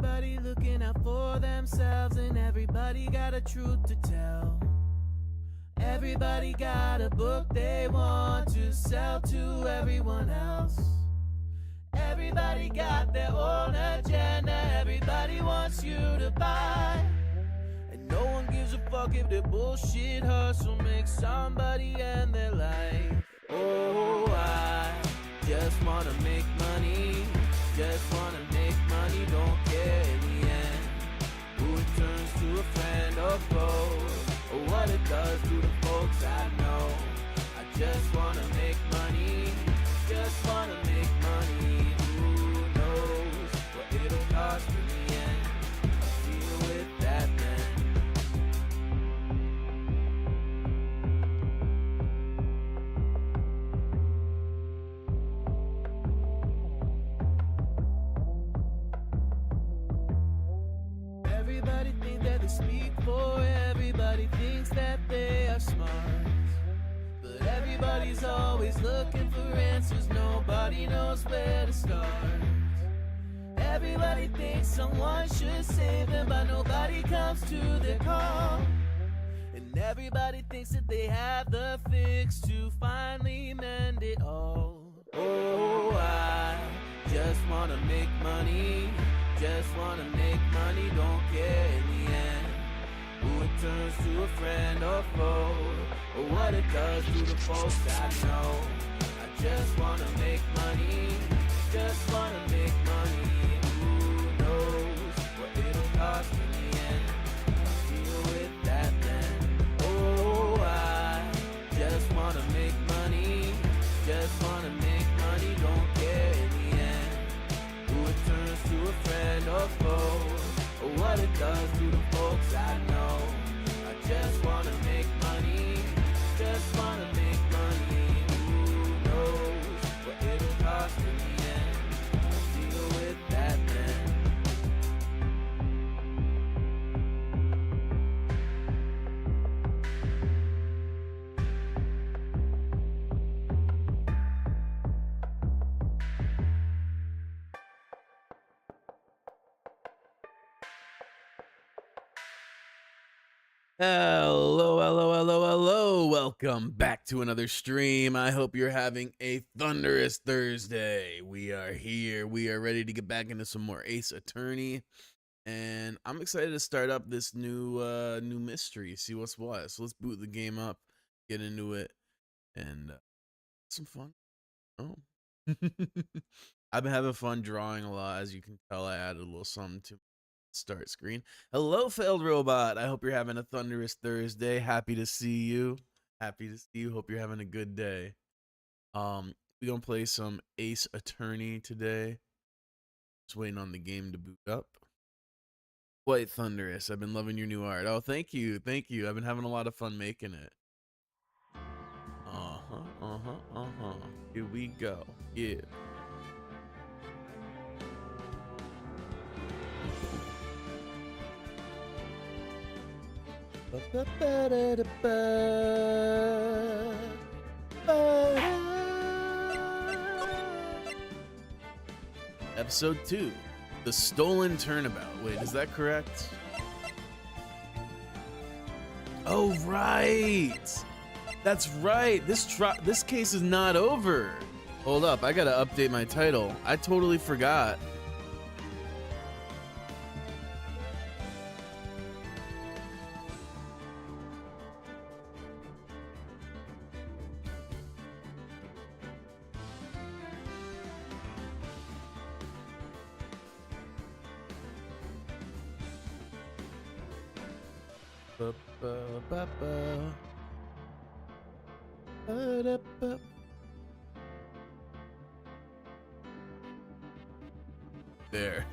Everybody looking out for themselves, and everybody got a truth to tell. Everybody got a book they want to sell to everyone else. Everybody got their own agenda, everybody wants you to buy. And no one gives a fuck if their bullshit hustle makes somebody end their life. Oh, I just wanna make money, just wanna make money, don't care in the end who it turns to a friend or foe, or what it does to the folks I know. I just wanna make money, just wanna make money. Who knows what it'll cost in the end? I'll deal with that then. Everybody thinks that they speak for everybody, thinks that they are smart. But everybody's always looking for answers, nobody knows where to start. Everybody thinks someone should save them, but nobody comes to their call. And everybody thinks that they have the fix to finally mend it all. Oh, I just wanna make money, just wanna make money, don't care in the end who it turns to a friend or foe, or what it does to the folks I know. I just wanna make money, just wanna make money. Who knows what it'll cost in the end? I'll deal with that then. Oh, I just wanna make money, just wanna make money, don't care in the end who it turns to a friend or foe, or what it does to the folks I know. I just wanna make money, just wanna make money. Who knows what it'll cost in the end? I'll deal with that then. Hello, hello, hello, hello. Welcome back to another stream. I hope you're having a thunderous Thursday. We are here. We are ready to get back into some more Ace Attorney. And I'm excited to start up this new mystery, see what's what. So let's boot the game up, get into it, and some fun. Oh. I've been having fun drawing a lot. As you can tell, I added a little something to start screen. Hello, failed robot. I hope you're having a thunderous Thursday. Happy to see you. Happy to see you. Hope you're having a good day. We're gonna play some Ace Attorney today. Just waiting on the game to boot up. Quite thunderous. I've been loving your new art. Oh, thank you. Thank you. I've been having a lot of fun making it. Here we go. Yeah. Episode 2, The Stolen Turnabout. Wait, is that correct? Oh, right. That's right. This case is not over. Hold up, I gotta update my title. I totally forgot. There.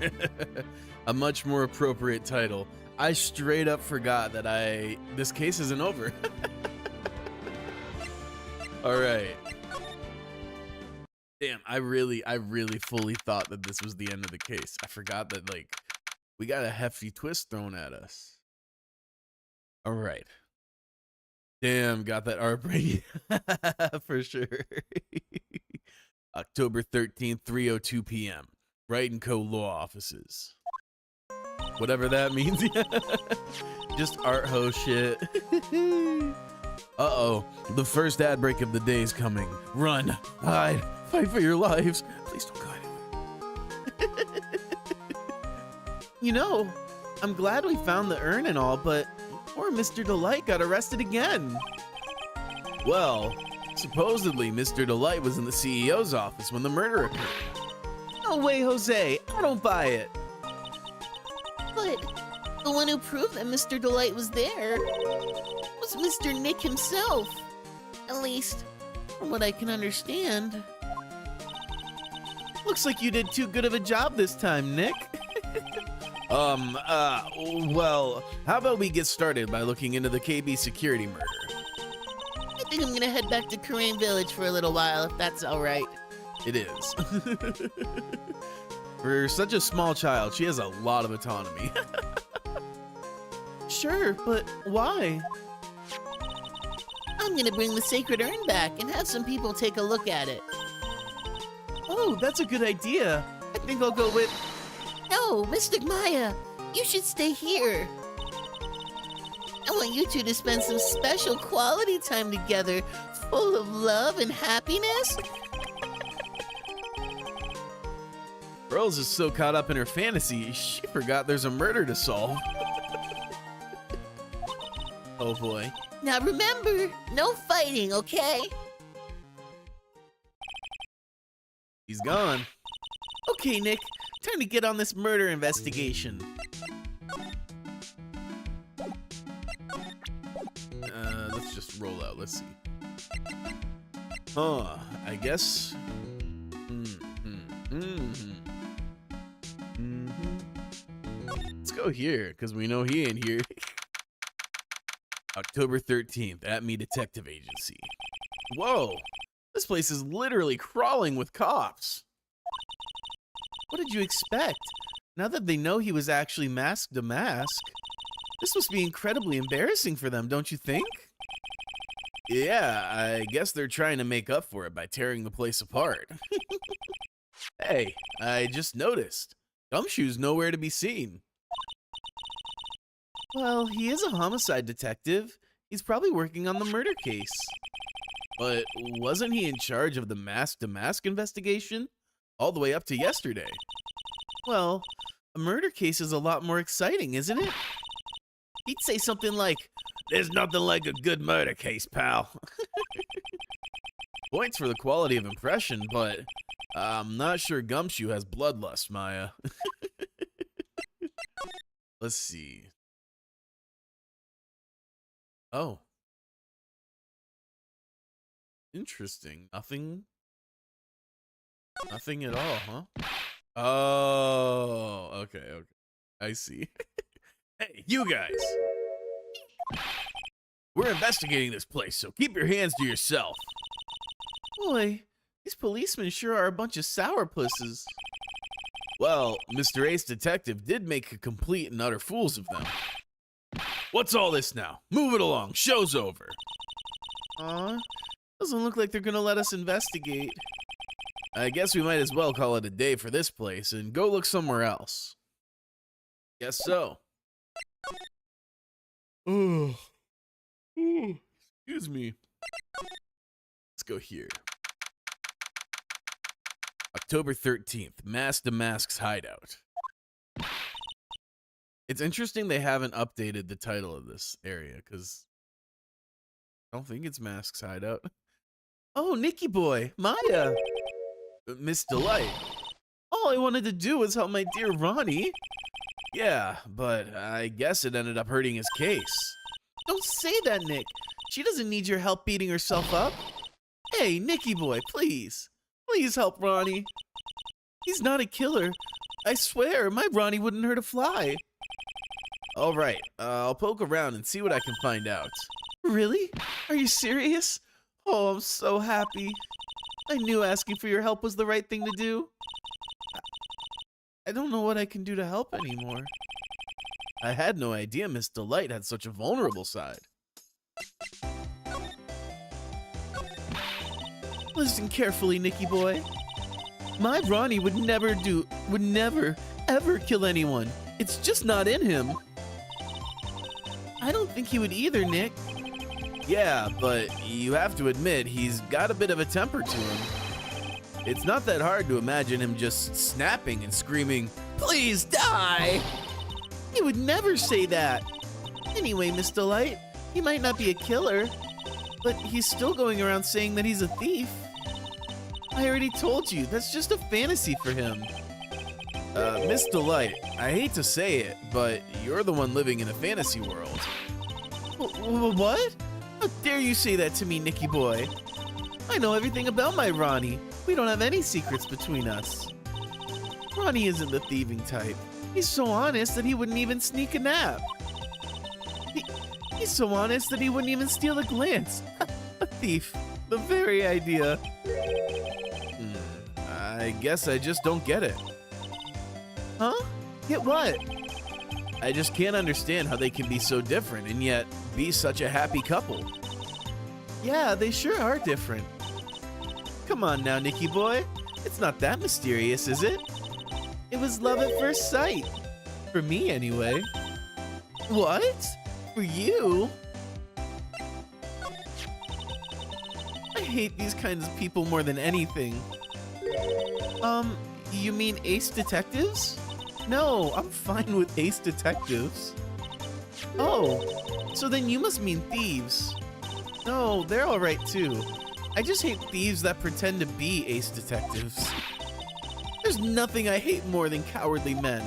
A much more appropriate title. I straight up forgot that this case isn't over. All right. Damn, I really fully thought that this was the end of the case. I forgot that, like, we got a hefty twist thrown at us. All right. Damn, got that art break for sure. October 13th, 3:02 p.m. Wright & Co. Law Offices. whatever that means. Just art ho shit. Uh-oh, the first ad break of the day is coming. Run, hide, fight for your lives. Please don't go anywhere. You know, I'm glad we found the urn and all, but poor Mr. Delight got arrested again. Well, supposedly Mr. Delight was in the CEO's office when the murder occurred. No way, Jose, I don't buy it. But the one who proved that Mr. Delight was there was Mr. Nick himself. At least, from what I can understand. Looks like you did too good of a job this time, Nick. Well, how about we get started by looking into the KB security murder? I think I'm gonna head back to Karain Village for a little while, if that's all right. It is. For such a small child, she has a lot of autonomy. Sure, but why? I'm gonna bring the sacred urn back and have some people take a look at it. Oh, that's a good idea. I think I'll go with... No, Mystic Maya, you should stay here. I want you two to spend some special quality time together, full of love and happiness. Pearls is so caught up in her fantasy, she forgot there's a murder to solve. Oh boy. Now remember, no fighting, okay? He's gone. Okay, Nick, time to get on this murder investigation. Let's just roll out. Let's see. I guess. Let's go here, because we know he ain't here. October 13th, at Me Detective Agency. Whoa, this place is literally crawling with cops. What did you expect? Now that they know he was actually masked a mask, this must be incredibly embarrassing for them, don't you think? Yeah, I guess they're trying to make up for it by tearing the place apart. Hey, I just noticed. Gumshoe's nowhere to be seen. Well, he is a homicide detective. He's probably working on the murder case. But wasn't he in charge of the mask-to-mask investigation? All the way up to yesterday. Well, a murder case is a lot more exciting, isn't it? He'd say something like, "There's nothing like a good murder case, pal." Points for the quality of impression, but I'm not sure Gumshoe has bloodlust, Maya. Let's see. Oh. Interesting. Nothing at all, huh? Oh, okay. I see. Hey, you guys. We're investigating this place, so keep your hands to yourself. Boy, these policemen sure are a bunch of sourpusses. Well, Mr. Ace Detective did make a complete and utter fools of them. What's all this now? Move it along. Show's over. Doesn't look like they're gonna let us investigate. I guess we might as well call it a day for this place and go look somewhere else. Guess so. Oh. Excuse me. Let's go here. October 13th, Mask to Mask's hideout. It's interesting they haven't updated the title of this area, because I don't think it's Mask's hideout. Oh, Nicky boy, Maya. Miss Delight. All I wanted to do was help my dear Ronnie. Yeah, but I guess it ended up hurting his case. Don't say that, Nick. She doesn't need your help beating herself up. Hey, Nicky boy, please. Please help Ronnie. He's not a killer. I swear, my Ronnie wouldn't hurt a fly. All right, I'll poke around and see what I can find out. Really? Are you serious? Oh, I'm so happy. I knew asking for your help was the right thing to do. I don't know what I can do to help anymore. I had no idea Miss Delight had such a vulnerable side. Listen carefully, Nicky boy. My Ronnie would never, ever kill anyone. It's just not in him. I don't think he would either, Nick. Yeah, but you have to admit he's got a bit of a temper to him. It's not that hard to imagine him just snapping and screaming, "Please die!" He would never say that. Anyway, Miss Delight, he might not be a killer, but he's still going around saying that he's a thief. I already told you, that's just a fantasy for him. Miss Delight, I hate to say it, but you're the one living in a fantasy world. What? How dare you say that to me, Nicky boy? I know everything about my Ronnie. We don't have any secrets between us. Ronnie isn't the thieving type. He's so honest that he wouldn't even sneak a nap. He's so honest that he wouldn't even steal a glance. A thief. The very idea. I guess I just don't get it. Huh? Get what? I just can't understand how they can be so different and yet be such a happy couple. Yeah, they sure are different. Come on now, Nicky boy. It's not that mysterious, is it? It was love at first sight. For me, anyway. What? For you? I hate these kinds of people more than anything. You mean ace detectives? No, I'm fine with ace detectives. Oh, so then you must mean thieves. No, they're alright too. I just hate thieves that pretend to be ace detectives. There's nothing I hate more than cowardly men.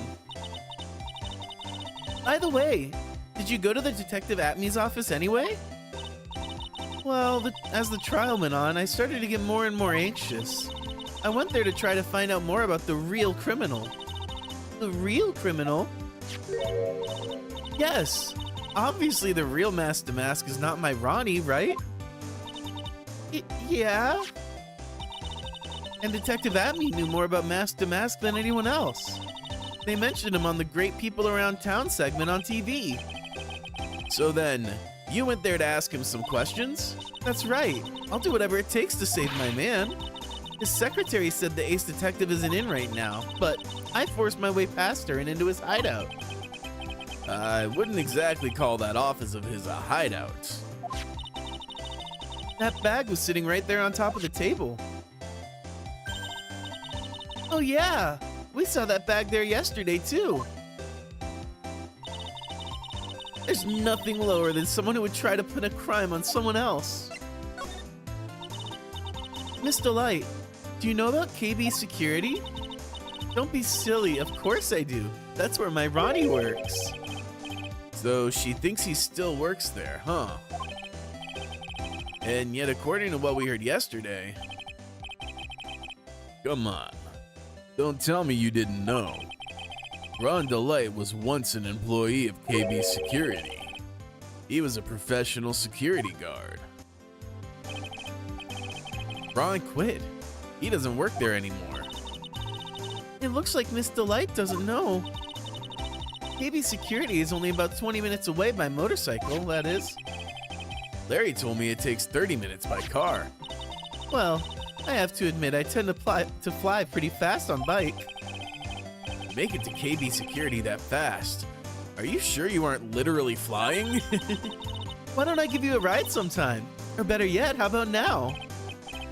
By the way, did you go to the Detective Atmy's office anyway? Well, as the trial went on, I started to get more and more anxious. I went there to try to find out more about the real criminal. The real criminal? Yes. Obviously, the real Mask to Mask is not my Ronnie, right? Yeah. And Detective Atmy knew more about Mask to Mask than anyone else. They mentioned him on the Great People Around Town segment on TV. So then, you went there to ask him some questions? That's right. I'll do whatever it takes to save my man. His secretary said the ace detective isn't in right now, but I forced my way past her and into his hideout. I wouldn't exactly call that office of his a hideout. That bag was sitting right there on top of the table. Oh yeah, we saw that bag there yesterday too. There's nothing lower than someone who would try to put a crime on someone else. Miss Delight, do you know about KB Security? Don't be silly, of course I do. That's where my Ronnie works. So she thinks he still works there, huh? And yet, according to what we heard yesterday... Come on. Don't tell me you didn't know. Ron Delight was once an employee of KB Security. He was a professional security guard. Ron quit. He doesn't work there anymore. It looks like Miss Delight doesn't know. KB Security is only about 20 minutes away by motorcycle, that is. Larry told me it takes 30 minutes by car. Well, I have to admit I tend to fly pretty fast on bike. Make it to KB Security that fast. Are you sure you aren't literally flying? Why don't I give you a ride sometime? Or better yet, how about now?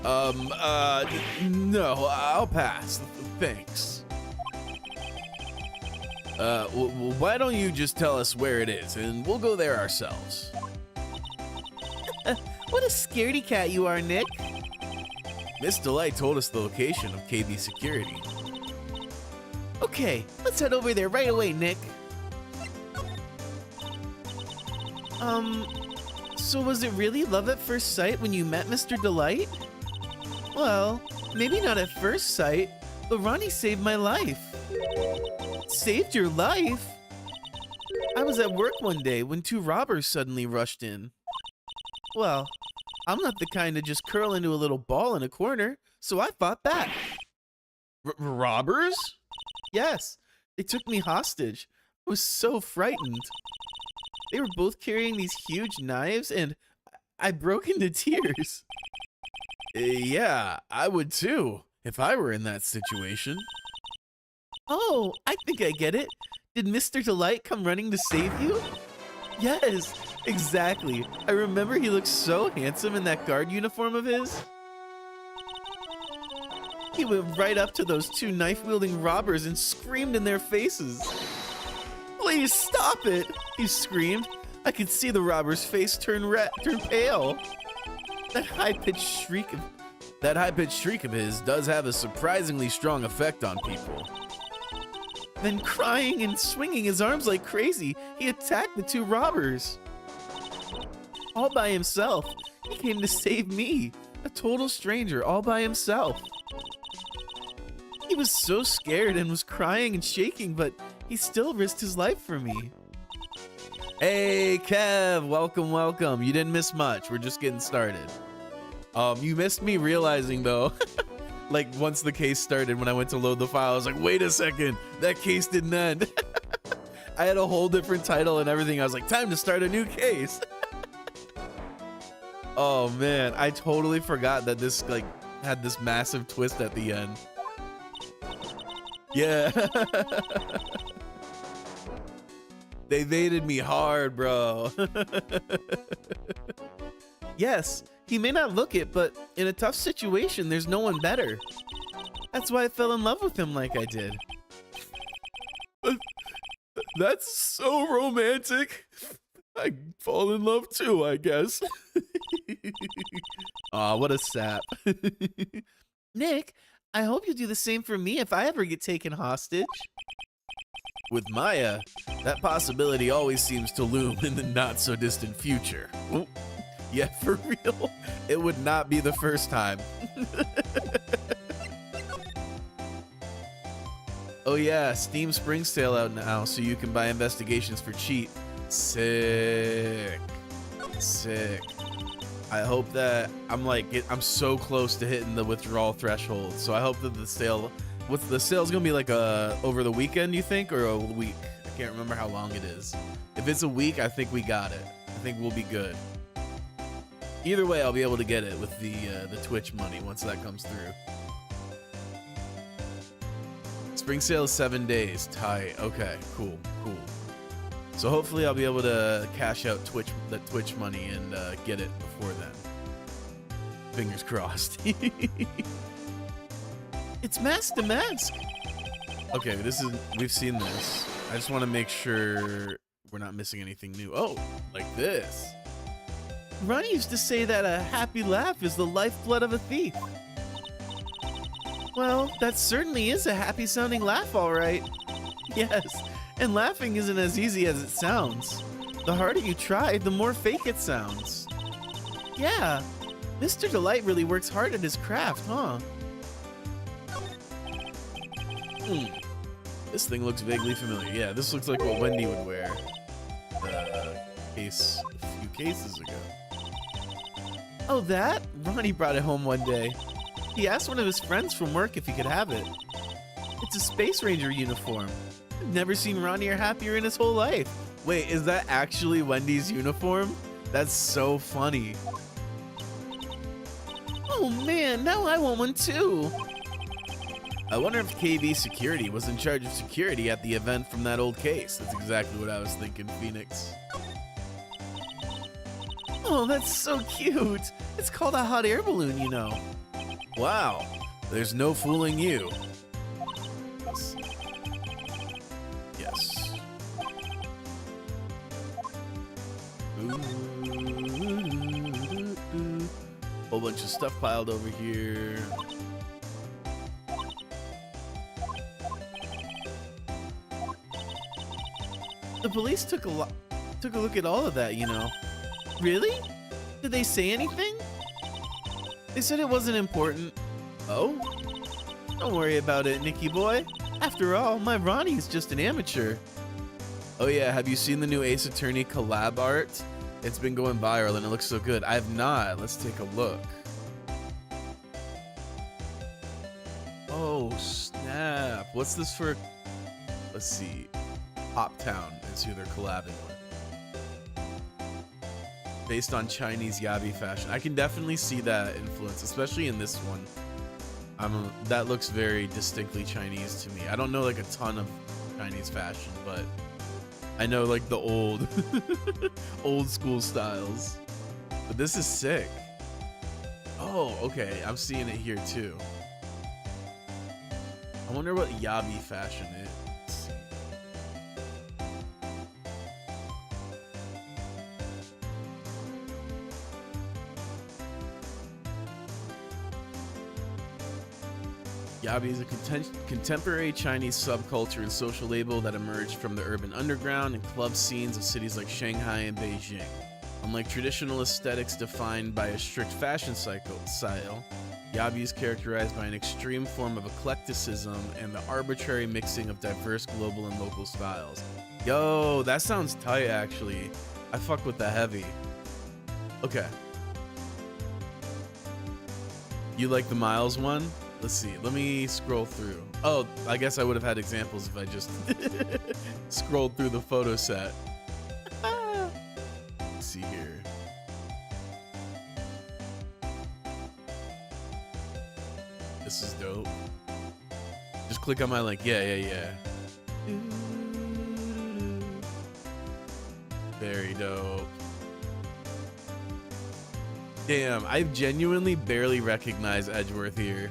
No, I'll pass. Thanks. Why don't you just tell us where it is, and we'll go there ourselves. What a scaredy cat you are, Nick. Miss Delight told us the location of KB Security. Okay, let's head over there right away, Nick. So was it really love at first sight when you met Mr. Delight? Well, maybe not at first sight, but Ronnie saved my life. Saved your life? I was at work one day when two robbers suddenly rushed in. Well, I'm not the kind to just curl into a little ball in a corner, so I fought back. Robbers? Yes, they took me hostage. I was so frightened. They were both carrying these huge knives, and I broke into tears. Yeah, I would too, if I were in that situation. Oh, I think I get it. Did Mr. Delight come running to save you? Yes, exactly. I remember he looked so handsome in that guard uniform of his. He went right up to those two knife-wielding robbers and screamed in their faces. Please stop it, he screamed. I could see the robber's face turn pale. That high-pitched shriek of his does have a surprisingly strong effect on people. Then crying and swinging his arms like crazy, he attacked the two robbers. All by himself. He came to save me, a total stranger, all by himself. He was so scared and was crying and shaking, but he still risked his life for me. Hey, Kev, welcome, welcome. You didn't miss much. We're just getting started. You missed me realizing, though, like, once the case started, when I went to load the file, I was like, wait a second, that case didn't end. I had a whole different title and everything. I was like, time to start a new case. Oh, man, I totally forgot that this, like, had this massive twist at the end. Yeah. They baited me hard, bro. Yes, he may not look it, but in a tough situation, there's no one better. That's why I fell in love with him like I did. That's so romantic. I fall in love too, I guess. Aw, what a sap. Nick, I hope you do the same for me if I ever get taken hostage. With Maya, that possibility always seems to loom in the not-so-distant future. Ooh. Yeah, for real, it would not be the first time. Oh yeah, Steam Spring Sale out now, so you can buy investigations for cheap. Sick. Sick. I hope that I'm so close to hitting the withdrawal threshold, so I hope that the sale, what's the sale's gonna be like over the weekend, you think, or a week? I can't remember how long it is. If it's a week, I think we got it. I think we'll be good. Either way, I'll be able to get it with the Twitch money once that comes through. Spring sale is 7 days. Tight. Okay, cool, cool. So hopefully I'll be able to cash out the Twitch money and get it before then. Fingers crossed. It's Mask to Mask. Okay, we've seen this. I just want to make sure we're not missing anything new. Oh, like this. Ronnie used to say that a happy laugh is the lifeblood of a thief. Well, that certainly is a happy-sounding laugh, all right. Yes, and laughing isn't as easy as it sounds. The harder you try, the more fake it sounds. Yeah, Mr. Delight really works hard at his craft, huh? This thing looks vaguely familiar. Yeah, this looks like what Wendy would wear a few cases ago. Oh, that? Ronnie brought it home one day. He asked one of his friends from work if he could have it. It's a Space Ranger uniform. I've never seen Ronnie happier in his whole life. Wait, is that actually Wendy's uniform? That's so funny. Oh man, now I want one too. I wonder if KV Security was in charge of security at the event from that old case. That's exactly what I was thinking, Phoenix. Oh, that's so cute. It's called a hot air balloon, you know. Wow, there's no fooling you. Yes. Whole bunch of stuff piled over here. The police took a look at all of that, you know. Really? Did they say anything? They said it wasn't important. Oh? Don't worry about it, Nicky boy. After all, my Ronnie is just an amateur. Oh yeah, have you seen the new Ace Attorney collab art? It's been going viral and it looks so good. I have not. Let's take a look. Oh, snap. What's this for? Let's see. Hop Town is who they're collabing with. Based on Chinese yabi fashion. I can definitely see that influence, especially in this one. That looks very distinctly Chinese to me. I don't know like a ton of Chinese fashion, but I know like the old old school styles. But this is sick. Oh, okay. I'm seeing it here too. I wonder what Yabi fashion is. Yabi is a contemporary Chinese subculture and social label that emerged from the urban underground and club scenes of cities like Shanghai and Beijing. Unlike traditional aesthetics defined by a strict fashion style, Yabi is characterized by an extreme form of eclecticism and the arbitrary mixing of diverse global and local styles. Yo, that sounds tight actually. I fuck with the heavy. Okay. You like the Miles one? Let's see. Let me scroll through. Oh, I guess I would have had examples if I just scrolled through the photo set. Let's see here. This is dope. Just click on my link. Yeah. Very dope. Damn, I genuinely barely recognize Edgeworth here.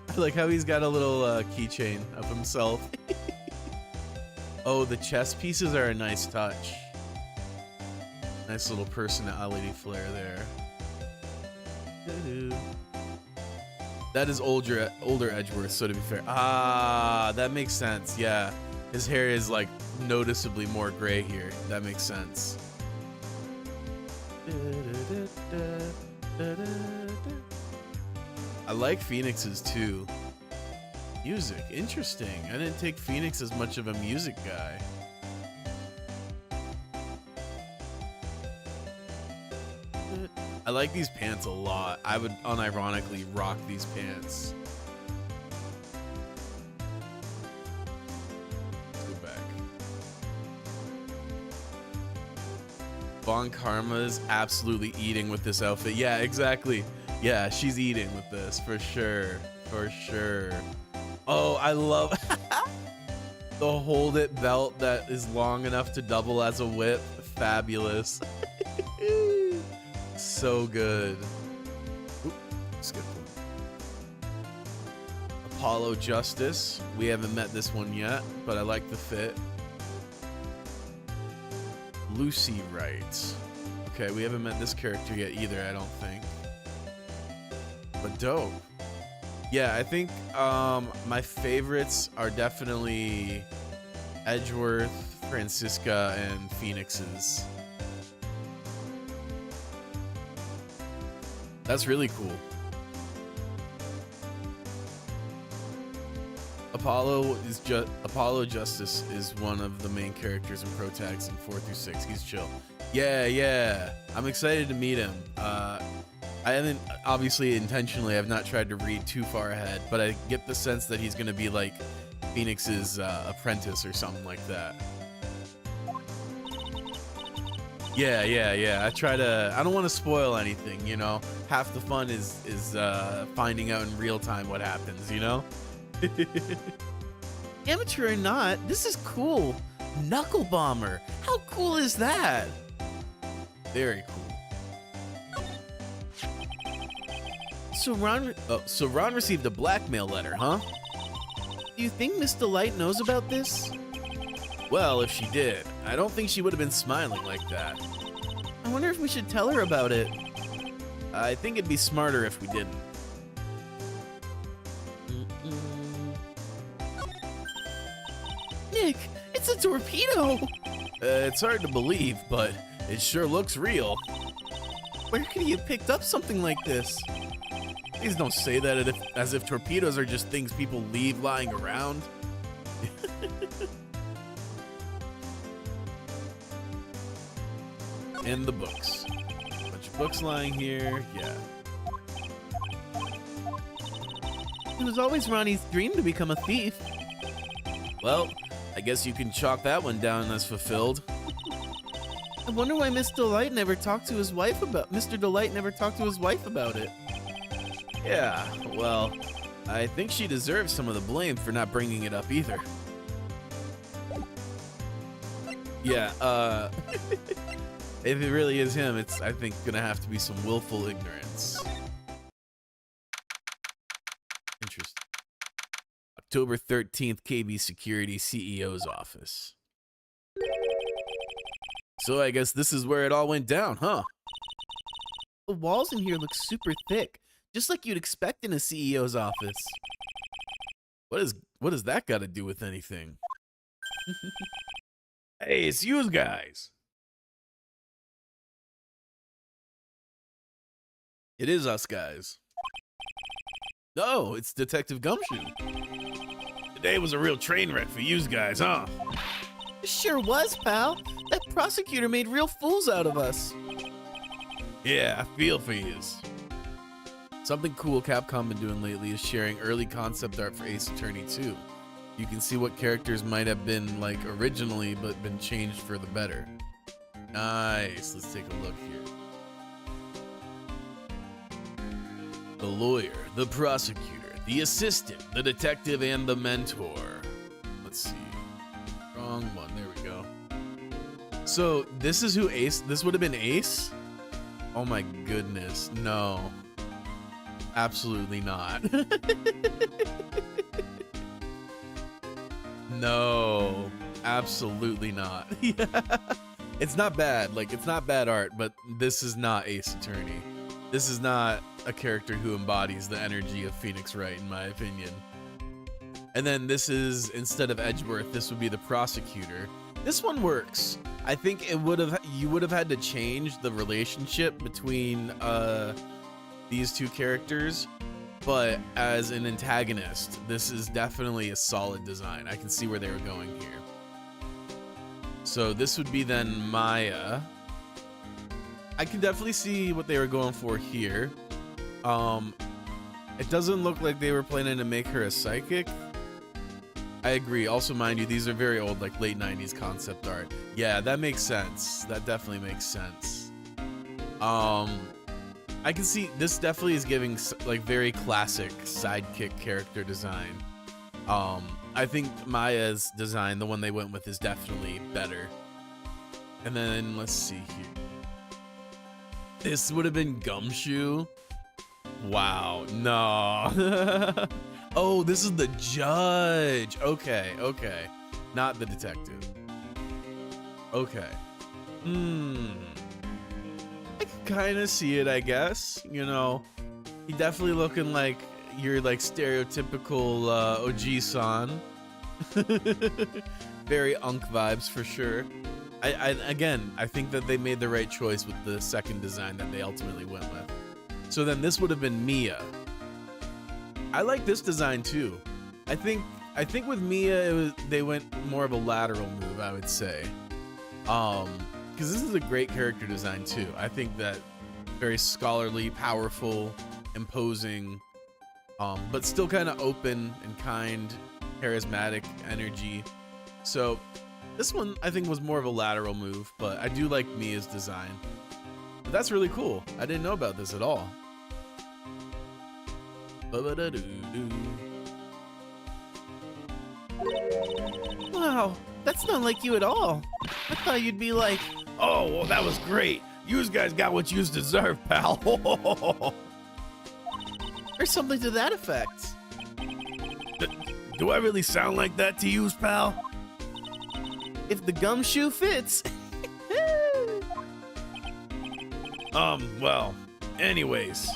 I like how he's got a little keychain of himself. Oh, the chess pieces are a nice touch. Nice little personality flair there. That is older Edgeworth, so to be fair. Ah, that makes sense. Yeah, his hair is like noticeably more gray here. That makes sense. I like Phoenix's too. Music, interesting. I didn't take Phoenix as much of a music guy. I like these pants a lot. I would unironically rock these pants. Let's go back. Von Karma's absolutely eating with this outfit. Yeah, exactly. Yeah, she's eating with this for sure. For sure. Oh, I love the hold it belt that is long enough to double as a whip. Fabulous. So good. Oop, skip one. Apollo Justice. We haven't met this one yet, but I like the fit. Lucy Wright. Okay, we haven't met this character yet either, I don't think. But dope. Yeah, I think my favorites are definitely Edgeworth, Francisca, and Phoenix's. That's really cool. Apollo Justice is one of the main characters in Pro Tags in 4 through 6. He's chill. Yeah. I'm excited to meet him. I haven't, obviously, intentionally, I've not tried to read too far ahead, but I get the sense that he's going to be like Phoenix's apprentice or something like that. Yeah. I don't want to spoil anything, you know? Half the fun is finding out in real time what happens, you know? Amateur or not, this is cool. Knuckle Bomber. How cool is that? Very cool. So Ron received a blackmail letter, huh? Do you think Miss Delight knows about this? Well, if she did, I don't think she would have been smiling like that. I wonder if we should tell her about it. I think it'd be smarter if we didn't. Nick, it's a torpedo! It's hard to believe, but it sure looks real. Where could he have picked up something like this? Please don't say that as if torpedoes are just things people leave lying around. And the books. Bunch of books lying here, yeah. It was always Ronnie's dream to become a thief. Well, I guess you can chalk that one down as fulfilled. I wonder why Mr. Delight never talked to his wife about it. Yeah, well, I think she deserves some of the blame for not bringing it up either. Yeah, if it really is him, it's, I think, gonna have to be some willful ignorance. Interesting. October 13th, KB Security CEO's office. So I guess this is where it all went down, huh? The walls in here look super thick, just like you'd expect in a CEO's office. What does that got to do with anything? Hey, it's you guys. It is us guys. No, it's Detective Gumshoe. Today was a real train wreck for you guys, huh? Sure was, pal. That prosecutor made real fools out of us. Yeah, I feel for yous. Something cool Capcom been doing lately is sharing early concept art for Ace Attorney 2. You can see what characters might have been like originally but been changed for the better. Nice, let's take a look here. The lawyer, the prosecutor, the assistant, the detective, and the mentor. Let's see. Wrong one, there we go. So this is who Ace, this would have been Ace? Oh my goodness, no. Absolutely not. No, absolutely not. Yeah. It's not bad, like it's not bad art, but this is not Ace Attorney. This is not a character who embodies the energy of Phoenix Wright, in my opinion. And then this is, instead of Edgeworth, this would be the prosecutor. This one works. I think it would have, you would have had to change the relationship between these two characters, but as an antagonist, this is definitely a solid design. I can see where they were going here. So this would be then Maya. I can definitely see what they were going for here. It doesn't look like they were planning to make her a psychic. I agree. Also, mind you, these are very old, like late 90s concept art. Yeah, that makes sense. That definitely makes sense. I can see this definitely is giving like very classic sidekick character design. I think Maya's design, the one they went with, is definitely better. And then let's see here. This would have been Gumshoe. Wow, no. Oh, this is the judge. Okay, okay. Not the detective. Okay. I can kind of see it, I guess. You know, he definitely looking like your like stereotypical Oji-san. Very Unk vibes for sure. Again, I think that they made the right choice with the second design that they ultimately went with. So then this would have been Mia. I like this design too. I think with Mia, they went more of a lateral move, I would say. Because this is a great character design too. I think that very scholarly, powerful, imposing, but still kind of open and kind, charismatic energy. So this one I think was more of a lateral move, but I do like Mia's design. But that's really cool. I didn't know about this at all. Wow, that's not like you at all. I thought you'd be like, oh, well, that was great. You guys got what you deserve, pal. Or something to that effect. Do I really sound like that to you, pal? If the gumshoe fits. Well, anyways.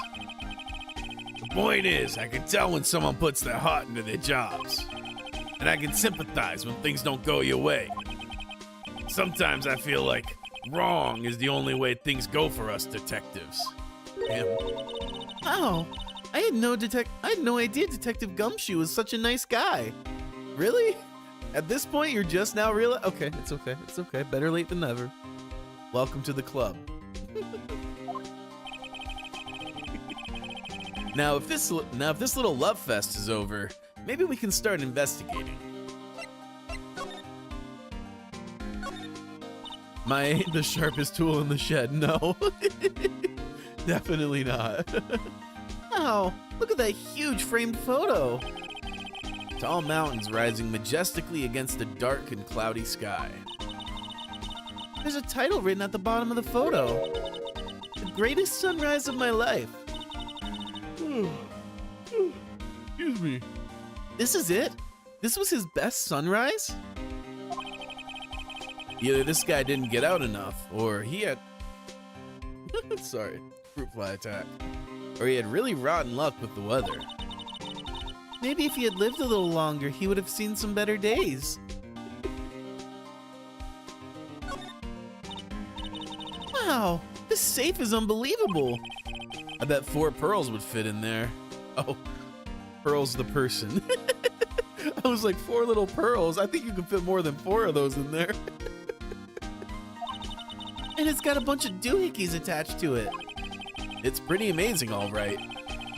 The point is, I can tell when someone puts their heart into their jobs. And I can sympathize when things don't go your way. Sometimes I feel like wrong is the only way things go for us detectives. Damn. Wow, I had no idea Detective Gumshoe was such a nice guy. Really? At this point, you're just now realizing? Okay, it's okay. It's okay. Better late than never. Welcome to the club. Now, if this little love fest is over, maybe we can start investigating. The sharpest tool in the shed. No, definitely not. Oh, look at that huge framed photo. Tall mountains rising majestically against a dark and cloudy sky. There's a title written at the bottom of the photo. The greatest sunrise of my life. Excuse me. This is it? This was his best sunrise? Either this guy didn't get out enough, or he had... Sorry, fruit fly attack. Or he had really rotten luck with the weather. Maybe if he had lived a little longer, he would have seen some better days. Wow, this safe is unbelievable. I bet 4 pearls would fit in there. Oh, Pearl's the person. I was like, 4 little pearls. I think you could fit more than 4 of those in there. And it's got a bunch of doohickeys attached to it. It's pretty amazing, all right.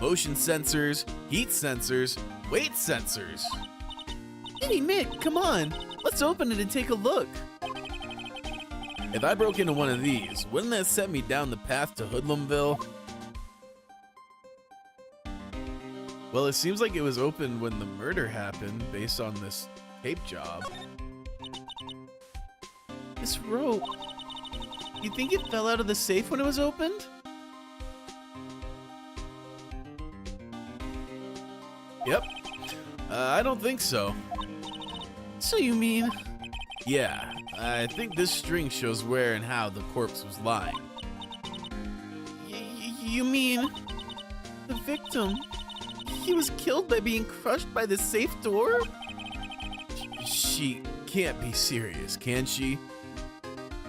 Motion sensors, heat sensors, weight sensors. Hey, Mick, come on. Let's open it and take a look. If I broke into one of these, wouldn't that set me down the path to Hoodlumville? Well, it seems like it was open when the murder happened, based on this tape job. This rope... You think it fell out of the safe when it was opened? Yep. I don't think so. So you mean... Yeah, I think this string shows where and how the corpse was lying. You mean... The victim... He was killed by being crushed by the safe door? She can't be serious, can she?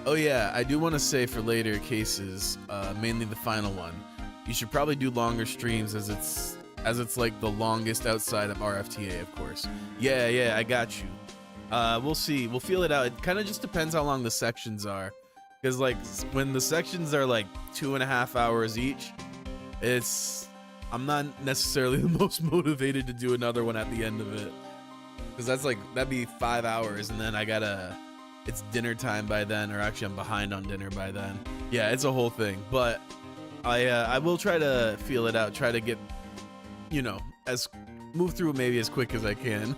Oh yeah, I do want to say for later cases, mainly the final one, you should probably do longer streams as it's like the longest outside of RFTA, of course. Yeah, I got you. We'll see. We'll feel it out. It kind of just depends how long the sections are. Because like when the sections are like 2.5 hours each, I'm not necessarily the most motivated to do another one at the end of it. Because that'd be 5 hours, and then it's dinner time by then, or actually I'm behind on dinner by then. Yeah, it's a whole thing. But I will try to feel it out, try to get, move through it maybe as quick as I can.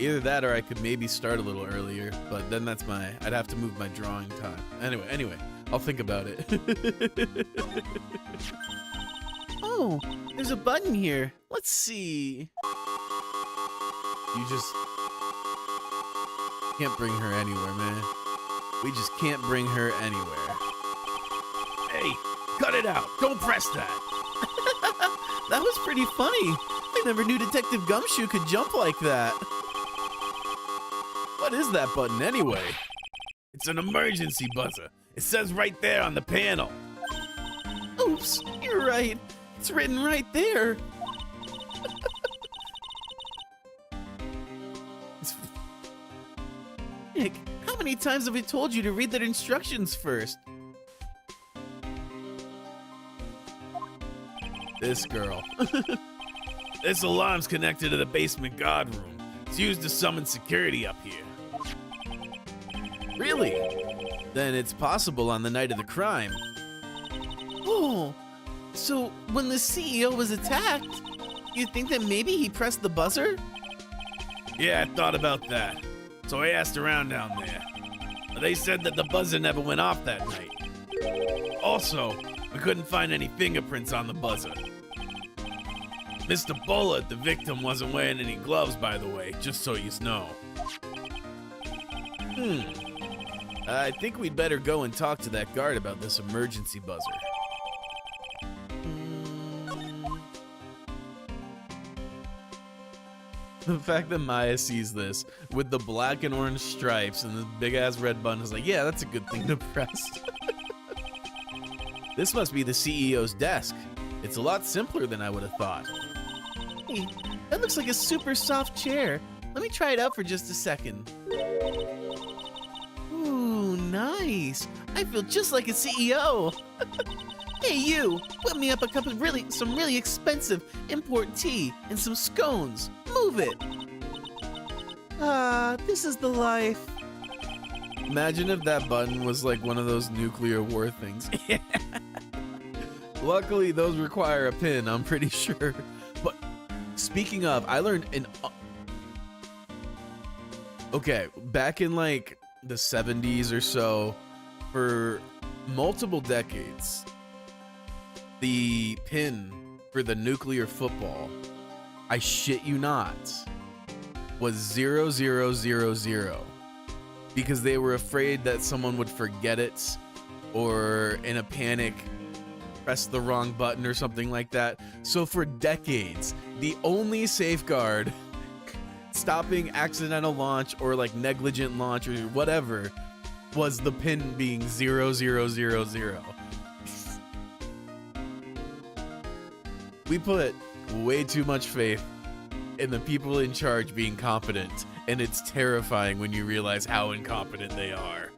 Either that or I could maybe start a little earlier, but then I'd have to move my drawing time. Anyway, I'll think about it. Oh, there's a button here. Let's see. You just can't bring her anywhere, man. We just can't bring her anywhere. Hey, cut it out. Don't press that. That was pretty funny. I never knew Detective Gumshoe could jump like that. What is that button anyway? It's an emergency buzzer. It says right there on the panel. Oops, you're right. It's written right there. Nick, how many times have I told you to read the instructions first? This girl. This alarm's connected to the basement guard room. It's used to summon security up here. Really? Then it's possible on the night of the crime. Oh, so when the CEO was attacked, you think that maybe he pressed the buzzer? Yeah, I thought about that. So I asked around down there. They said that the buzzer never went off that night. Also, we couldn't find any fingerprints on the buzzer. Mr. Bullet, the victim, wasn't wearing any gloves, by the way, just so you know. I think we'd better go and talk to that guard about this emergency buzzer. The fact that Maya sees this with the black and orange stripes and the big-ass red button is like, yeah, that's a good thing to press. This must be the CEO's desk. It's a lot simpler than I would have thought. Hey, that looks like a super soft chair. Let me try it out for just a second. Ooh, nice. I feel just like a CEO. Hey, you, whip me up a cup of some really expensive import tea and some scones. Move it. This is the life. Imagine if that button was like one of those nuclear war things. Luckily, those require a pin, I'm pretty sure. But speaking of, I learned okay, back in like the 70s or so, for multiple decades, the pin for the nuclear football, I shit you not, was 0000, because they were afraid that someone would forget it or in a panic press the wrong button or something like that. So for decades, the only safeguard stopping accidental launch or like negligent launch or whatever was the pin being 0000. We put way too much faith in the people in charge being competent, and it's terrifying when you realize how incompetent they are.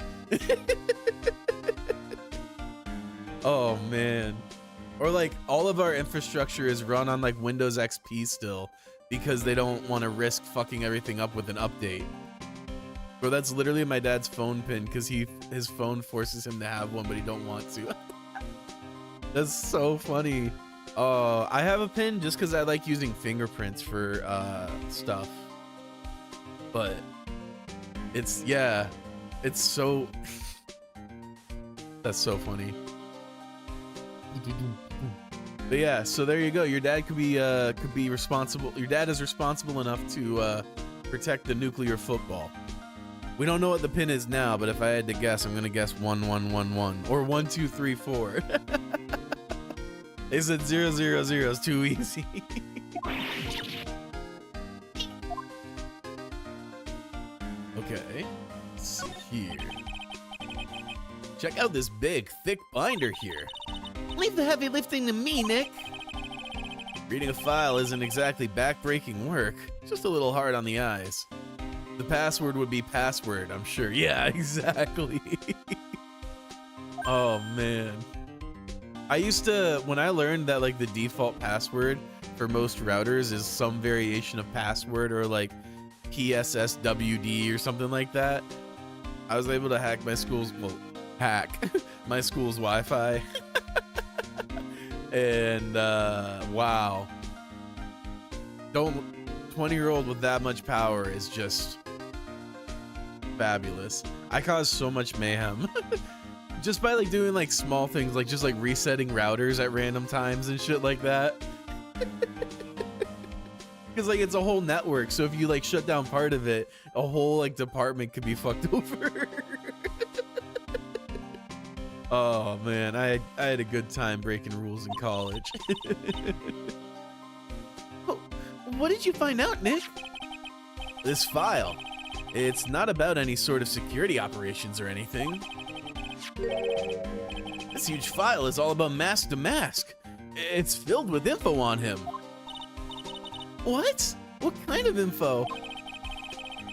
Oh man. Or like all of our infrastructure is run on like Windows XP still because they don't want to risk fucking everything up with an update. Bro, that's literally my dad's phone pin because his phone forces him to have one, but he don't want to. That's so funny. Oh, I have a pin just because I like using fingerprints for stuff. But it's, yeah, it's so, that's so funny. But yeah, so there you go. Your dad could be responsible. Your dad is responsible enough to protect the nuclear football. We don't know what the pin is now, but if I had to guess, I'm gonna guess 1111 or 1234. They said 000 is too easy. Okay, let's see here. Check out this big, thick binder here. Leave the heavy lifting to me, Nick. Reading a file isn't exactly back-breaking work, just a little hard on the eyes. The password would be password, I'm sure. Yeah, exactly. Oh, man. I used to, when I learned that like the default password for most routers is some variation of password or like PSSWD or something like that, I was able to hack my school's, well, hack my school's Wi-Fi. And wow, 20-year-old with that much power is just fabulous. I caused so much mayhem just by like doing like small things, like just like resetting routers at random times and shit like that. Because like it's a whole network, so if you like shut down part of it, a whole like department could be fucked over. Oh man, I had a good time breaking rules in college. What did you find out, Nick? This file, it's not about any sort of security operations or anything. This huge file is all about Mask to Mask. It's filled with info on him. What? What kind of info?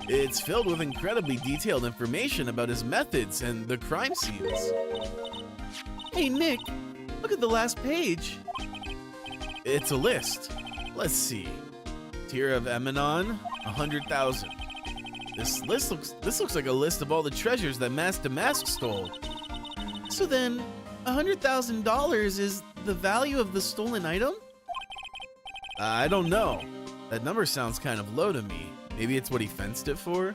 It's filled with incredibly detailed information about his methods and the crime scenes. Hey, Nick, look at the last page. It's a list. Let's see. Tier of Eminon, 100,000. This looks like a list of all the treasures that Mask to Mask stole. So then, $100,000 is the value of the stolen item? I don't know. That number sounds kind of low to me. Maybe it's what he fenced it for?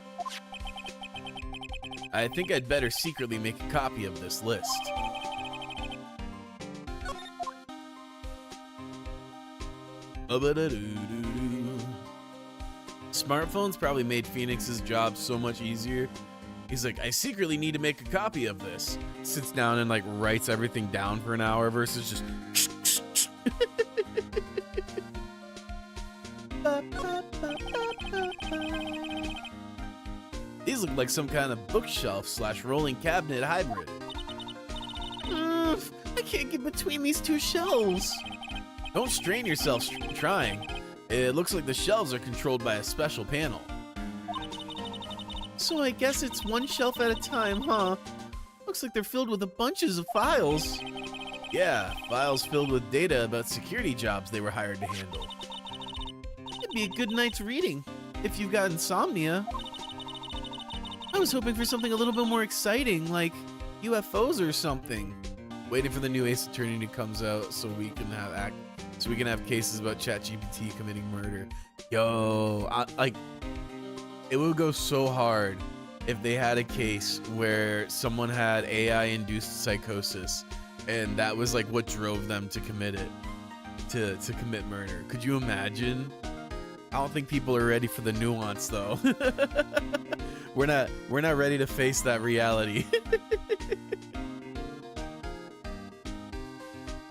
I think I'd better secretly make a copy of this list. Smartphones probably made Phoenix's job so much easier. He's like, I secretly need to make a copy of this. Sits down and like writes everything down for an hour versus just These look like some kind of bookshelf / rolling cabinet hybrid. I can't get between these two shelves. Don't strain yourself trying. It looks like the shelves are controlled by a special panel. So I guess it's one shelf at a time, huh? Looks like they're filled with a bunches of files. Yeah, files filled with data about security jobs they were hired to handle. It'd be a good night's reading, if you've got insomnia. I was hoping for something a little bit more exciting, like UFOs or something. Waiting for the new Ace Attorney to comes out so we can have cases about ChatGPT committing murder. Yo, it would go so hard if they had a case where someone had AI-induced psychosis, and that was like what drove them to commit it, to commit murder. Could you imagine? I don't think people are ready for the nuance, though. We're not ready to face that reality.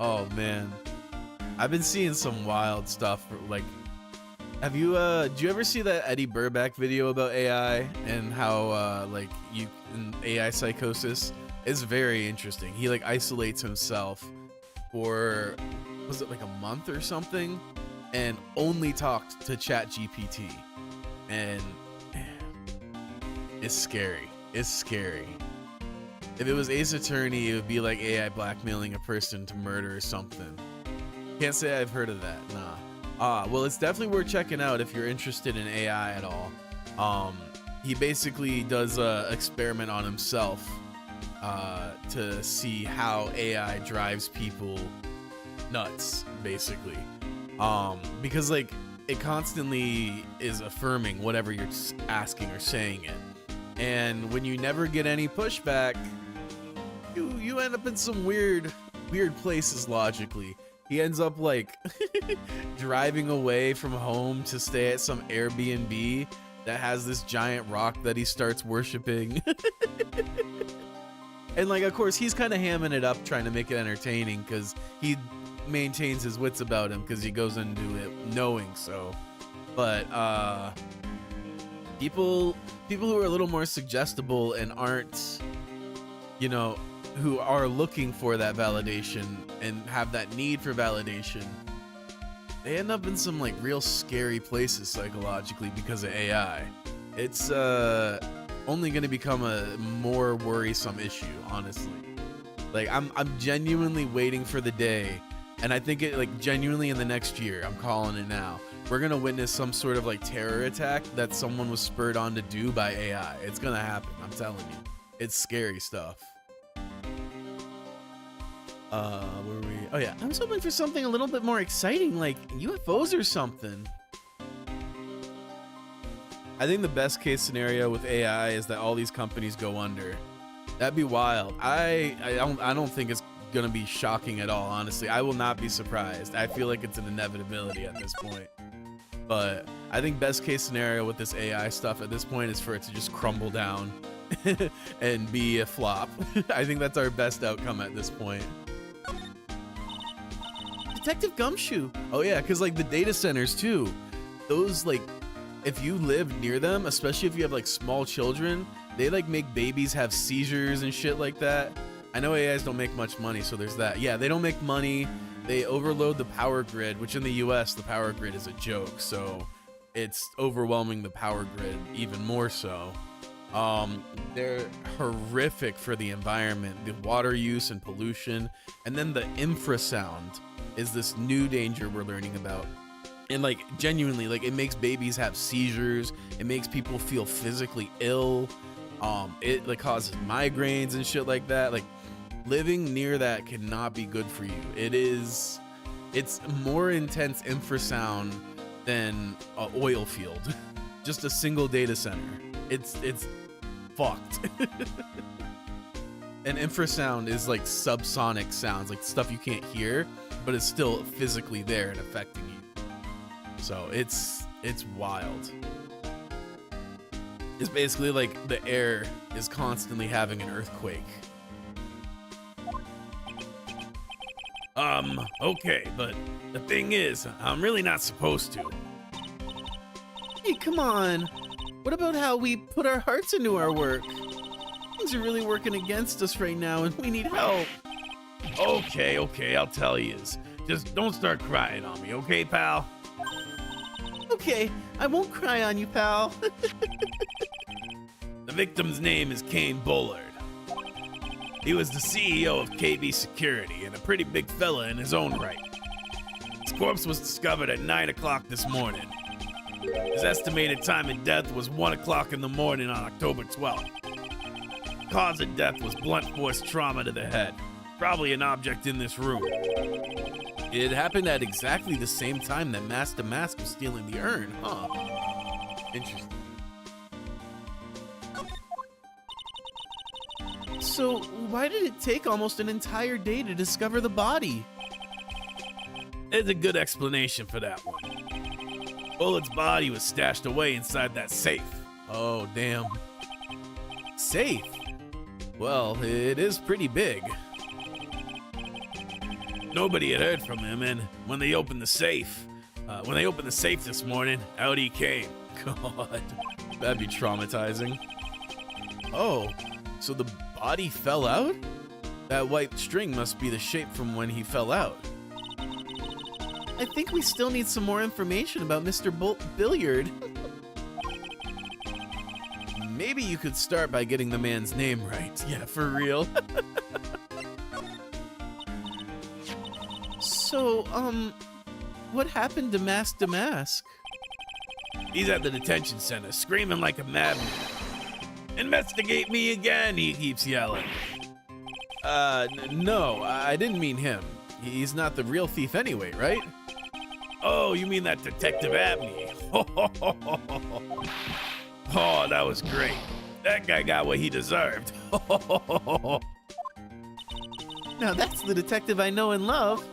Oh man, I've been seeing some wild stuff. Like, do you ever see that Eddie Burback video about AI and how like AI psychosis? It's very interesting. He like isolates himself for, was it like a month or something, and only talked to ChatGPT, and it's scary. It's scary. If it was Ace Attorney, it would be like AI blackmailing a person to murder or something. Can't say I've heard of that, nah. Well, it's definitely worth checking out if you're interested in AI at all. He basically does a experiment on himself to see how AI drives people nuts, basically. Because like it constantly is affirming whatever you're asking or saying it. And when you never get any pushback, you end up in some weird places logically. He ends up like driving away from home to stay at some Airbnb that has this giant rock that he starts worshiping. And like, of course, he's kind of hamming it up, trying to make it entertaining, because he maintains his wits about him because he goes into it knowing so. But people who are a little more suggestible and aren't, you know, who are looking for that validation and have that need for validation, they end up in some like real scary places psychologically because of AI. It's only going to become a more worrisome issue, honestly. Like I'm genuinely waiting for the day, and I think it like genuinely in the next year, I'm calling it now, we're going to witness some sort of like terror attack that someone was spurred on to do by AI. It's going to happen, I'm telling you. It's scary stuff. Where were we? Oh yeah, I was hoping for something a little bit more exciting, like UFOs or something. I think the best case scenario with AI is that all these companies go under. That'd be wild. I don't think it's gonna be shocking at all, honestly. I will not be surprised. I feel like it's an inevitability at this point. But I think best case scenario with this AI stuff at this point is for it to just crumble down and be a flop. I think that's our best outcome at this point. Detective Gumshoe. Oh yeah, because like the data centers too, those like, if you live near them, especially if you have like small children, they like make babies have seizures and shit like that. I know AIs don't make much money, so there's that. Yeah, they don't make money. They overload the power grid, which in the US, the power grid is a joke. So it's overwhelming the power grid even more so. They're horrific for the environment, the water use and pollution. And then the infrasound is this new danger we're learning about. And like genuinely, like it makes babies have seizures. It makes people feel physically ill. It like causes migraines and shit like that. Like living near that cannot be good for you. It's more intense infrasound than an oil field. Just a single data center. It's fucked. And infrasound is like subsonic sounds, like stuff you can't hear, but it's still physically there and affecting you. So it's wild. It's basically like the air is constantly having an earthquake. Okay, but the thing is, I'm really not supposed to. Hey, come on. What about how we put our hearts into our work? Things are really working against us right now, and we need help. Okay, I'll tell you. Just don't start crying on me, okay, pal? Okay, I won't cry on you, pal. The victim's name is Kane Bullard. He was the CEO of KB Security and a pretty big fella in his own right. His corpse was discovered at 9 o'clock this morning. His estimated time of death was 1 o'clock in the morning on October 12th. Cause of death was blunt force trauma to the head, Probably an object in this room. It happened at exactly the same time that Mask to Mask was stealing the urn, huh? Interesting. So, why did it take almost an entire day to discover the body? There's a good explanation for that one. Bullet's body was stashed away inside that safe. Oh, damn. Safe? Well, it is pretty big. Nobody had heard from him, and when they opened the safe this morning, out he came. God, that'd be traumatizing. Oh, so the body fell out? That white string must be the shape from when he fell out. I think we still need some more information about Mr. Billiard. Maybe you could start by getting the man's name right. Yeah, for real. So, what happened to Mask to Mask? He's at the detention center, screaming like a madman. Investigate me again, he keeps yelling. No, I didn't mean him. He's not the real thief anyway, right? Oh, you mean that Detective Abney? Oh, that was great. That guy got what he deserved. Now that's the detective I know and love.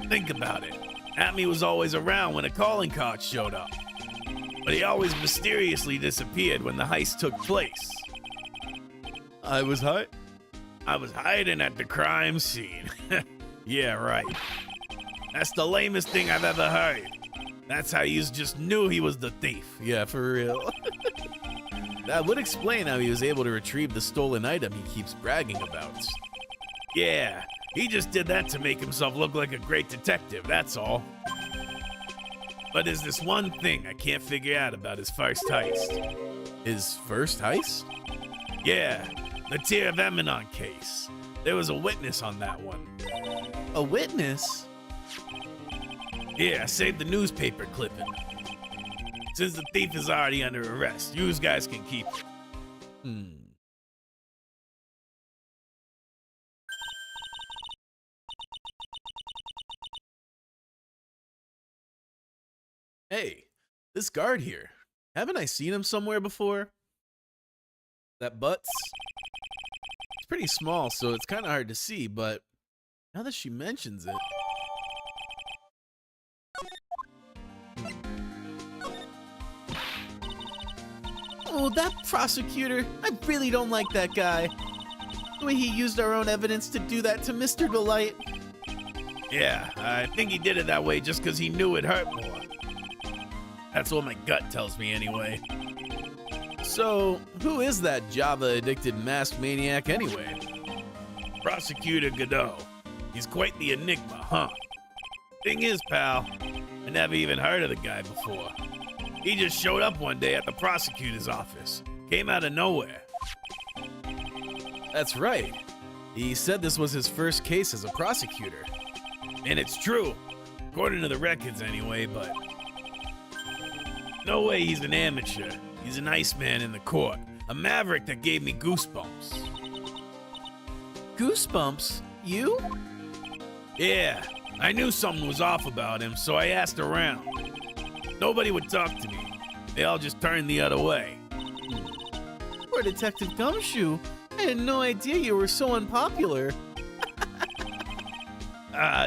Think about it. Abney was always around when a calling card showed up. But he always mysteriously disappeared when the heist took place. I was hiding at the crime scene. Yeah, right. That's the lamest thing I've ever heard. That's how you just knew he was the thief. Yeah, for real. That would explain how he was able to retrieve the stolen item he keeps bragging about. Yeah, he just did that to make himself look like a great detective, that's all. But there's this one thing I can't figure out about his first heist. His first heist? Yeah, the Tear of Eminon case. There was a witness on that one. A witness? Yeah, I saved the newspaper clipping. Since the thief is already under arrest, you guys can keep it. Hey, this guard here. Haven't I seen him somewhere before? That Butts? It's pretty small, so it's kind of hard to see, but now that she mentions it... Oh, that prosecutor. I really don't like that guy. The way he used our own evidence to do that to Mr. Delight. Yeah, I think he did it that way just because he knew it hurt more. That's what my gut tells me anyway. So, who is that Java-addicted masked maniac anyway? Prosecutor Godot. He's quite the enigma, huh? Thing is, pal, I never even heard of the guy before. He just showed up one day at the prosecutor's office. Came out of nowhere. That's right. He said this was his first case as a prosecutor. And it's true. According to the records anyway, but... No way he's an amateur. He's an Iceman in the court. A maverick that gave me goosebumps. Goosebumps? You? Yeah, I knew something was off about him, so I asked around. Nobody would talk to me. They all just turned the other way. Poor Detective Gumshoe. I had no idea you were so unpopular.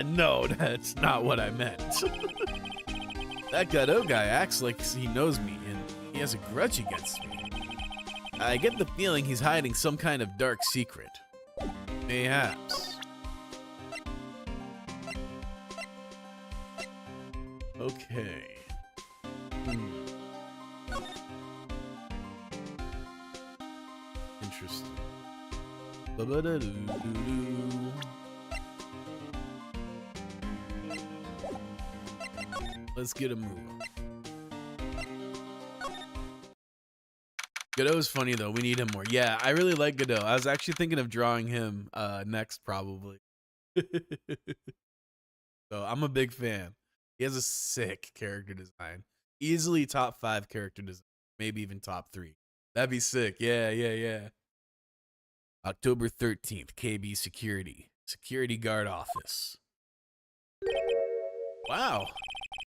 No, that's not what I meant. That Godot guy acts like he knows me, and he has a grudge against me. I get the feeling he's hiding some kind of dark secret. Mayhaps. Okay. Interesting. Ba-ba-da-doo-doo-doo. Let's get a move on. Godot's funny though. We need him more. Yeah, I really like Godot. I was actually thinking of drawing him next, probably. So I'm a big fan. He has a sick character design. Easily top 5 character design. Maybe even top 3. That'd be sick. Yeah. October 13th, KB Security. Security guard office. Wow.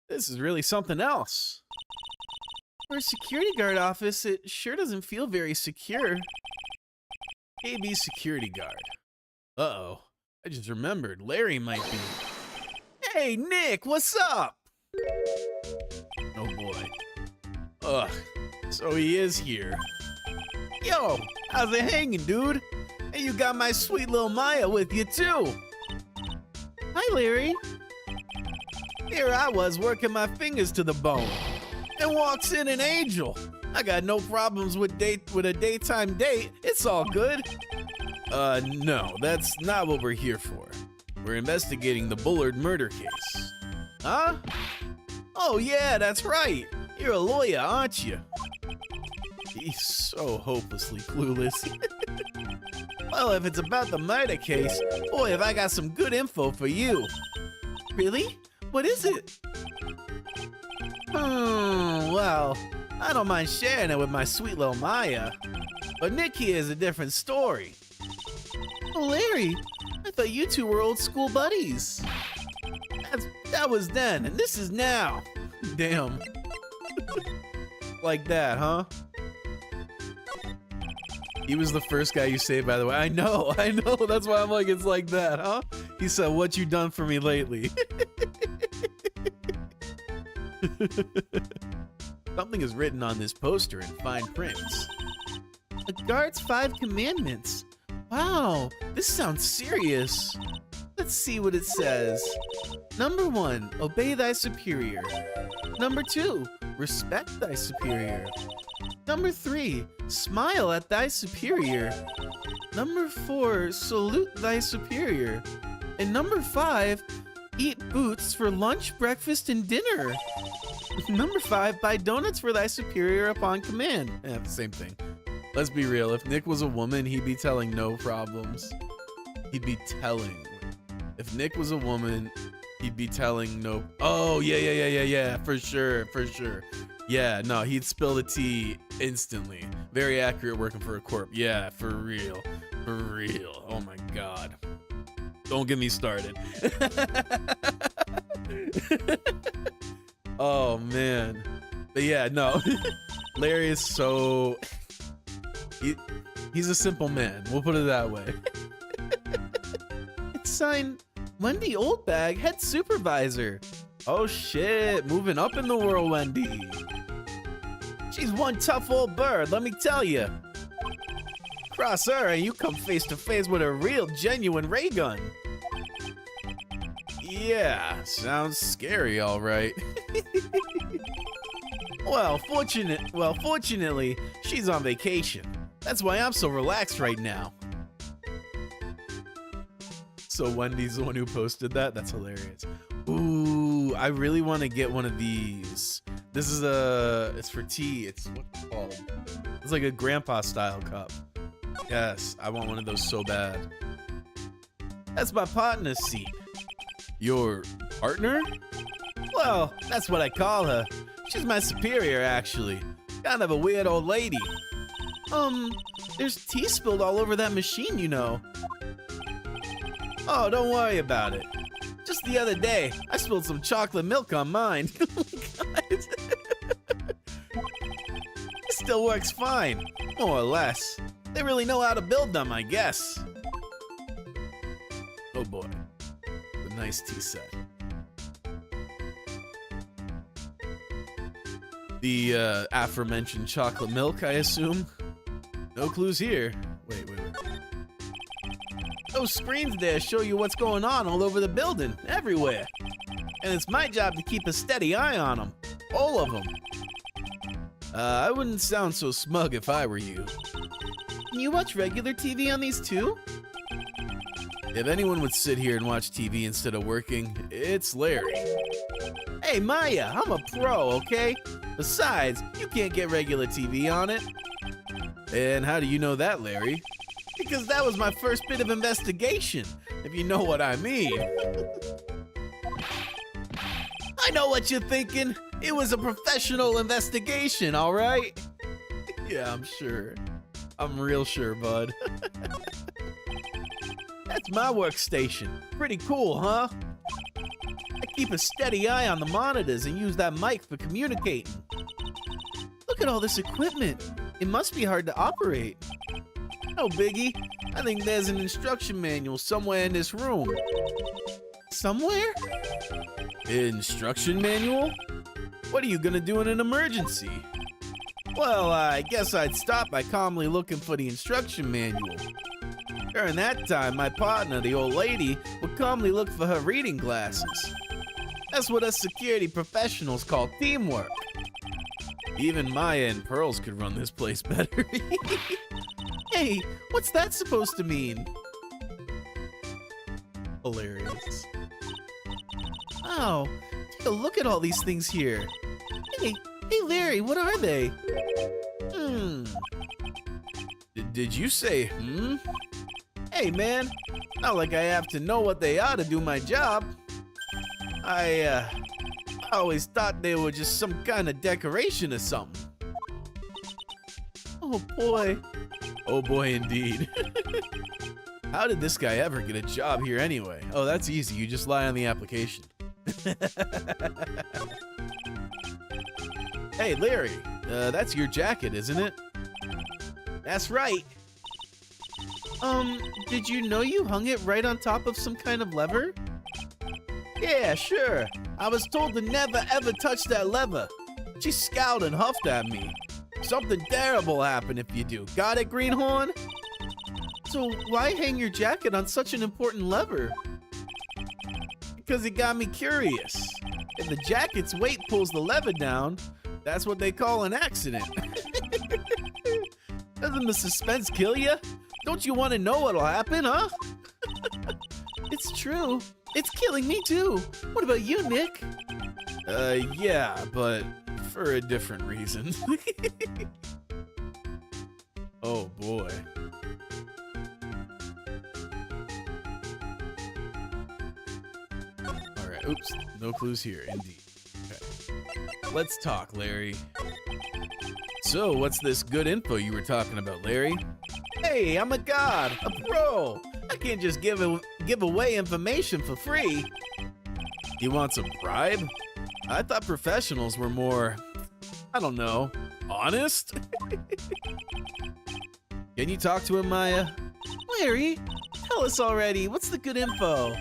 This is really something else. For a security guard office, it sure doesn't feel very secure. KB Security Guard. Uh-oh. I just remembered. Larry might be... Hey, Nick, what's up? Oh, boy. Ugh. So he is here. Yo, how's it hanging, dude? And you got my sweet little Maya with you, too. Hi, Larry. Here I was working my fingers to the bone. And walks in an angel. I got no problems with a daytime date. It's all good. No, that's not what we're here for. We're investigating the Bullard murder case. Huh? Oh yeah, that's right. You're a lawyer, aren't you? He's so hopelessly clueless. Well, if it's about the murder case, boy, have I got some good info for you. Really? What is it? Well, I don't mind sharing it with my sweet little Maya. But Nick here is a different story. Oh, Larry, I thought you two were old school buddies. That was then, and this is now. Damn. Like that, huh? He was the first guy you saved, by the way. I know. That's why I'm like, it's like that, huh? He said, what you done for me lately? Something is written on this poster in fine print. A guard's 5 commandments. Wow, this sounds serious. Let's see what it says. Number 1, obey thy superior. Number 2, respect thy superior. Number 3, smile at thy superior. Number 4, salute thy superior. And number 5, eat boots for lunch, breakfast, and dinner. Number 5, buy donuts for thy superior upon command. Yeah, same thing. Let's be real. If Nick was a woman, he'd be telling no problems. He'd be telling. If Nick was a woman, he'd be telling no. Oh, yeah. For sure. Yeah, no, he'd spill the tea instantly. Very accurate working for a corp. Yeah, for real. Oh my God. Don't get me started. Oh, man. But yeah, no. Larry is so... He's a simple man. We'll put it that way. It's signed Wendy Oldbag, head supervisor. Oh shit, moving up in the world, Wendy. She's one tough old bird, let me tell you. Cross her and you come face to face with a real genuine ray gun. Yeah, sounds scary, all right. Well, fortunately, she's on vacation. That's why I'm so relaxed right now. So Wendy's the one who posted that? That's hilarious. Ooh, I really want to get one of these. This is it's for tea. It's what's it called? It's like a grandpa style cup. Yes, I want one of those so bad. That's my partner's seat. Your partner? Well, that's what I call her. She's my superior, actually. Kind of a weird old lady. There's tea spilled all over that machine, you know. Oh, don't worry about it. Just the other day, I spilled some chocolate milk on mine. Oh my God. It still works fine, more or less. They really know how to build them, I guess. Oh boy, a nice tea set. The aforementioned chocolate milk, I assume. No clues here. Wait. Those screens there show you what's going on all over the building, everywhere. And it's my job to keep a steady eye on them. All of them. I wouldn't sound so smug if I were you. Can you watch regular TV on these too? If anyone would sit here and watch TV instead of working, it's Larry. Hey, Maya, I'm a pro, okay? Besides, you can't get regular TV on it. And how do you know that, Larry? Because that was my first bit of investigation, if you know what I mean. I know what you're thinking. It was a professional investigation, all right? Yeah, I'm sure. I'm real sure, bud. That's my workstation. Pretty cool, huh? I keep a steady eye on the monitors and use that mic for communicating. Look at all this equipment. It must be hard to operate. No biggie. I think there's an instruction manual somewhere in this room. Somewhere? Instruction manual? What are you gonna do in an emergency? Well, I guess I'd stop by calmly looking for the instruction manual. During that time, my partner, the old lady, would calmly look for her reading glasses. That's what us security professionals call teamwork. Even Maya and Pearls could run this place better. Hey, what's that supposed to mean? Hilarious. Wow, take a look at all these things here. Hey, Larry, what are they? Did you say, Hey, man, not like I have to know what they are to do my job. I always thought they were just some kind of decoration or something. Oh boy. Oh boy, indeed. How did this guy ever get a job here anyway? Oh, that's easy. You just lie on the application. Hey, Larry, that's your jacket, isn't it? That's right. Did you know you hung it right on top of some kind of lever? Yeah, sure. I was told to never ever touch that lever. She scowled and huffed at me. Something terrible happened if you do. Got it, Greenhorn? So why hang your jacket on such an important lever? Because it got me curious. If the jacket's weight pulls the lever down, that's what they call an accident. Doesn't the suspense kill you? Don't you want to know what'll happen, huh? It's true. It's killing me too. What about you, Nick? Yeah, but for a different reason. Oh boy. Alright, oops, no clues here, indeed. Okay. Let's talk, Larry. So, what's this good info you were talking about, Larry? Hey, I'm a god, a pro. I can't just give away information for free. You want some bribe? I thought professionals were more, I don't know, honest? Can you talk to him, Maya? Larry, tell us already. What's the good info?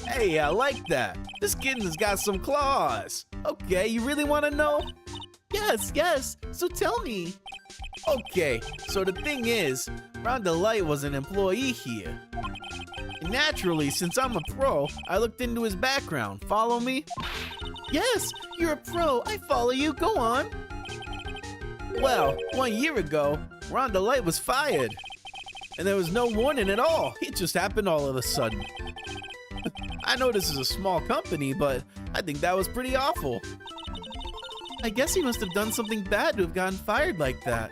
Hey, I like that. This kitten's got some claws. Okay, you really want to know? Yes. So tell me. Okay, so the thing is, Rhonda Light was an employee here. And naturally, since I'm a pro, I looked into his background. Follow me? Yes, you're a pro. I follow you. Go on. Well, 1 year ago, Rhonda Light was fired. And there was no warning at all. It just happened all of a sudden. I know this is a small company, but I think that was pretty awful. I guess he must have done something bad to have gotten fired like that.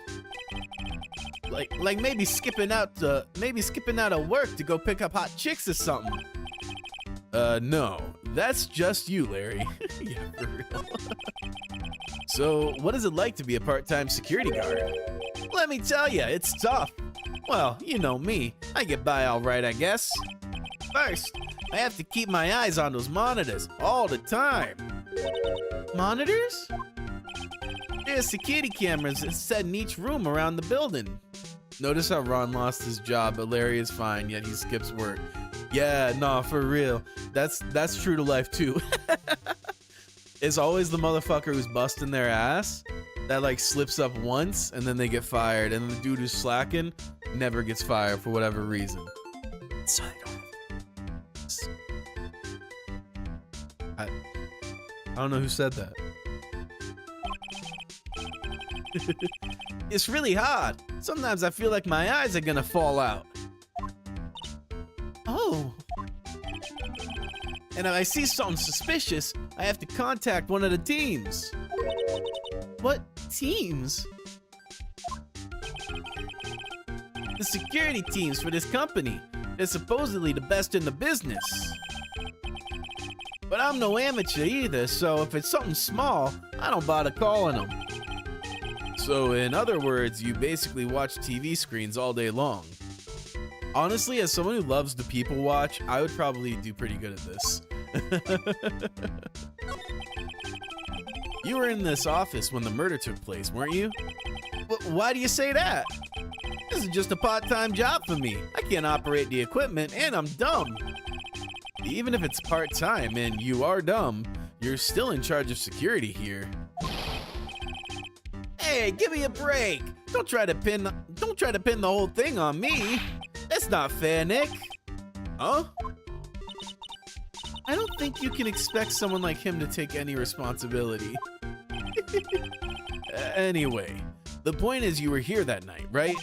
Like maybe skipping out of work to go pick up hot chicks or something. No, that's just you, Larry. Yeah, for real. So, what is it like to be a part-time security guard? Let me tell you, it's tough. Well, you know me. I get by all right, I guess. First, I have to keep my eyes on those monitors all the time. Monitors? There's security cameras set in each room around the building. Notice how Ron lost his job, but Larry is fine, yet he skips work. Yeah, nah, for real. That's true to life, too. It's always the motherfucker who's busting their ass that, like, slips up once, and then they get fired, and the dude who's slacking never gets fired for whatever reason. So I don't know who said that. It's really hard. Sometimes I feel like my eyes are gonna fall out. Oh. And if I see something suspicious, I have to contact one of the teams. What teams? The security teams for this company. They're supposedly the best in the business. But I'm no amateur either, so if it's something small, I don't bother calling them. So in other words, you basically watch TV screens all day long. Honestly, as someone who loves to people watch, I would probably do pretty good at this. You were in this office when the murder took place, weren't you? Why do you say that? This is just a part-time job for me. I can't operate the equipment, and I'm dumb. Even if it's part-time and you are dumb, you're still in charge of security here. Hey, give me a break. Don't try to pin the whole thing on me. That's not fair, Nick. Huh? I don't think you can expect someone like him to take any responsibility. Anyway, the point is you were here that night, right?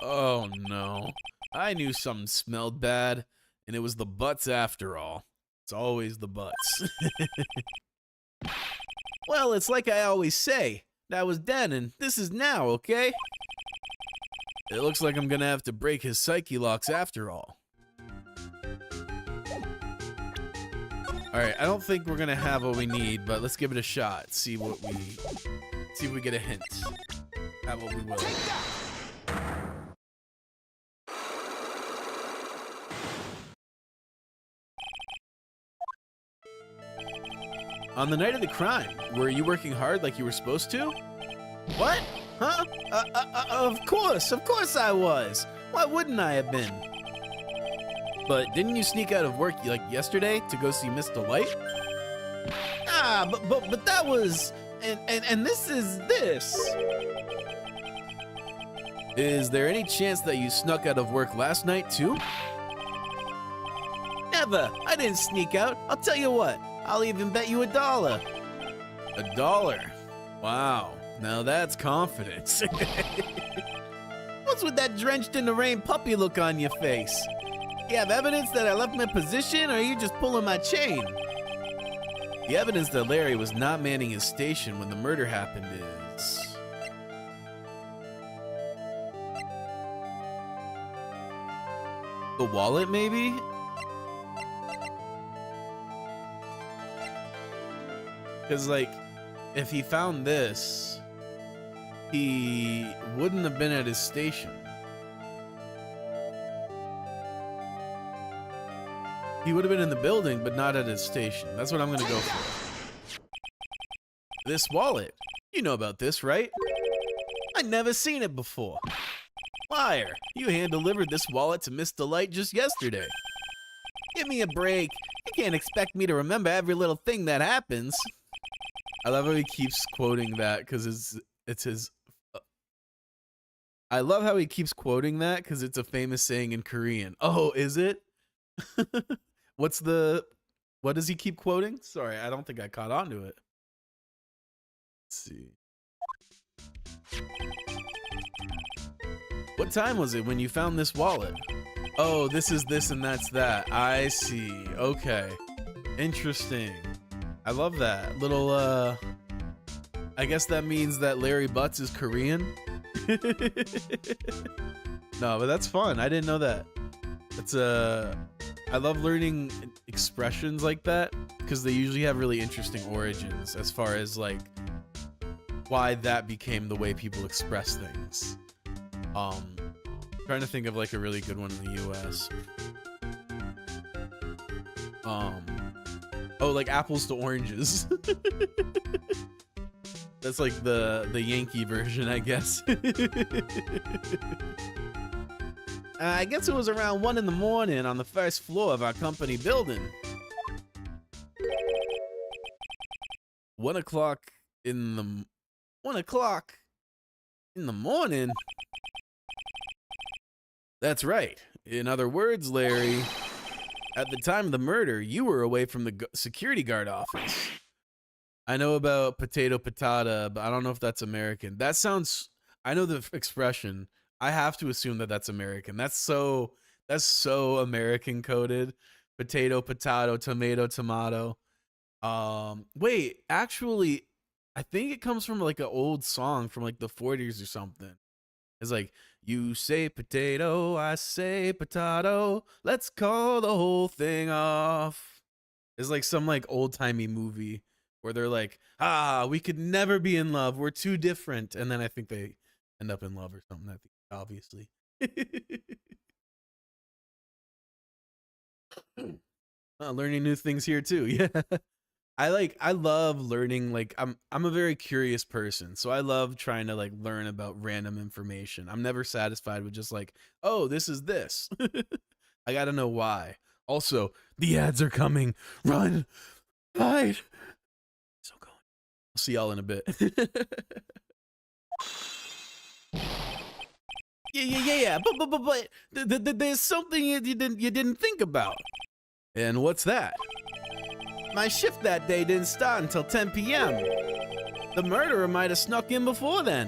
Oh no. I knew something smelled bad, and it was the butts after all. It's always the butts. Well, it's like I always say. That was then, and this is now, okay? It looks like I'm gonna have to break his psyche locks after all. Alright, I don't think we're gonna have what we need, but let's give it a shot. See if we get a hint at what we will. On the night of the crime, were you working hard like you were supposed to? What? Huh? Of course I was. Why wouldn't I have been? But didn't you sneak out of work like yesterday to go see Miss Delight? Ah, but that was, and this is this. Is there any chance that you snuck out of work last night too? Never. I didn't sneak out. I'll tell you what. I'll even bet you $1. $1? Wow. Now that's confidence. What's with that drenched in the rain puppy look on your face? You have evidence that I left my position, or are you just pulling my chain? The evidence that Larry was not manning his station when the murder happened is... the wallet, maybe? Because, like, if he found this, he wouldn't have been at his station. He would have been in the building, but not at his station. That's what I'm going to go for. This wallet. You know about this, right? I'd never seen it before. Liar. You hand-delivered this wallet to Miss Delight just yesterday. Give me a break. You can't expect me to remember every little thing that happens. I love how he keeps quoting that because it's his. I love how he keeps quoting that because it's a famous saying in Korean. Oh, is it? What does he keep quoting? Sorry, I don't think I caught on to it. Let's see. What time was it when you found this wallet? Oh, this is this and that's that. I see. Okay. Interesting. I love that little, I guess that means that Larry Butts is Korean. No, but that's fun. I didn't know that. It's I love learning expressions like that because they usually have really interesting origins as far as like why that became the way people express things. Trying to think of like a really good one in the US. Oh, like apples to oranges. That's like the Yankee version, I guess. I guess it was around 1 in the morning on the first floor of our company building. 1 o'clock in the 1 o'clock in the morning. That's right. In other words, Larry, at the time of the murder, you were away from the security guard office. I know about potato patata, but I don't know if that's American. That sounds, I know the expression. I have to assume that that's American. That's so American coded. Potato, potato, tomato, tomato. Wait, actually, I think it comes from like an old song from like the 40s or something. It's like, you say potato, I say potato. Let's call the whole thing off. It's like some like old timey movie where they're like, ah, we could never be in love. We're too different. And then I think they end up in love or something, I think, obviously. Learning new things here too. Yeah. I love learning. Like I'm a very curious person, so I love trying to like learn about random information. I'm never satisfied with just like, oh, this is this. I gotta know why. Also, the ads are coming. Run, hide. So going. I'll see y'all in a bit. Yeah. But there's something you didn't think about. And what's that? My shift that day didn't start until 10 p.m. The murderer might have snuck in before then.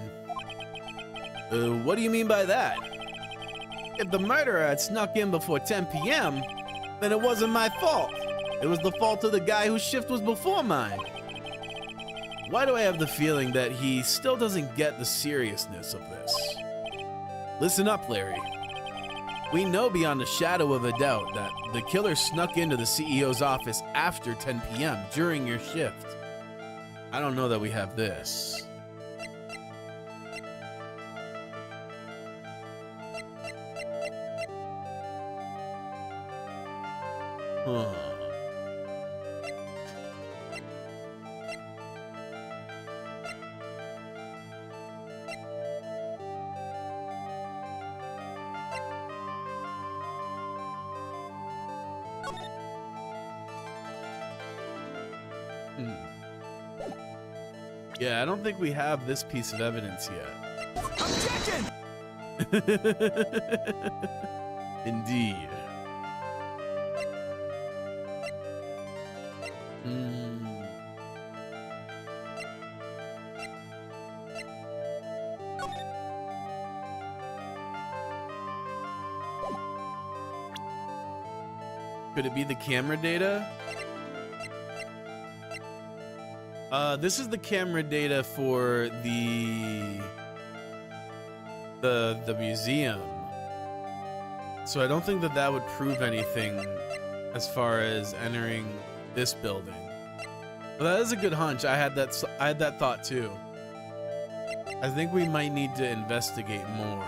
What do you mean by that? If the murderer had snuck in before 10 p.m., then it wasn't my fault. It was the fault of the guy whose shift was before mine. Why do I have the feeling that he still doesn't get the seriousness of this? Listen up, Larry. We know beyond a shadow of a doubt that the killer snuck into the CEO's office after 10 p.m. during your shift. I don't know that we have this. Huh. Yeah, I don't think we have this piece of evidence yet. Objection! Indeed. Hmm. Could it be the camera data? This is the camera data for the museum. So I don't think that that would prove anything as far as entering this building. But that is a good hunch. I had that thought too. I think we might need to investigate more.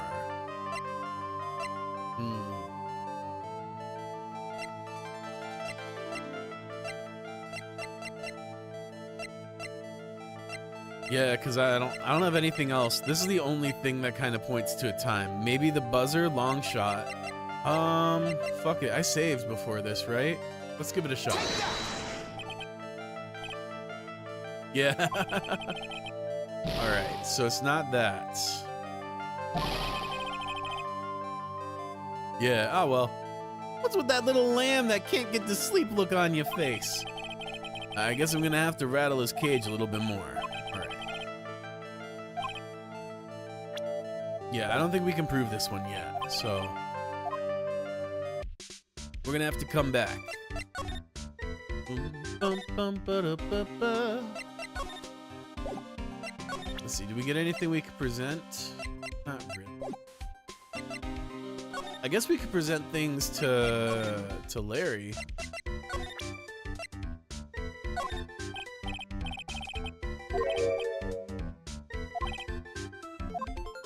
Yeah, because I don't have anything else. This is the only thing that kind of points to a time. Maybe the buzzer, long shot. Fuck it. I saved before this, right? Let's give it a shot. Yeah. All right, so it's not that. Yeah, oh well. What's with that little lamb that can't get to sleep look on your face? I guess I'm gonna have to rattle his cage a little bit more. Yeah, I don't think we can prove this one yet, so we're gonna have to come back. Let's see, do we get anything we could present? Not really. I guess we could present things to Larry.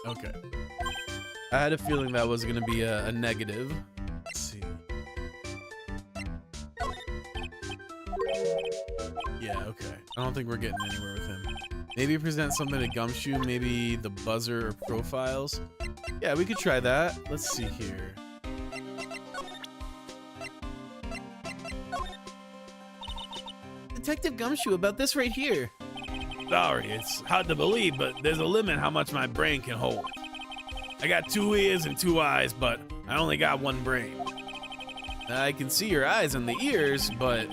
Okay. I had a feeling that was going to be a negative. Let's see. Yeah, okay. I don't think we're getting anywhere with him. Maybe present something to Gumshoe, maybe the buzzer or profiles. Yeah, we could try that. Let's see here. Detective Gumshoe, about this right here. Sorry, it's hard to believe, but there's a limit how much my brain can hold. I got 2 ears and 2 eyes, but I only got 1 brain. I can see your eyes and the ears, but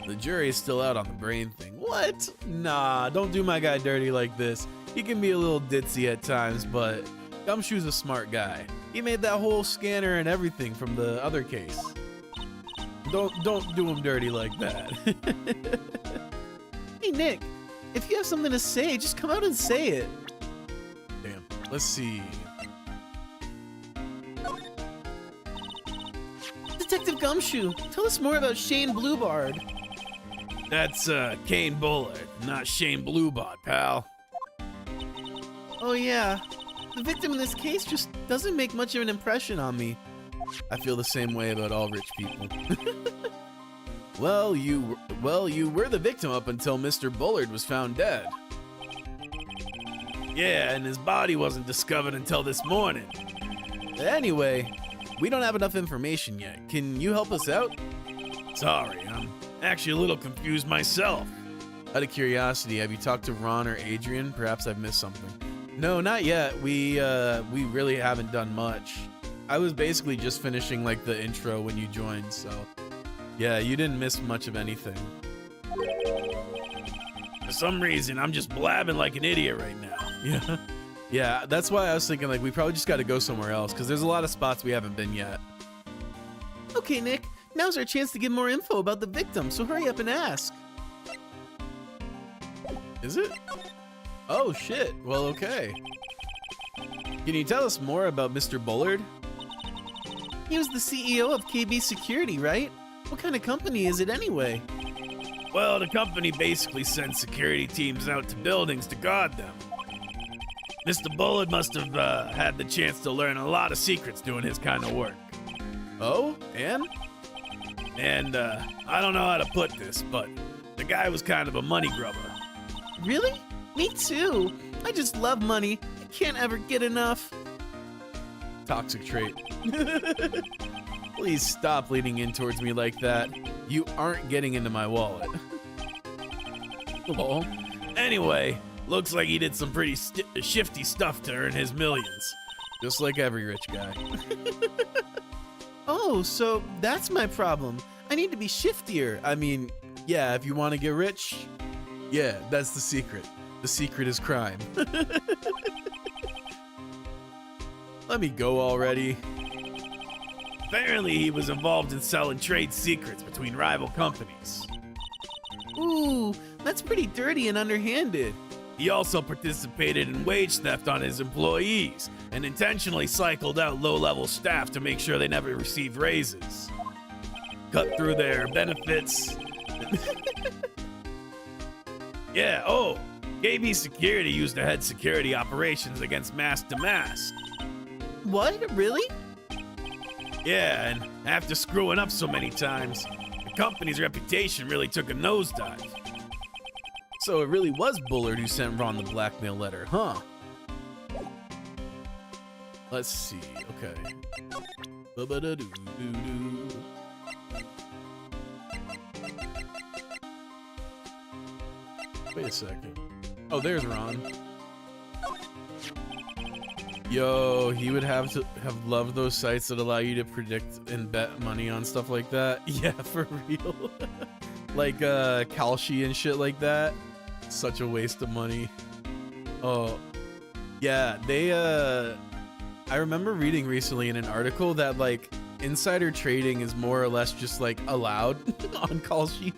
the jury is still out on the brain thing. What? Nah, don't do my guy dirty like this. He can be a little ditzy at times, but Gumshoe's a smart guy. He made that whole scanner and everything from the other case. Don't do him dirty like that. Hey, Nick. If you have something to say, just come out and say it. Damn. Let's see. Detective Gumshoe, tell us more about Shane Bluebard. That's Kane Bullard, not Shane Bluebot, pal. Oh yeah, the victim in this case just doesn't make much of an impression on me. I feel the same way about all rich people. Well, you were the victim up until Mr. Bullard was found dead. Yeah, and his body wasn't discovered until this morning. Anyway, we don't have enough information yet. Can you help us out? Sorry, I'm actually a little confused myself. Out of curiosity, have you talked to Ron or Adrian? Perhaps I've missed something. No, not yet. We really haven't done much. I was basically just finishing like the intro when you joined, so yeah, you didn't miss much of anything. For some reason, I'm just blabbing like an idiot right now. Yeah. Yeah, that's why I was thinking like we probably just got to go somewhere else because there's a lot of spots we haven't been yet. Okay, Nick, now's our chance to get more info about the victim, so hurry up and ask. Is it? Oh shit. Well, okay. Can you tell us more about Mr. Bullard? He was the CEO of KB Security, right? What kind of company is it anyway? Well, the company basically sends security teams out to buildings to guard them. Mr. Bullard must have had the chance to learn a lot of secrets doing his kind of work. Oh, and? And I don't know how to put this, but the guy was kind of a money grubber. Really? Me too. I just love money. I can't ever get enough. Toxic trait. Please stop leaning in towards me like that. You aren't getting into my wallet. Lol. Anyway, looks like he did some pretty shifty stuff to earn his millions. Just like every rich guy. Oh, so that's my problem. I need to be shiftier. I mean, yeah, if you want to get rich, yeah, that's the secret. The secret is crime. Let me go already. Apparently, he was involved in selling trade secrets between rival companies. Ooh, that's pretty dirty and underhanded. He also participated in wage theft on his employees and intentionally cycled out low-level staff to make sure they never received raises. Cut through their benefits. Yeah, oh, KB Security used to head security operations against Mask to Mask. What? Really? Yeah, and after screwing up so many times, the company's reputation really took a nosedive. So it really was Bullard who sent Ron the blackmail letter, huh? Let's see, okay. Ba-ba-da-doo-doo-doo. Wait a second. Oh, there's Ron. Yo, he would have to have loved those sites that allow you to predict and bet money on stuff like that. Yeah, for real. Like Kalshi and shit like that. Such a waste of money. Oh, yeah, they I remember reading recently in an article that like insider trading is more or less just like allowed on Kalshi.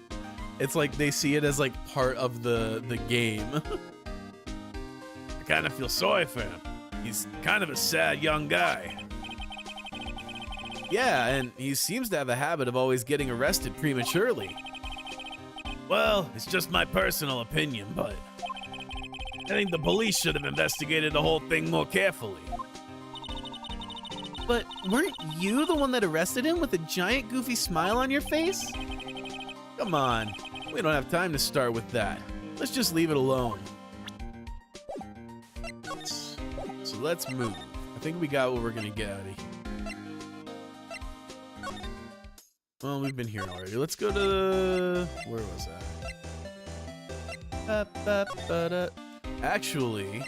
It's like they see it as like part of the game. I kind of feel sorry for him. He's kind of a sad young guy. Yeah, and he seems to have a habit of always getting arrested prematurely. Well, it's just my personal opinion, but I think the police should have investigated the whole thing more carefully. But weren't you the one that arrested him with a giant goofy smile on your face? Come on, we don't have time to start with that. Let's just leave it alone. So let's move. I think we got what we're gonna get out of here. Well, we've been here already. Let's go to... where was that? Actually...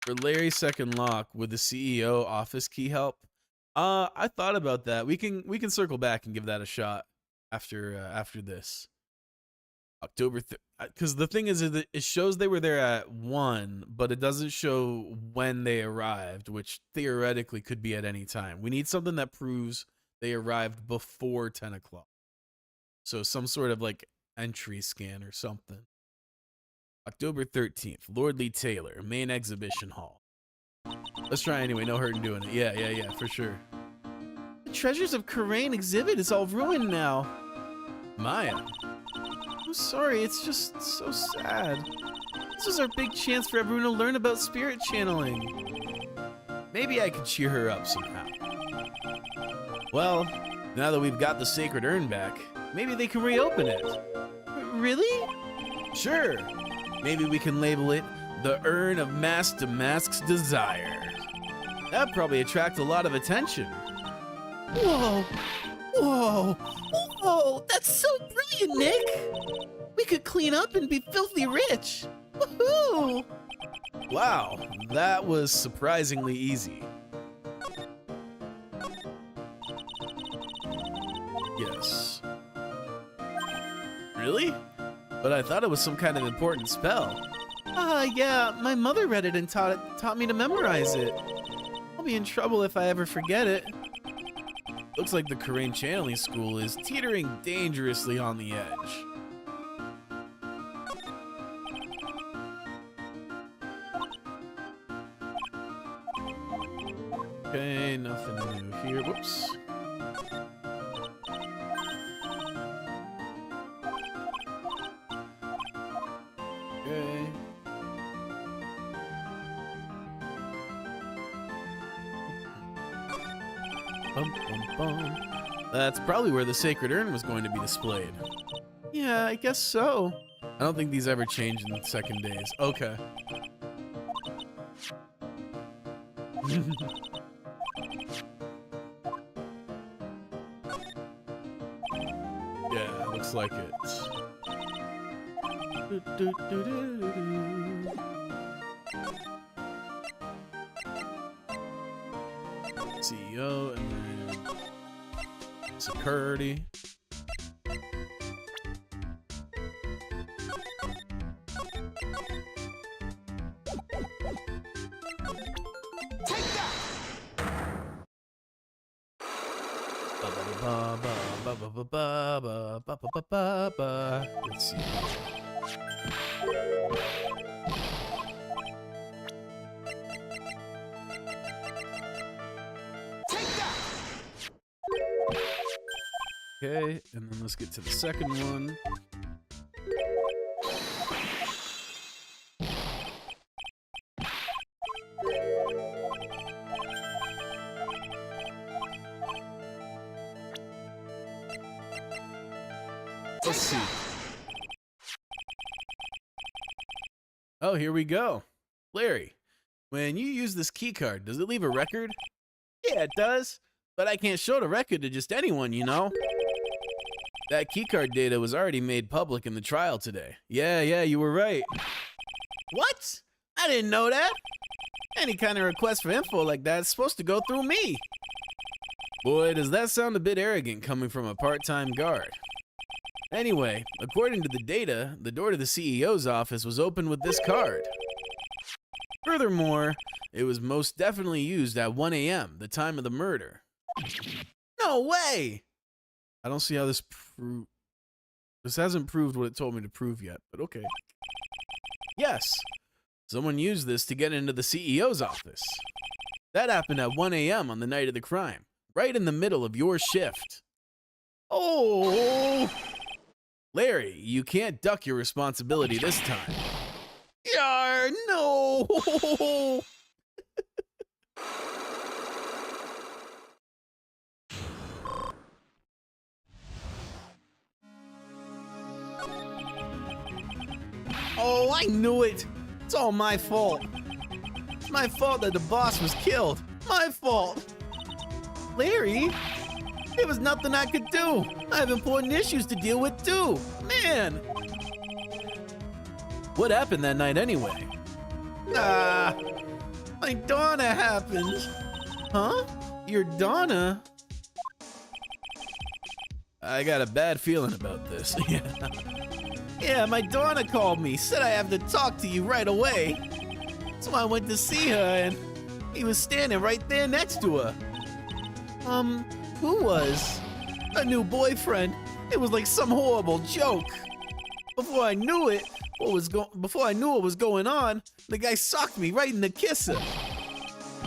For Larry's second lock, would the CEO office key help? I thought about that. We can circle back and give that a shot after this. October, because the thing is that it shows they were there at 1, but it doesn't show when they arrived, which theoretically could be at any time. We need something that proves they arrived before 10 o'clock. So some sort of like entry scan or something. October 13th, Lord Lee Taylor, main exhibition hall. Let's try anyway, no hurt in doing it. Yeah, for sure. The Treasures of Karain exhibit is all ruined now. Maya. I'm sorry, it's just so sad. This was our big chance for everyone to learn about spirit channeling. Maybe I could cheer her up somehow. Well, now that we've got the sacred urn back, maybe they can reopen it. Really? Sure. Maybe we can label it the Urn of Mask to Mask's Desire. That'd probably attract a lot of attention. Whoa! Whoa! Whoa! That's so brilliant, Nick! We could clean up and be filthy rich! Woohoo! Wow, that was surprisingly easy. Yes. Really? But I thought it was some kind of important spell. Yeah, my mother read it and taught me to memorize it. I'll be in trouble if I ever forget it. Looks like the Karain Channeling School is teetering dangerously on the edge. Okay, nothing new here. Whoops. Okay. Bum, bum, bum. That's probably where the sacred urn was going to be displayed. Yeah, I guess so. I don't think these ever change in the second days. Okay. Yeah, looks like it. CEO and then security. Let's see. Okay, and then let's get to the second one. Let's see. Oh, here we go. Larry, when you use this key card, does it leave a record? Yeah, it does. But I can't show the record to just anyone, you know? That keycard data was already made public in the trial today. Yeah, you were right. What? I didn't know that. Any kind of request for info like that is supposed to go through me. Boy, does that sound a bit arrogant coming from a part-time guard. Anyway, according to the data, the door to the CEO's office was opened with this card. Furthermore, it was most definitely used at 1 a.m., the time of the murder. No way! I don't see how this hasn't proved what it told me to prove yet, but okay. Yes, someone used this to get into the CEO's office. That happened at 1 a.m. on the night of the crime, right in the middle of your shift. Oh! Larry, you can't duck your responsibility this time. Yar, no! Oh, I knew it. It's all my fault. It's my fault that the boss was killed. My fault. Larry, there was nothing I could do. I have important issues to deal with too. Man. What happened that night anyway? My Donna happened. Huh? Your Donna? I got a bad feeling about this. Yeah, my Donna called me, said I have to talk to you right away. So I went to see her and he was standing right there next to her. Who was? A new boyfriend. It was like some horrible joke. Before I knew what was going on, the guy socked me right in the kisser.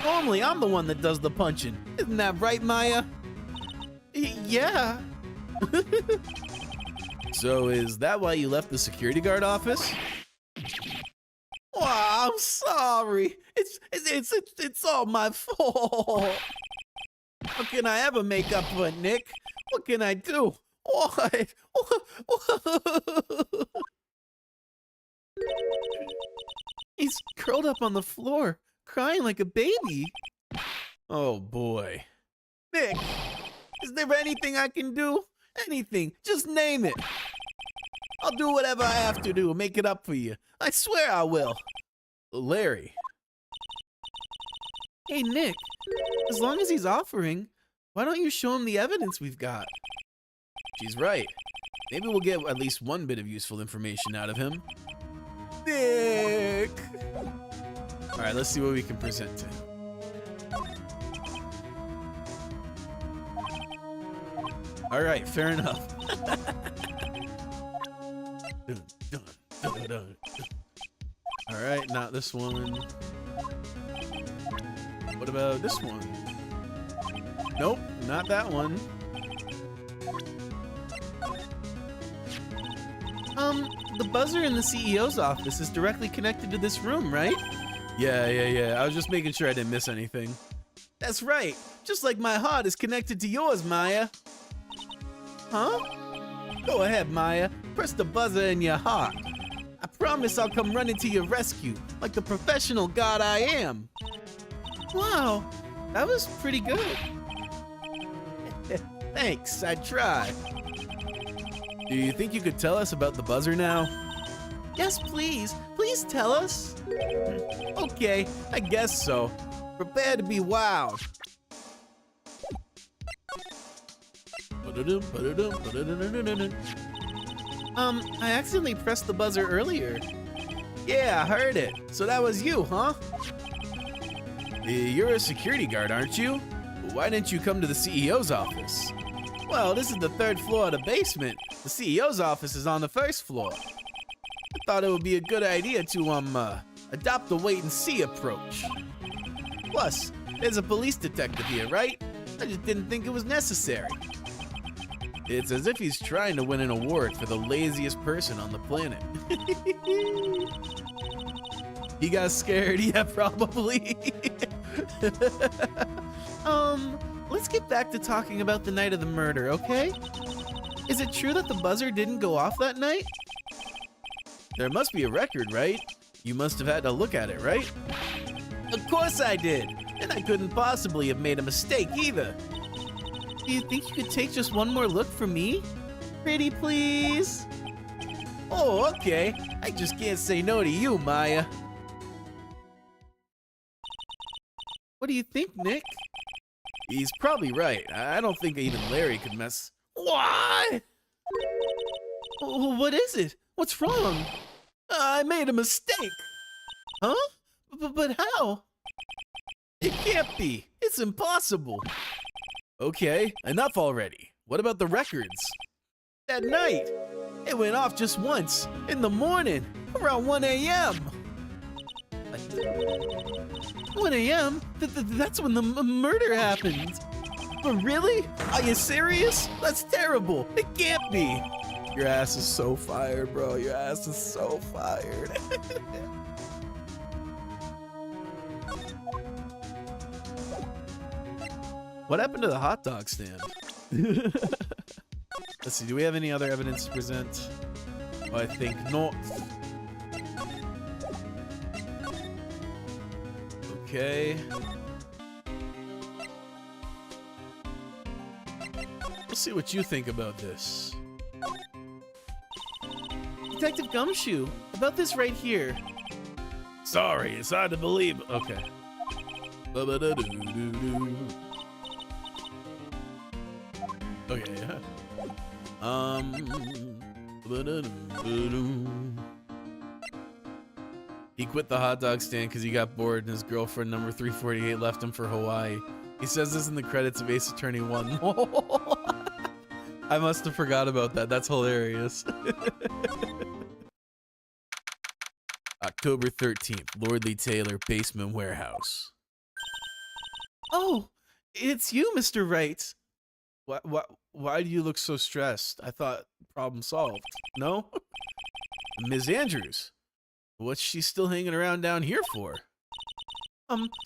Normally, I'm the one that does the punching. Isn't that right, Maya? Yeah. So is that why you left the security guard office? Oh, I'm sorry. It's all my fault. How can I ever make up for it, Nick? What can I do? What? He's curled up on the floor, crying like a baby. Oh boy. Nick, is there anything I can do? Anything. Just name it. I'll do whatever I have to do to make it up for you. I swear I will. Larry. Hey, Nick, as long as he's offering, why don't you show him the evidence we've got? She's right. Maybe we'll get at least one bit of useful information out of him. Nick! All right, let's see what we can present to him. All right, fair enough. Dun, dun, dun, dun. All right, not this one. What about this one? Nope, not that one. The buzzer in the CEO's office is directly connected to this room, right? Yeah. I was just making sure I didn't miss anything. That's right. Just like my heart is connected to yours, Maya. Huh? Go ahead, Maya. Press the buzzer in your heart. I promise I'll come running to your rescue, like the professional god I am. Wow, that was pretty good. Thanks, I tried. Do you think you could tell us about the buzzer now? Yes, please. Please tell us. Okay, I guess so. Prepare to be wowed. I accidentally pressed the buzzer earlier. Yeah, I heard it. So that was you, huh? You're a security guard, aren't you? Why didn't you come to the CEO's office? Well, this is the 3rd floor of the basement. The CEO's office is on the 1st floor. I thought it would be a good idea to, adopt the wait-and-see approach. Plus, there's a police detective here, right? I just didn't think it was necessary. It's as if he's trying to win an award for the laziest person on the planet. He got scared? Yeah, probably. Let's get back to talking about the night of the murder, okay? Is it true that the buzzer didn't go off that night? There must be a record, right? You must have had to look at it, right? Of course I did, and I couldn't possibly have made a mistake either. Do you think you could take just one more look for me? Pretty please? Oh, okay. I just can't say no to you, Maya. What do you think, Nick? He's probably right. I don't think even Larry could mess. What? What is it? What's wrong? I made a mistake. Huh? But how? It can't be. It's impossible. Okay, enough already. What about the records? That night, it went off just once, in the morning, around 1 a.m. 1 a.m.? That's when the murder happened. But really? Are you serious? That's terrible. It can't be. Your ass is so fired, bro. Your ass is so fired. What happened to the hot dog stand? Let's see, do we have any other evidence to present? Oh, I think not. Okay. We'll see what you think about this. Detective Gumshoe, about this right here. Sorry, it's hard to believe. Okay. Okay, yeah. He quit the hot dog stand because he got bored and his girlfriend number 348 left him for Hawaii. He says this in the credits of Ace Attorney 1. I must have forgot about that. That's hilarious. October 13th, Lordly Taylor, basement warehouse. Oh, it's you, Mr. Wright. Why do you look so stressed? I thought problem solved. No? Ms. Andrews, what's she still hanging around down here for?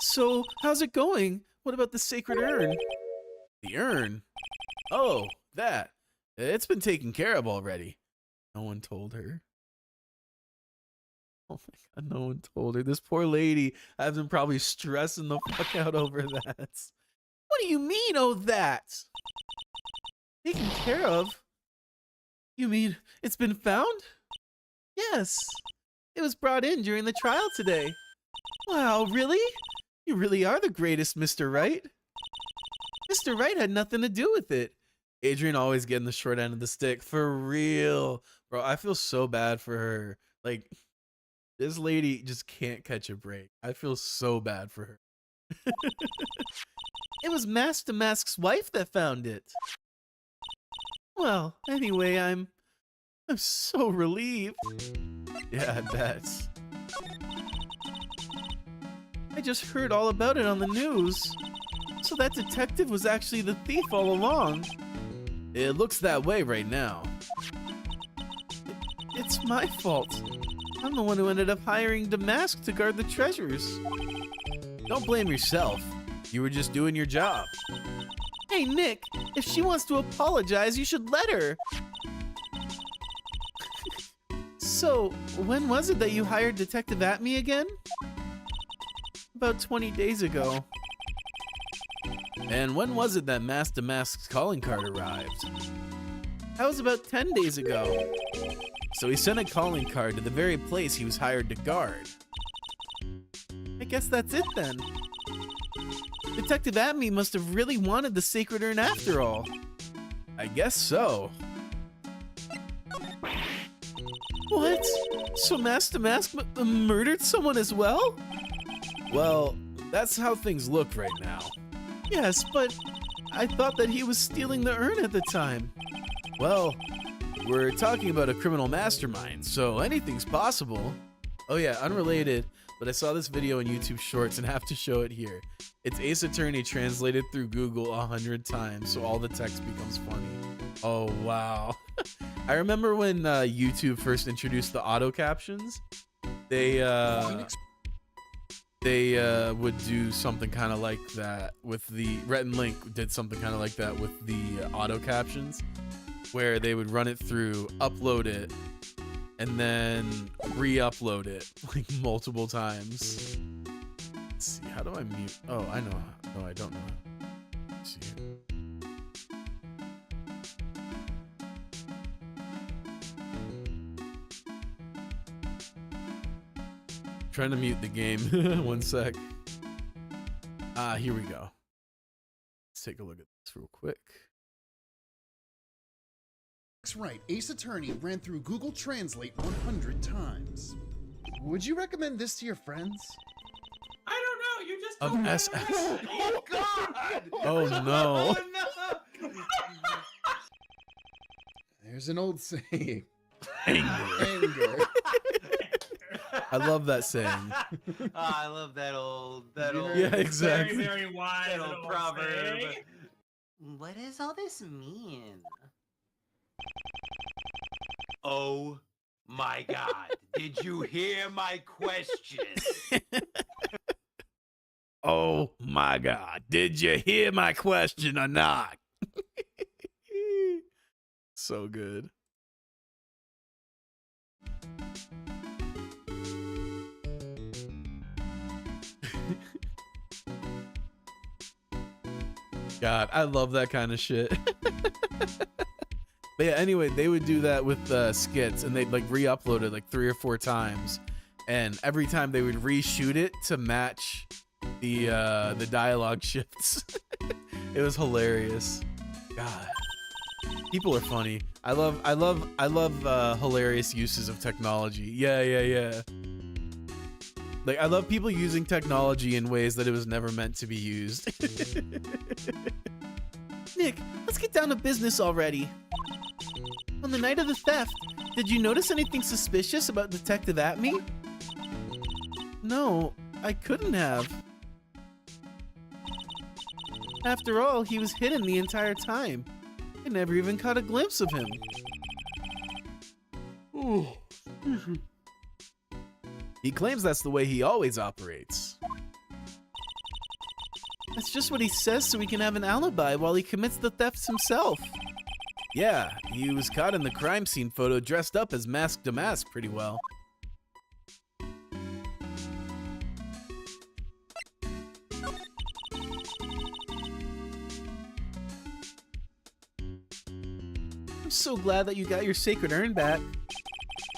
So how's it going? What about the sacred urn? The urn? Oh, that. It's been taken care of already. No one told her. Oh my god, no one told her. This poor lady has been probably stressing the fuck out over that. What do you mean, oh that? Taken care of? You mean it's been found? Yes. It was brought in during the trial today. Wow, really? You really are the greatest, Mr. Wright. Mr. Wright had nothing to do with it. Adrian always getting the short end of the stick. For real. Bro, I feel so bad for her. Like, this lady just can't catch a break. I feel so bad for her. It was Mask to Mask's wife that found it. Well, anyway, I'm so relieved. Yeah, I bet. I just heard all about it on the news. So that detective was actually the thief all along. It looks that way right now. It's my fault. I'm the one who ended up hiring Damask to guard the treasures. Don't blame yourself. You were just doing your job. Hey, Nick, if she wants to apologize, you should let her. So, when was it that you hired Detective Atme again? About 20 days ago. And when was it that Mask to Mask's calling card arrived? That was about 10 days ago. So he sent a calling card to the very place he was hired to guard. I guess that's it then. Detective Atme must have really wanted the sacred urn after all. I guess so. What? So Mask to Mask murdered someone as well? Well, that's how things look right now. Yes, but I thought that he was stealing the urn at the time. Well, we're talking about a criminal mastermind, so anything's possible. Oh yeah, unrelated, but I saw this video in YouTube Shorts and have to show it here. It's Ace Attorney translated through Google 100 times, so all the text becomes funny. Oh wow. I remember when YouTube first introduced the auto captions. They would do something kind of like that with the Rhett and Link did something kind of like that with the auto captions, where they would run it through, upload it, and then re-upload it like multiple times. Let's see, how do I mute? Oh, I know. No, I don't know. Let's see. Trying to mute the game. 1 sec. Here we go. Let's take a look at this real quick. That's right. Ace Attorney ran through Google Translate 100 times. Would you recommend this to your friends? I don't know. You just Of told me SS. Oh God! Oh no. no! There's an old saying. Anger. I love that saying. I love that old. Yeah, exactly. Very, very wise That old proverb. saying. What does all this mean? Oh my God. Did you hear my question? Oh my God. Did you hear my question or not? So good. God, I love that kind of shit. But yeah, anyway, they would do that with skits, and they'd like re-upload it like 3 or 4 times, and every time they would reshoot it to match the dialogue shifts. It was hilarious. God, people are funny. I love hilarious uses of technology. Yeah. Like, I love people using technology in ways that it was never meant to be used. Nick, let's get down to business already. On the night of the theft, did you notice anything suspicious about Detective Atme? No, I couldn't have. After all, he was hidden the entire time. I never even caught a glimpse of him. He claims that's the way he always operates. That's just what he says so he can have an alibi while he commits the thefts himself. Yeah, he was caught in the crime scene photo dressed up as Mask Damask pretty well. I'm so glad that you got your sacred urn back.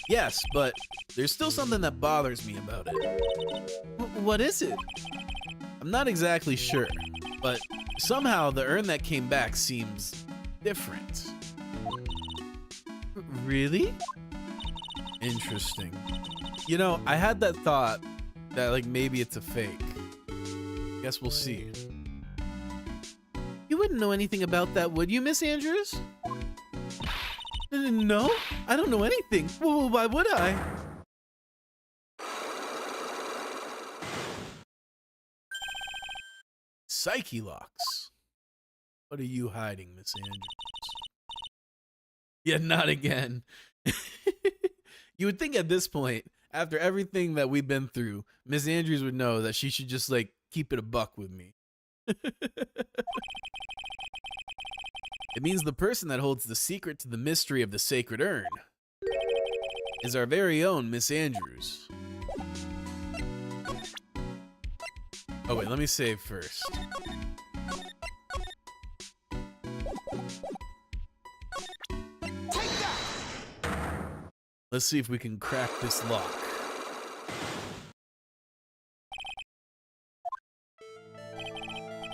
Yes, but there's still something that bothers me about it. What is it? I'm not exactly sure, but somehow the urn that came back seems different. Really? Interesting. You know, I had that thought that like maybe it's a fake. Guess we'll see. You wouldn't know anything about that, would you, Miss Andrews? No, I don't know anything. Well, why would I? Psyche locks. What are you hiding, Miss Andrews? Yeah, not again. You would think at this point, after everything that we've been through, Miss Andrews would know that she should just like keep it a buck with me. It means the person that holds the secret to the mystery of the sacred urn is our very own Miss Andrews. Oh wait, let me save first. Let's see if we can crack this lock.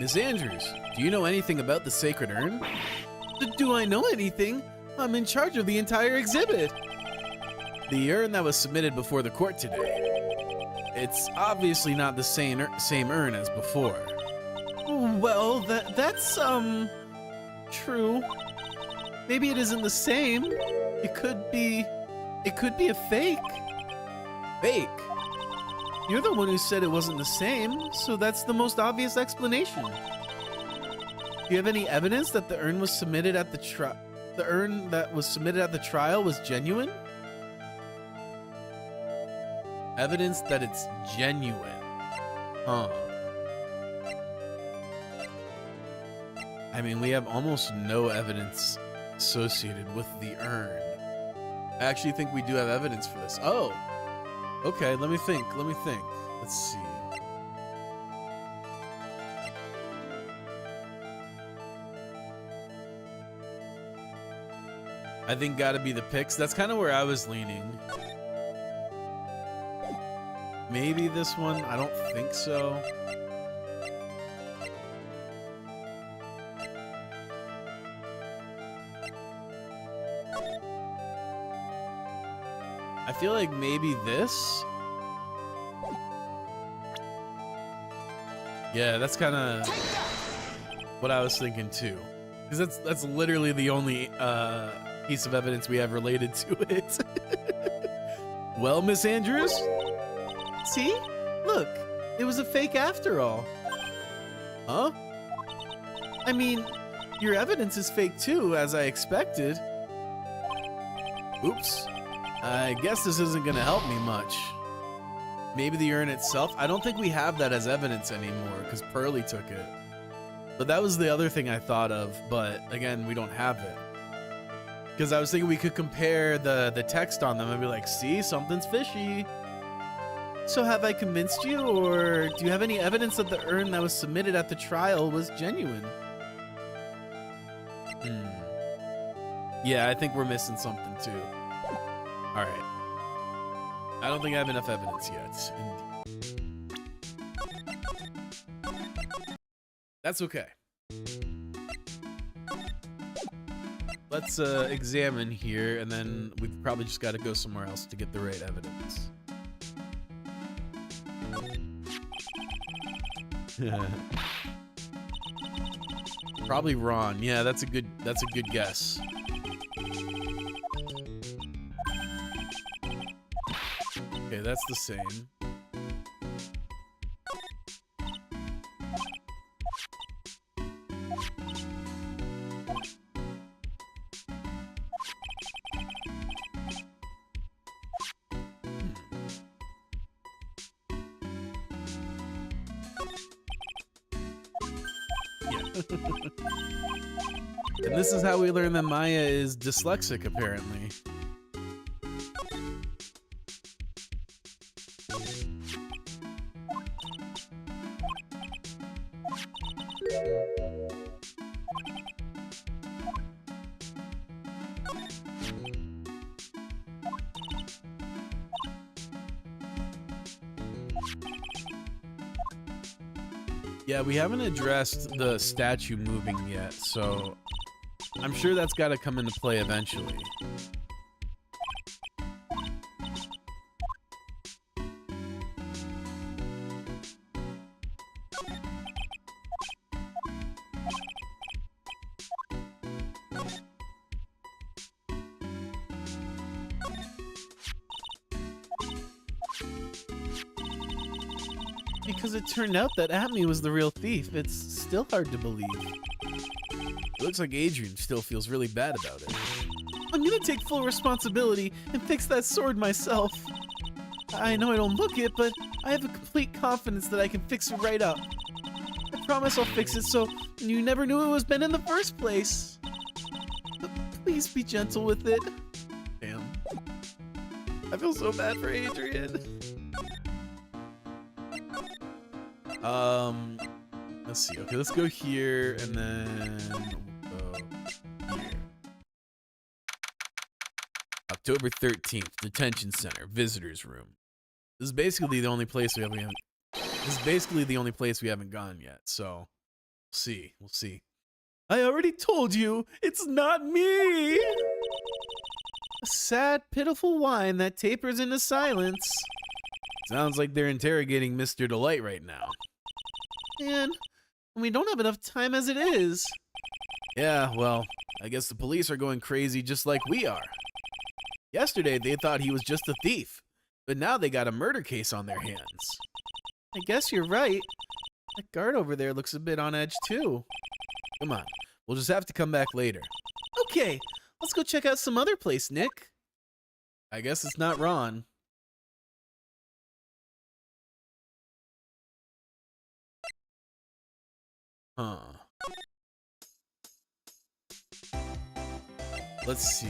Miss Andrews, do you know anything about the sacred urn? Do I know anything? I'm in charge of the entire exhibit. The urn that was submitted before the court today. It's obviously not the same urn as before. Well, that's true. Maybe it isn't the same. It could be a fake. Fake? You're the one who said it wasn't the same, so that's the most obvious explanation. Do you have any evidence that the urn was submitted at the trial was genuine? Evidence that it's genuine. Huh. I mean, we have almost no evidence associated with the urn. I actually think we do have evidence for this. Oh! Okay, let me think. Let's see. I think gotta be the pics. That's kind of where I was leaning. Maybe this one? I don't think so. I feel like maybe this? Yeah, that's kind of what I was thinking too. Because that's literally the only piece of evidence we have related to it. Well, Miss Andrews? See? Look, it was a fake after all. Huh? I mean, your evidence is fake too, as I expected. Oops. I guess this isn't gonna help me much. Maybe the urn itself? I don't think we have that as evidence anymore, because Pearly took it. But that was the other thing I thought of, but again, we don't have it. Because I was thinking we could compare the text on them and be like, see, something's fishy. So have I convinced you, or do you have any evidence that the urn that was submitted at the trial was genuine? Yeah, I think we're missing something too. All right. I don't think I have enough evidence yet. That's okay. Let's examine here, and then we've probably just got to go somewhere else to get the right evidence. Probably Ron. Yeah, that's a good guess. Okay, that's the same. And this is how we learn that Maya is dyslexic, apparently. Yeah, we haven't addressed the statue moving yet, so I'm sure that's got to come into play eventually. Because it turned out that Atme was the real thief. It's still hard to believe. It looks like Adrian still feels really bad about it. I'm gonna take full responsibility and fix that sword myself. I know I don't look it, but I have a complete confidence that I can fix it right up. I promise I'll fix it so you never knew it was Ben in the first place. But please be gentle with it. Damn. I feel so bad for Adrian. Let's see. Okay, let's go here and then we'll go here. October 13th, detention center, visitors room. This is basically the only place we haven't. This is basically the only place we haven't gone yet. So, we'll see. We'll see. I already told you, it's not me. A sad, pitiful whine that tapers into silence. Sounds like they're interrogating Mr. Delight right now. And we don't have enough time as it is. Yeah, well, I guess the police are going crazy just like we are. Yesterday, they thought he was just a thief, but now they got a murder case on their hands. I guess you're right. That guard over there looks a bit on edge, too. Come on, we'll just have to come back later. Okay, let's go check out some other place, Nick. I guess it's not Ron. Huh. Let's see.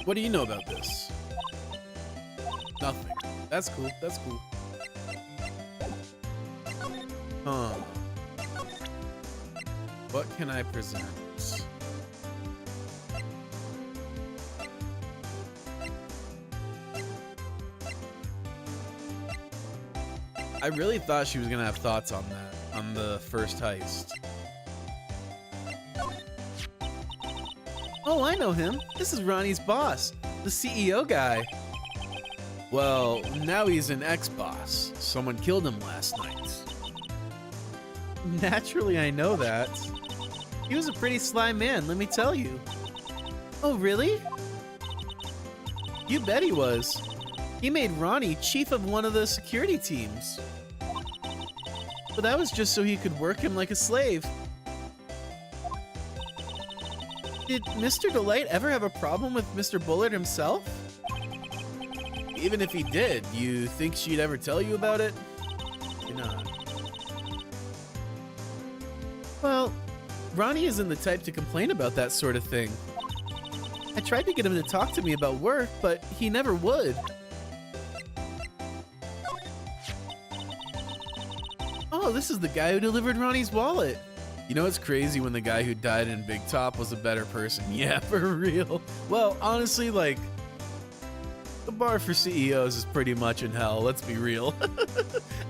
What do you know about this? Nothing. That's cool. That's cool. Huh. What can I present? I really thought she was gonna have thoughts on that, on the first heist. Oh, I know him. This is Ronnie's boss, the CEO guy. Well, now he's an ex-boss. Someone killed him last night. Naturally, I know that. He was a pretty sly man, let me tell you. Oh, really? You bet he was. He made Ronnie chief of one of the security teams. But that was just so he could work him like a slave. Did Mr. Delight ever have a problem with Mr. Bullard himself? Even if he did, you think she'd ever tell you about it? You're not. Well, Ronnie isn't the type to complain about that sort of thing. I tried to get him to talk to me about work, but he never would. Oh, this is the guy who delivered Ronnie's wallet. You know, it's crazy when the guy who died in Big Top was a better person. Yeah, for real. Well, honestly, like, the bar for CEOs is pretty much in hell, let's be real.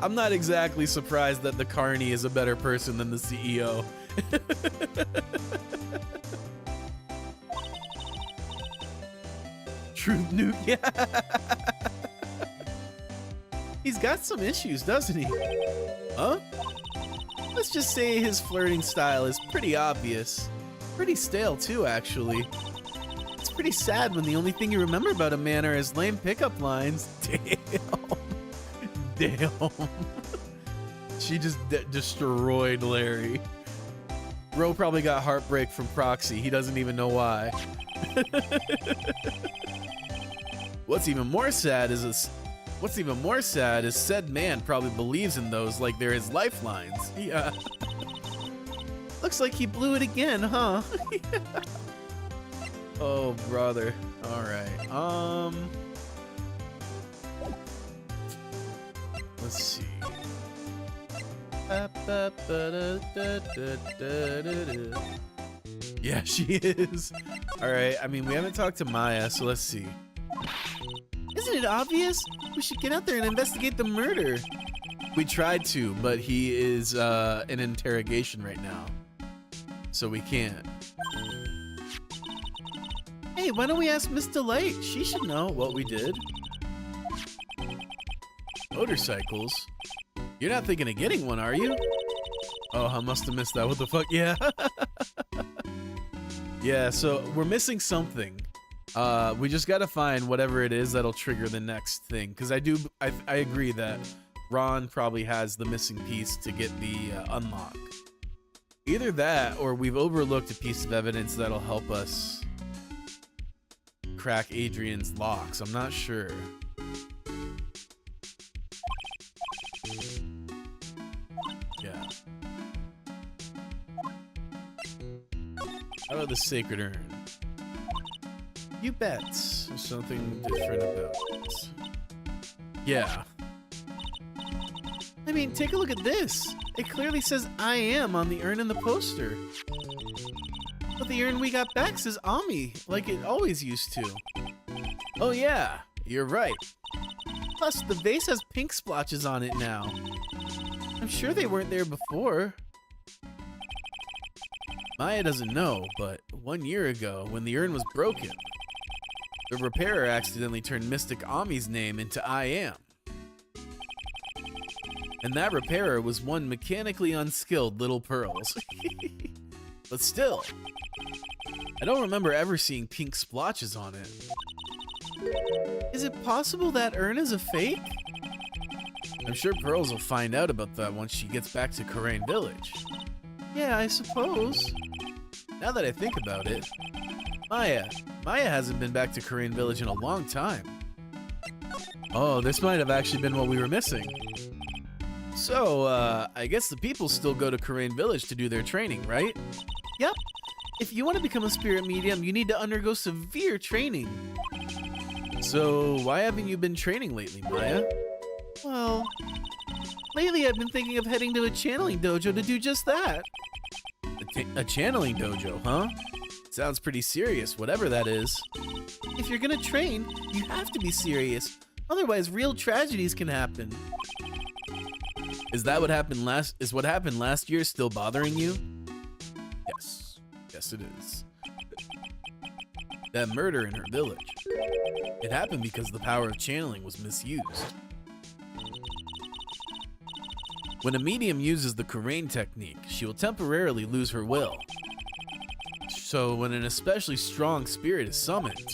I'm not exactly surprised that the carny is a better person than the CEO. Truth Nuke, yeah. He's got some issues, doesn't he? Huh? Let's just say his flirting style is pretty obvious. Pretty stale, too, actually. It's pretty sad when the only thing you remember about a man are his lame pickup lines. Damn. Damn. She just destroyed Larry. Bro probably got heartbreak from Proxy. He doesn't even know why. What's even more sad is What's even more sad is said man probably believes in those like they're his lifelines. Yeah. Looks like he blew it again, huh? Oh, brother. All right. Let's see. Yeah, she is. All right. I mean, we haven't talked to Maya, so let's see. Isn't it obvious? We should get out there and investigate the murder. We tried to, but he is in interrogation right now, so we can't. Hey, why don't we ask Miss Delight? She should know. What we did. Motorcycles? You're not thinking of getting one, are you? Oh, I must have missed that. What the fuck? Yeah. Yeah, so we're missing something. We just gotta find whatever it is that'll trigger the next thing. Because I agree that Ron probably has the missing piece to get the unlock. Either that, or we've overlooked a piece of evidence that'll help us crack Adrian's locks. I'm not sure. Yeah. How about the sacred urn? You bet. There's something different about it. Yeah. I mean, take a look at this. It clearly says I am on the urn in the poster. But the urn we got back says Ami, like it always used to. Oh yeah, you're right. Plus, the vase has pink splotches on it now. I'm sure they weren't there before. Maya doesn't know, but 1 year ago, when the urn was broken, the repairer accidentally turned Mystic Ami's name into I am. And that repairer was one mechanically unskilled Little Pearls. But still, I don't remember ever seeing pink splotches on it. Is it possible that urn is a fake? I'm sure Pearls will find out about that once she gets back to Karain Village. Yeah, I suppose. Now that I think about it, Maya hasn't been back to Karain Village in a long time. Oh, this might have actually been what we were missing. So, I guess the people still go to Karain Village to do their training, right? Yep. If you want to become a spirit medium, you need to undergo severe training. So, why haven't you been training lately, Maya? Well, lately I've been thinking of heading to a channeling dojo to do just that. A channeling dojo, huh? Sounds pretty serious, whatever that is. If you're gonna train, you have to be serious. Otherwise, real tragedies can happen. Is what happened last year still bothering you? Yes. Yes, it is. That murder in her village. It happened because the power of channeling was misused. When a medium uses the Karain technique, she will temporarily lose her will. So when an especially strong spirit is summoned,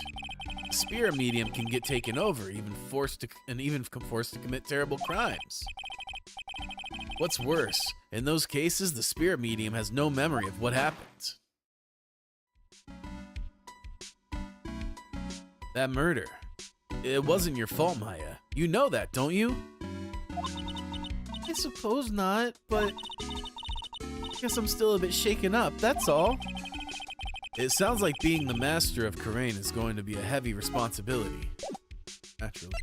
the spirit medium can get taken over, even forced to commit terrible crimes. What's worse, in those cases, the spirit medium has no memory of what happened. That murder, it wasn't your fault, Maya. You know that, don't you? I suppose not, but I guess I'm still a bit shaken up, that's all. It sounds like being the master of Karain is going to be a heavy responsibility. Naturally.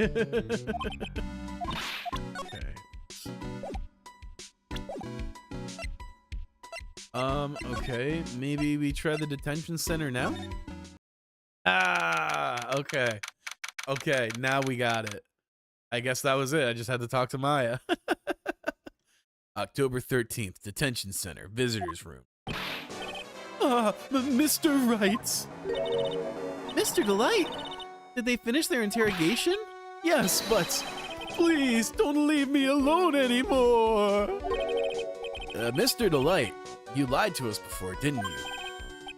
Okay. Okay, maybe we try the detention center now? Ah, okay. Okay, now we got it. I guess that was it. I just had to talk to Maya. October 13th, detention center, visitors room. Mr. Wright. Mr. Delight, did they finish their interrogation? Yes, but please don't leave me alone anymore. Mr. Delight, you lied to us before, didn't you?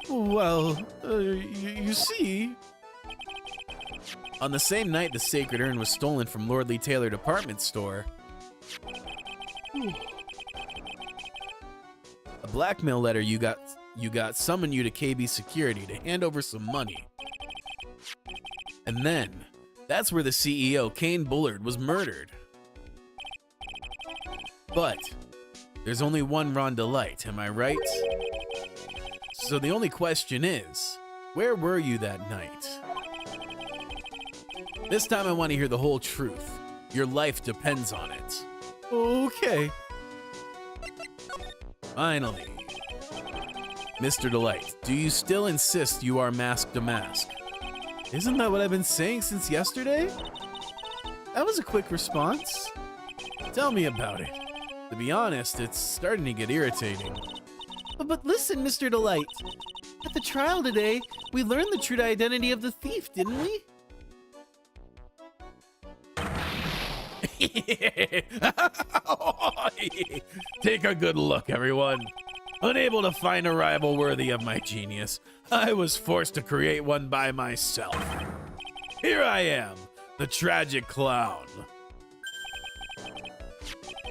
Well, you see... On the same night the sacred urn was stolen from Lord Lee Taylor department store, a blackmail letter you got summoned you to KB Security to hand over some money. And then, that's where the CEO, Kane Bullard, was murdered. But, there's only one Ron DeLite, am I right? So the only question is, where were you that night? This time I want to hear the whole truth. Your life depends on it. Okay. Finally. Mr. DeLite, do you still insist you are Mask to Mask? Isn't that what I've been saying since yesterday? That was a quick response. Tell me about it. To be honest, it's starting to get irritating. But listen, Mr. DeLite. At the trial today, we learned the true identity of the thief, didn't we? Take a good look, everyone. Unable to find a rival worthy of my genius, I was forced to create one by myself. Here I am, the tragic clown.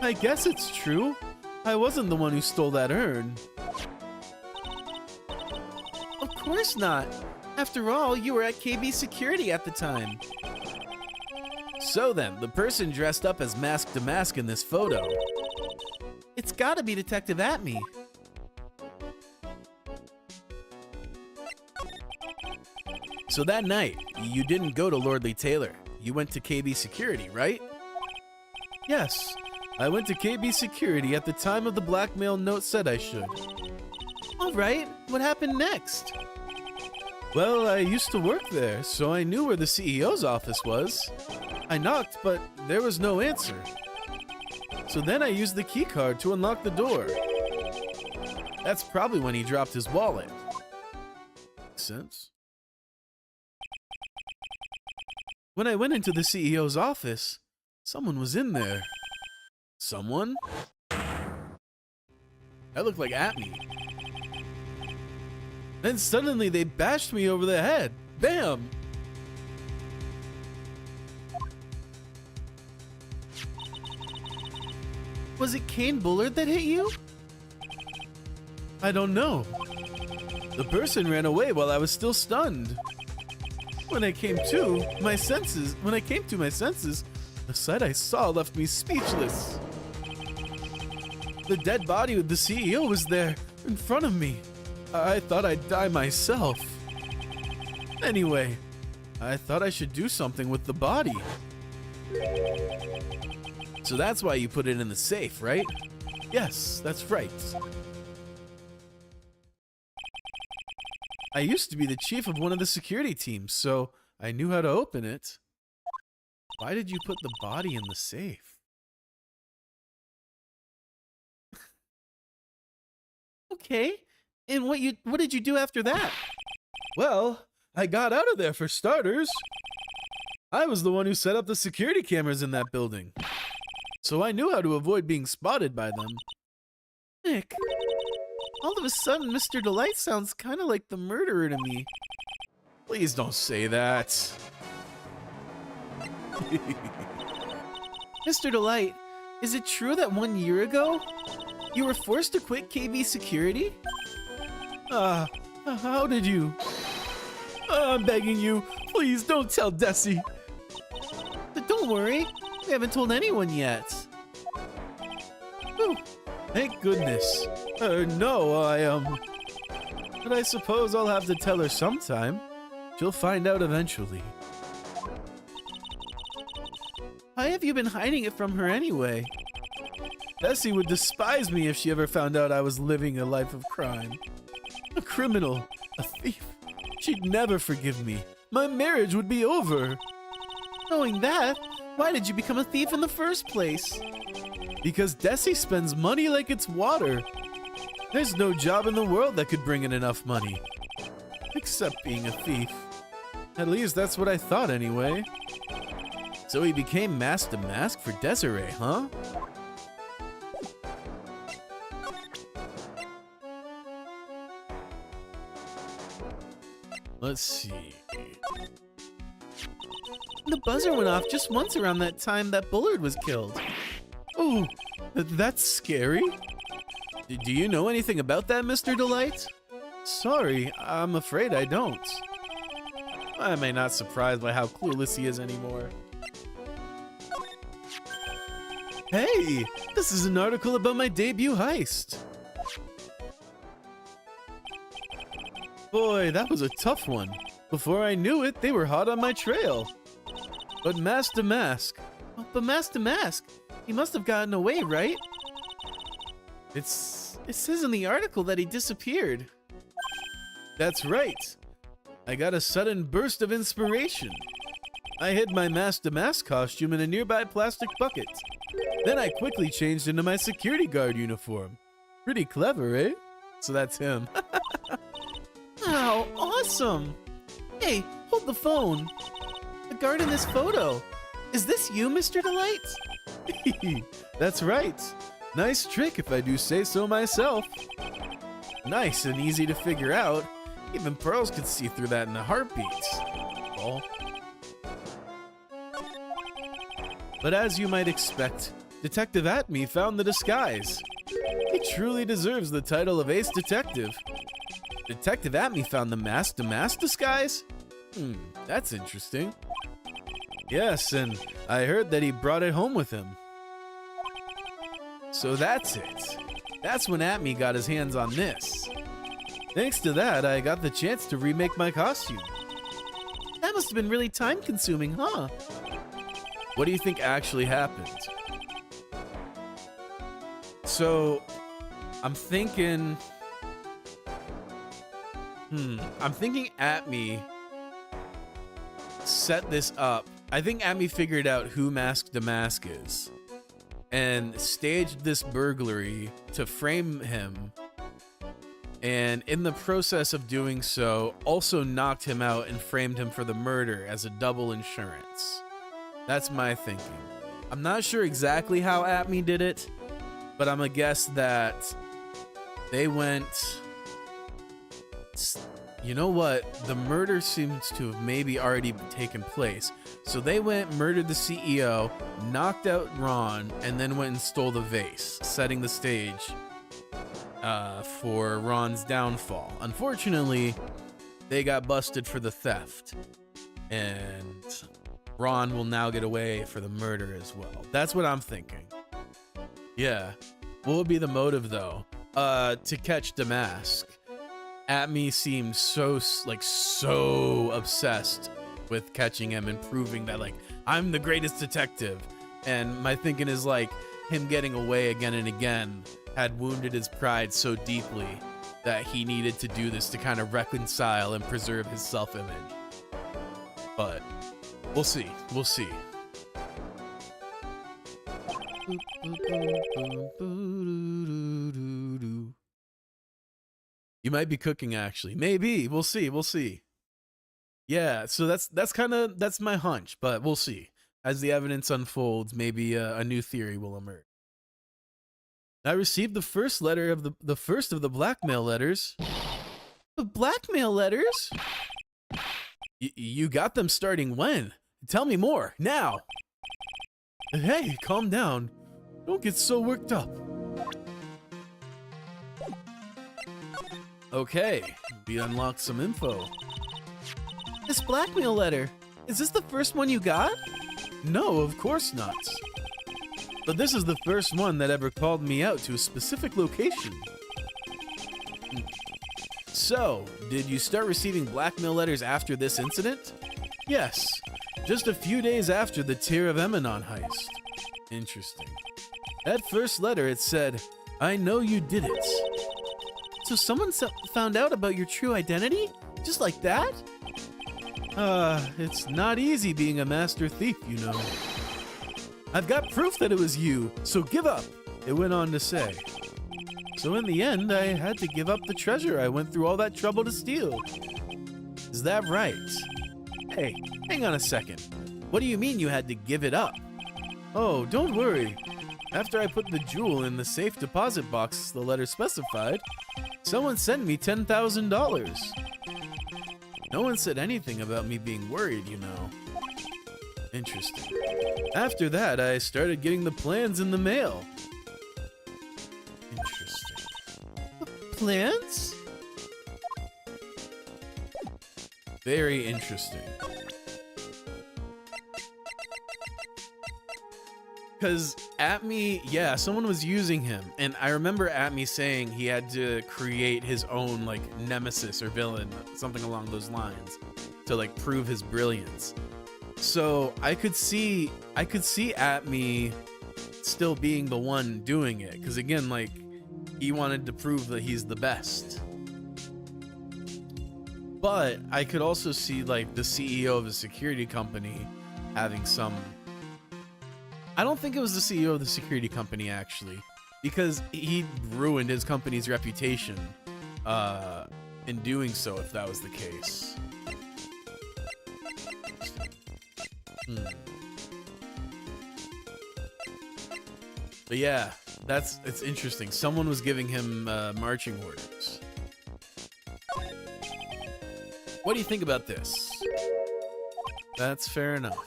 I guess it's true. I wasn't the one who stole that urn. Of course not. After all, you were at KB Security at the time. So then, the person dressed up as Mask to Mask in this photo. It's gotta be Detective Atme. So that night, you didn't go to Lord Lee Taylor. You went to KB Security, right? Yes, I went to KB Security at the time of the blackmail note said I should. All right, what happened next? Well, I used to work there, so I knew where the CEO's office was. I knocked, but there was no answer. So then I used the key card to unlock the door. That's probably when he dropped his wallet. Makes sense. When I went into the CEO's office, someone was in there. Someone? That looked like Atme. Then suddenly they bashed me over the head. Bam! Was it Kane Bullard that hit you? I don't know. The person ran away while I was still stunned. When I came to my senses, the sight I saw left me speechless. The dead body of the CEO was there in front of me. I thought I'd die myself. Anyway, I thought I should do something with the body. So that's why you put it in the safe, right? Yes, that's right. I used to be the chief of one of the security teams, so I knew how to open it. Why did you put the body in the safe? Okay, and what did you do after that? Well, I got out of there for starters. I was the one who set up the security cameras in that building, so I knew how to avoid being spotted by them. Nick, all of a sudden Mr. DeLite sounds kind of like the murderer to me. Please don't say that. Mr. DeLite, is it true that 1 year ago, you were forced to quit KB Security? How did you? I'm begging you, please don't tell Desi. But don't worry, we haven't told anyone yet. Whew, thank goodness. No, but I suppose I'll have to tell her sometime. She'll find out eventually. Why have you been hiding it from her anyway? Desi would despise me if she ever found out I was living a life of crime. A criminal, a thief. She'd never forgive me. My marriage would be over. Knowing that, why did you become a thief in the first place? Because Desi spends money like it's water. There's no job in the world that could bring in enough money. Except being a thief. At least that's what I thought anyway. So he became Mask to Mask for Desiree, huh? Let's see. The buzzer went off just once around that time that Bullard was killed. Oh, that's scary. Do you know anything about that, Mr. Delight? Sorry, I'm afraid I don't. I'm not surprised by how clueless he is anymore. Hey, this is an article about my debut heist. Boy, that was a tough one. Before I knew it, they were hot on my trail. But Mask to Mask. Oh, but Mask to Mask, he must have gotten away, right? It says in the article that he disappeared. That's right. I got a sudden burst of inspiration. I hid my Mask to Mask costume in a nearby plastic bucket. Then I quickly changed into my security guard uniform. Pretty clever, eh? So that's him. Wow, awesome! Hey, hold the phone. The guard in this photo. Is this you, Mr. Delight? That's right. Nice trick if I do say so myself. Nice and easy to figure out. Even Pearls could see through that in a heartbeat. Oh. But as you might expect, Detective Atme found the disguise. He truly deserves the title of Ace Detective. Detective Atme found the Mask to Mask disguise? That's interesting. Yes, and I heard that he brought it home with him. So that's it. That's when Atme got his hands on this. Thanks to that, I got the chance to remake my costume. That must have been really time-consuming, huh? What do you think actually happened? So, I'm thinking Atme set this up. I think Atme figured out who Mask to Mask is and staged this burglary to frame him, and in the process of doing so, also knocked him out and framed him for the murder as a double insurance. That's my thinking. I'm not sure exactly how Atme did it, but I'm gonna guess that they went... You know what? The murder seems to have maybe already taken place. So they went, murdered the CEO, knocked out Ron, and then went and stole the vase, setting the stage for Ron's downfall. Unfortunately, they got busted for the theft, and Ron will now get away for the murder as well. That's what I'm thinking. Yeah. What would be the motive, though? To catch Damask. Atme seems so obsessed with catching him and proving that, like, I'm the greatest detective. And my thinking is, like, him getting away again and again had wounded his pride so deeply that he needed to do this to kind of reconcile and preserve his self-image. But we'll see. We'll see. You might be cooking, actually. Maybe. We'll see. We'll see. Yeah, so that's my hunch, but we'll see. As the evidence unfolds, maybe a new theory will emerge. I received the first letter of the first of the blackmail letters. The blackmail letters? You got them starting when? Tell me more, now! Hey, calm down. Don't get so worked up. Okay, we unlocked some info. This blackmail letter, is this the first one you got? No, of course not. But this is the first one that ever called me out to a specific location. So, did you start receiving blackmail letters after this incident? Yes, just a few days after the Tear of Emanon heist. Interesting. That first letter, it said, I know you did it. So someone found out about your true identity? Just like that? It's not easy being a master thief, you know. I've got proof that it was you, so give up, it went on to say. So in the end, I had to give up the treasure I went through all that trouble to steal. Is that right? Hey, hang on a second. What do you mean you had to give it up? Oh, don't worry. After I put the jewel in the safe deposit box the letter specified, someone sent me $10,000. No one said anything about me being worried, you know. Interesting. After that, I started getting the plans in the mail. Interesting. Plans? Very interesting. Because Atme, yeah, someone was using him. And I remember Atme saying he had to create his own, like, nemesis or villain, something along those lines, to, like, prove his brilliance. So I could see Atme still being the one doing it. Because, again, like, he wanted to prove that he's the best. But I could also see, like, the CEO of a security company having some... I don't think it was the CEO of the security company, actually, because he ruined his company's reputation in doing so, if that was the case. But yeah, it's interesting. Someone was giving him marching orders. What do you think about this? That's fair enough.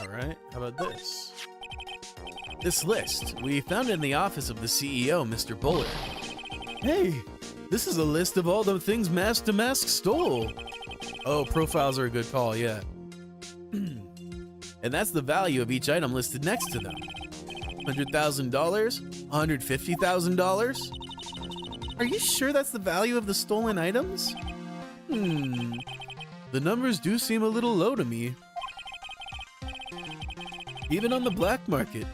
Alright, how about this? This list, we found it in the office of the CEO, Mr. Bullard. Hey, this is a list of all the things Mask to Mask stole. Oh, profiles are a good call, yeah. And that's the value of each item listed next to them. $100,000? $150,000? Are you sure that's the value of the stolen items? The numbers do seem a little low to me. Even on the black market,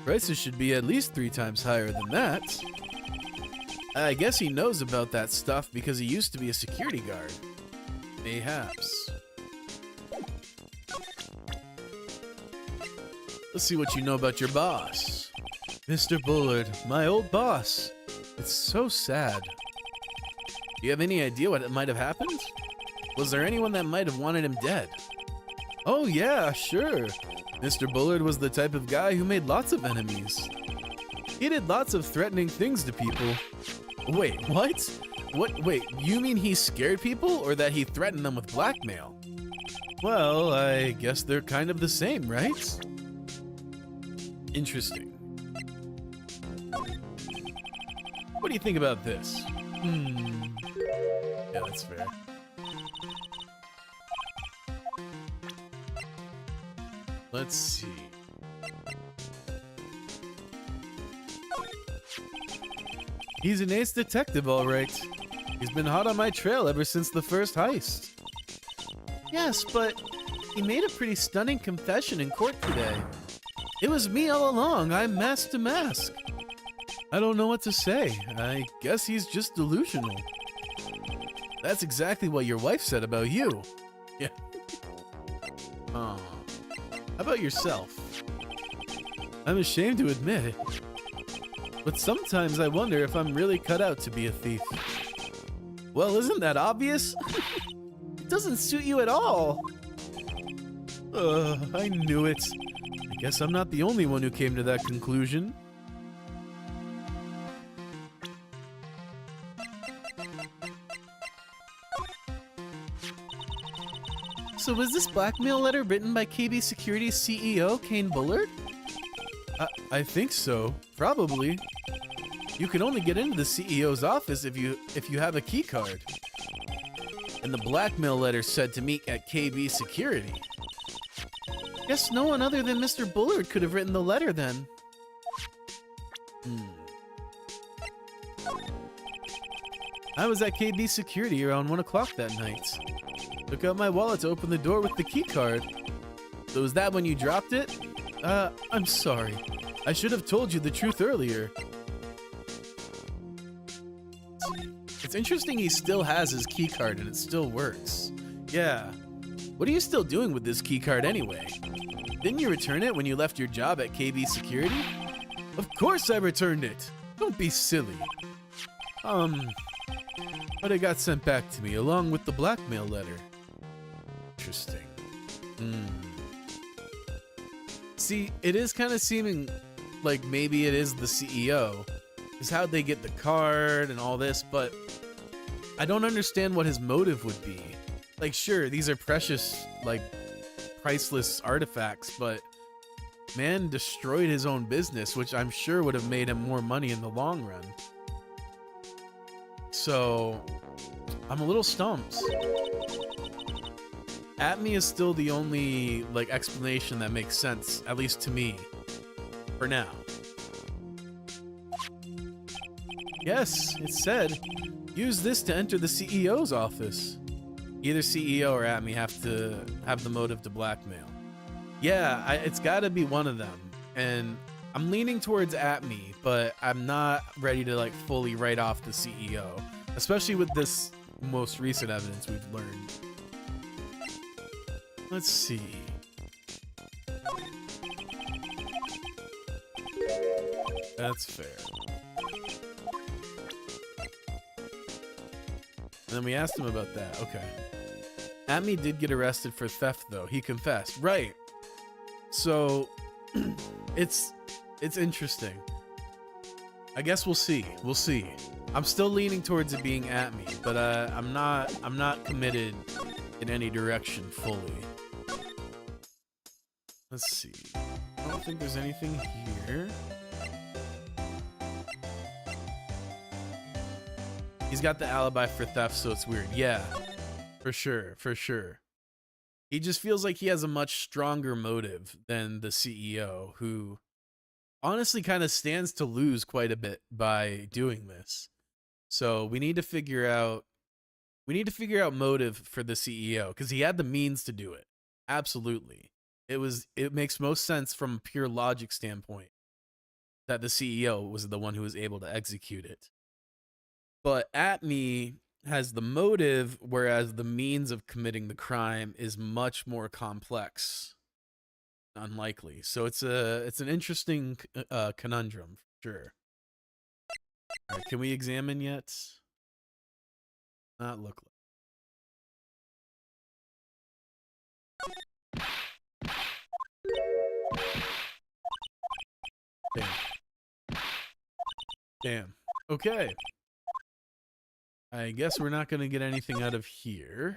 prices should be at least 3 times higher than that. I guess he knows about that stuff because he used to be a security guard. Mayhaps. Let's see what you know about your boss. Mr. Bullard, my old boss. It's so sad. Do you have any idea what might have happened? Was there anyone that might have wanted him dead? Oh yeah, sure. Mr. Bullard was the type of guy who made lots of enemies. He did lots of threatening things to people. Wait, what? Wait, you mean he scared people or that he threatened them with blackmail? Well, I guess they're kind of the same, right? Interesting. What do you think about this? Yeah, that's fair. Let's see. He's an ace detective, all right. He's been hot on my trail ever since the first heist. Yes, but he made a pretty stunning confession in court today. It was me all along. I'm Mask to Mask. I don't know what to say. I guess he's just delusional. That's exactly what your wife said about you. Yeah. Oh. How about yourself? I'm ashamed to admit it, but sometimes I wonder if I'm really cut out to be a thief. Well, isn't that obvious? It doesn't suit you at all. I knew it. I guess I'm not the only one who came to that conclusion. So was this blackmail letter written by KB Security's CEO, Kane Bullard? I think so. Probably. You can only get into the CEO's office if you have a key card. And the blackmail letter said to meet at KB Security. Guess no one other than Mr. Bullard could have written the letter then. I was at KB Security around 1 o'clock that night. Took out my wallet to open the door with the key card. So was that when you dropped it? I'm sorry. I should have told you the truth earlier. It's interesting he still has his key card and it still works. Yeah. What are you still doing with this key card anyway? Didn't you return it when you left your job at KB Security? Of course I returned it. Don't be silly. But it got sent back to me along with the blackmail letter. Interesting. See, it is kind of seeming like maybe it is the CEO. Is how'd they get the card and all this, but I don't understand what his motive would be. Like, sure, these are precious, like, priceless artifacts, but man destroyed his own business, which I'm sure would have made him more money in the long run. So, I'm a little stumped. Atme is still the only, like, explanation that makes sense, at least to me, for now. Yes, it said, use this to enter the CEO's office. Either CEO or Atme have to have the motive to blackmail. Yeah, it's got to be one of them. And I'm leaning towards Atme, but I'm not ready to like fully write off the CEO, especially with this most recent evidence we've learned. Let's see. That's fair. And then we asked him about that. Okay. Atme did get arrested for theft, though. He confessed. Right. So, it's interesting. I guess we'll see. We'll see. I'm still leaning towards it being Atme, but I'm not committed in any direction fully. Let's see. I don't think there's anything here. He's got the alibi for theft, so it's weird. Yeah, for sure, for sure. He just feels like he has a much stronger motive than the CEO, who honestly kind of stands to lose quite a bit by doing this. So we need to figure out motive for the CEO, because he had the means to do it. Absolutely. It makes most sense from a pure logic standpoint that the CEO was the one who was able to execute it. But Atme has the motive, whereas the means of committing the crime is much more complex, unlikely. So it's an interesting conundrum, for sure. All right, can we examine yet? Not look like. Damn. Damn. Okay. I guess we're not going to get anything out of here.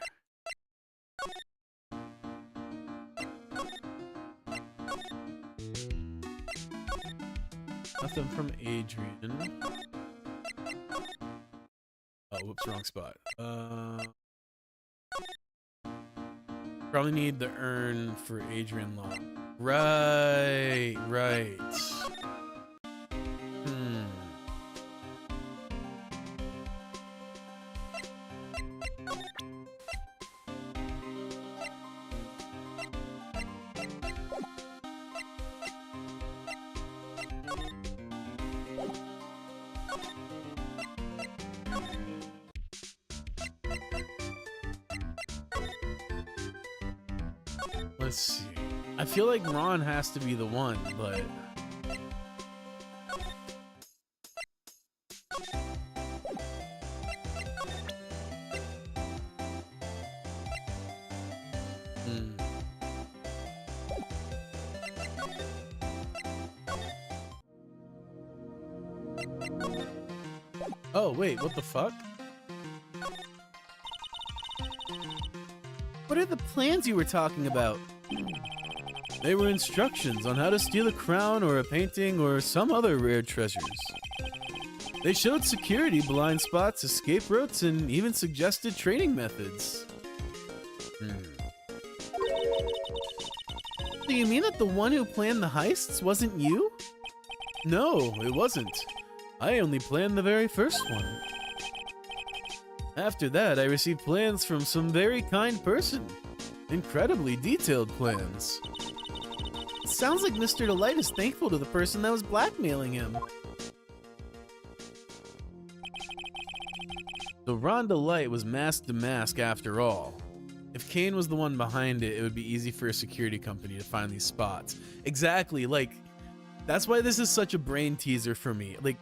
Nothing from Adrian. Oh, whoops, wrong spot. Probably need the urn for Adrian Law. Right. Let's see. I feel like Ron has to be the one, but oh, wait, what the fuck? What are the plans you were talking about? They were instructions on how to steal a crown or a painting or some other rare treasures. They showed security blind spots, escape routes, and even suggested training methods. Do you mean that the one who planned the heists wasn't you? No, it wasn't. I only planned the very first one. After that, I received plans from some very kind person. Incredibly detailed plans. It sounds like Mr. Delight is thankful to the person that was blackmailing him. So Ron Delight was mask to mask after all. If Kane was the one behind it, it would be easy for a security company to find these spots. Exactly, like, that's why this is such a brain teaser for me. Like,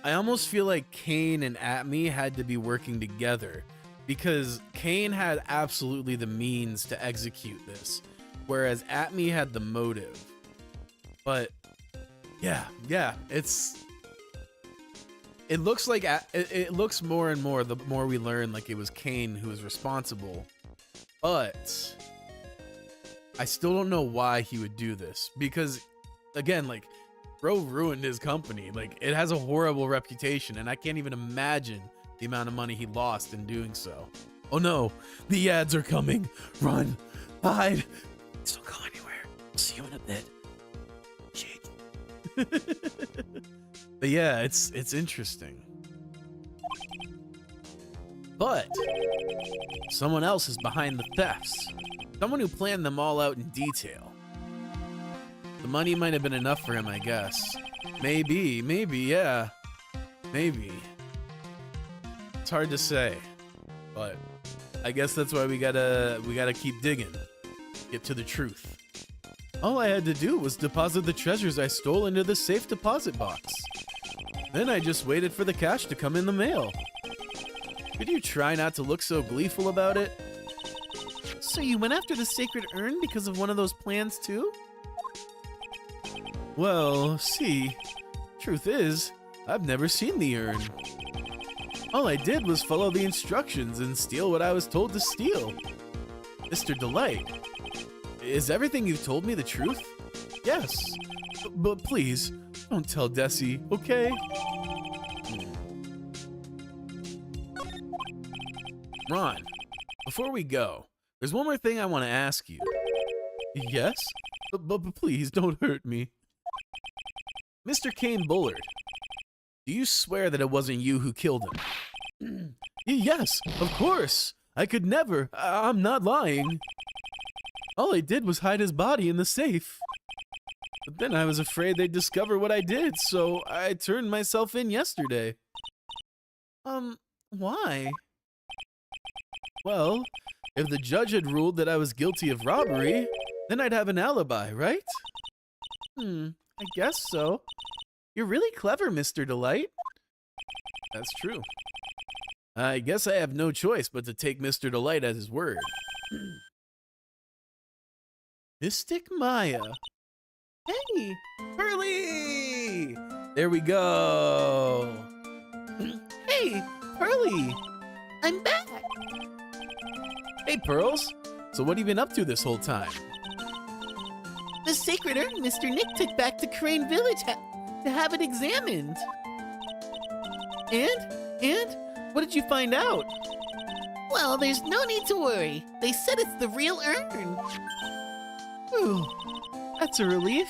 I almost feel like Kane and Atme had to be working together, because Kane had absolutely the means to execute this, whereas Atme had the motive. But yeah, it's It looks like it looks more and more the more we learn like it was Kane who was responsible, but I still don't know why he would do this because, again, like bro ruined his company. Like it has a horrible reputation, and I can't even imagine the amount of money he lost in doing so. Oh no, the ads are coming! Run, hide! Please don't go anywhere. I'll see you in a bit. Shit. But yeah, it's interesting. But someone else is behind the thefts. Someone who planned them all out in detail. The money might have been enough for him, I guess. Maybe, yeah. Maybe. It's hard to say. But I guess that's why we gotta keep digging. Get to the truth. All I had to do was deposit the treasures I stole into the safe deposit box. Then I just waited for the cash to come in the mail. Could you try not to look so gleeful about it? So you went after the sacred urn because of one of those plans too? Well, see, truth is, I've never seen the urn. All I did was follow the instructions and steal what I was told to steal. Mr. Delight, is everything you've told me the truth? Yes, but please, don't tell Desi, okay? Ron, before we go, there's one more thing I want to ask you. Yes? But please, don't hurt me. Mr. Kane Bullard, do you swear that it wasn't you who killed him? Yes, of course. I could never. I'm not lying. All I did was hide his body in the safe. But then I was afraid they'd discover what I did, so I turned myself in yesterday. Why? Well, if the judge had ruled that I was guilty of robbery, then I'd have an alibi, right? I guess so. You're really clever, Mr. Delight. That's true. I guess I have no choice but to take Mr. Delight at his word. Mystic Maya. Hey! Pearly! There we go. Hey, Pearly! I'm back! Hey, Pearls. So what have you been up to this whole time? The sacred urn Mr. Nick took back to Crane Village to have it examined. And? What did you find out? Well, there's no need to worry. They said it's the real urn. Ooh, that's a relief.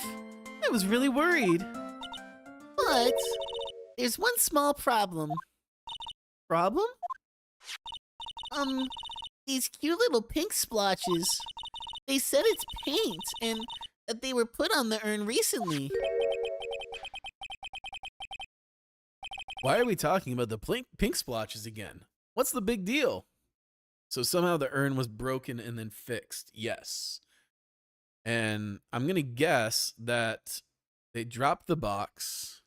I was really worried. But there's one small problem. Problem? These cute little pink splotches. They said it's paint and that they were put on the urn recently. Why are we talking about the pink splotches again? What's the big deal? So somehow the urn was broken and then fixed. Yes. And I'm going to guess that they dropped the box.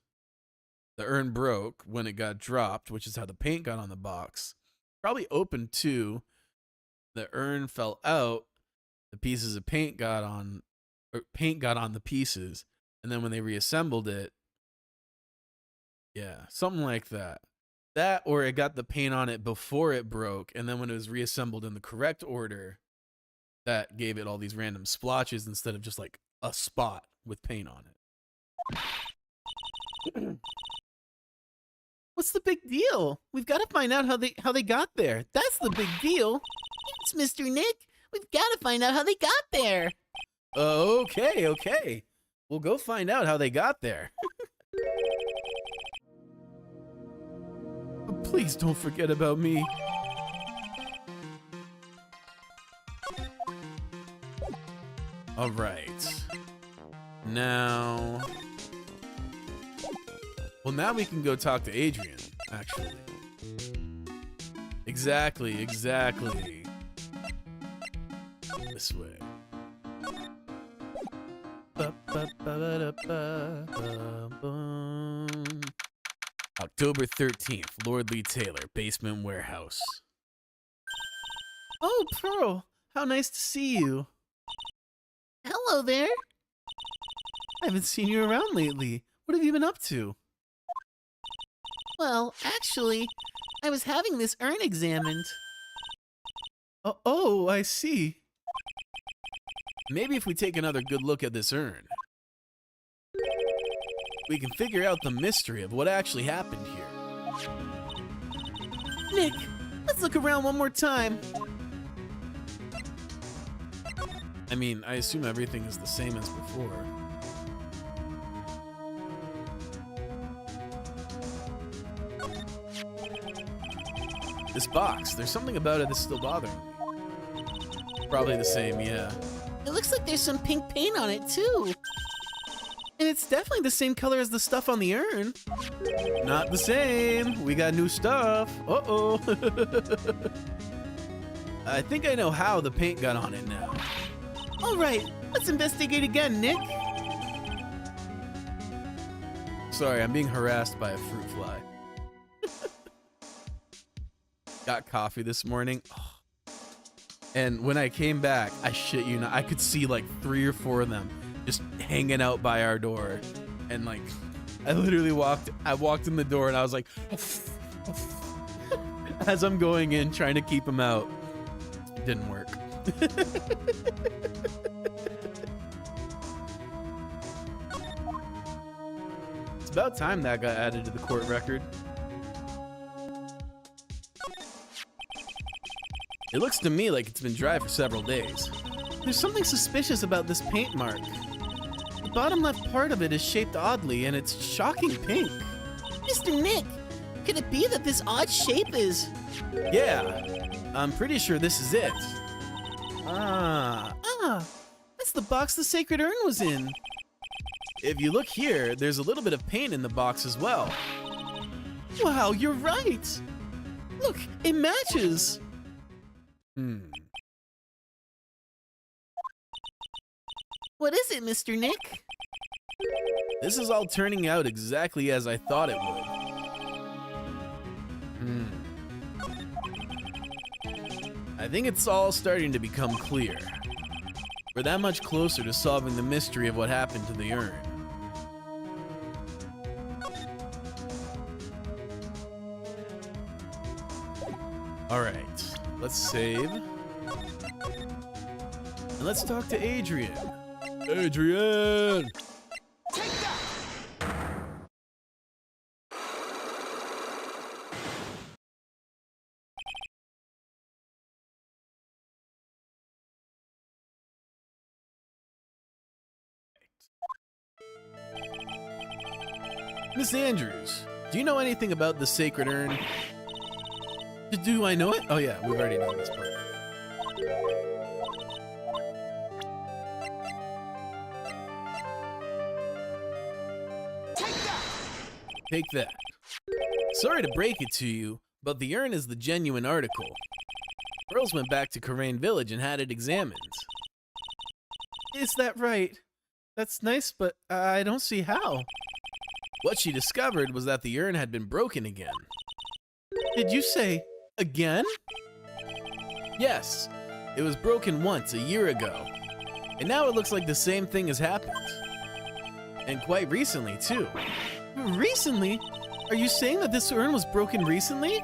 The urn broke when it got dropped, which is how the paint got on the box. Probably opened too. The urn fell out. The pieces of paint got on, or paint got on the pieces. And then when they reassembled it, yeah, something like that. That, or it got the paint on it before it broke, and then when it was reassembled in the correct order, that gave it all these random splotches instead of just like a spot with paint on it. What's the big deal? We've got to find out how they got there. That's the big deal. It's Mr. Nick. We've got to find out how they got there. Okay. We'll go find out how they got there. But please don't forget about me. All right. Now... Well, now we can go talk to Adrian, actually. Exactly. This way. October 13th, Lord Lee Taylor, Basement Warehouse. Oh, Pearl, how nice to see you. Hello there. I haven't seen you around lately. What have you been up to? Well, actually, I was having this urn examined. Oh, I see. Maybe if we take another good look at this urn, we can figure out the mystery of what actually happened here. Nick, let's look around one more time. I mean, I assume everything is the same as before. This box, there's something about it that's still bothering me. Probably the same, yeah. It looks like there's some pink paint on it, too. And it's definitely the same color as the stuff on the urn. Not the same. We got new stuff. Uh-oh. I think I know how the paint got on it now. All right, let's investigate again, Nick. Sorry, I'm being harassed by a fruit fly. Got coffee this morning. Oh. And when I came back, I shit you not, I could see like 3 or 4 of them just hanging out by our door. And like, I literally walked in the door and I was like, as I'm going in, trying to keep them out. It didn't work. It's about time that got added to the court record. It looks to me like it's been dry for several days. There's something suspicious about this paint mark. The bottom left part of it is shaped oddly, and it's shocking pink. Mr. Nick, could it be that this odd shape is... Yeah, I'm pretty sure this is it. Ah, that's the box the sacred urn was in. If you look here, there's a little bit of paint in the box as well. Wow, you're right. Look, it matches. What is it, Mr. Nick? This is all turning out exactly as I thought it would. I think it's all starting to become clear. We're that much closer to solving the mystery of what happened to the urn. Alright, let's save. And let's talk to Adrian. Adrian! Miss Andrews, do you know anything about the sacred urn? Do I know it? Oh yeah, we've already known this part. Take that. Sorry to break it to you, but the urn is the genuine article. Girls went back to Karain Village and had it examined. Is that right? That's nice, but I don't see how. What she discovered was that the urn had been broken again. Did you say again? Yes, it was broken once a year ago, and now it looks like the same thing has happened. And quite recently, too. Recently? Are you saying that this urn was broken recently?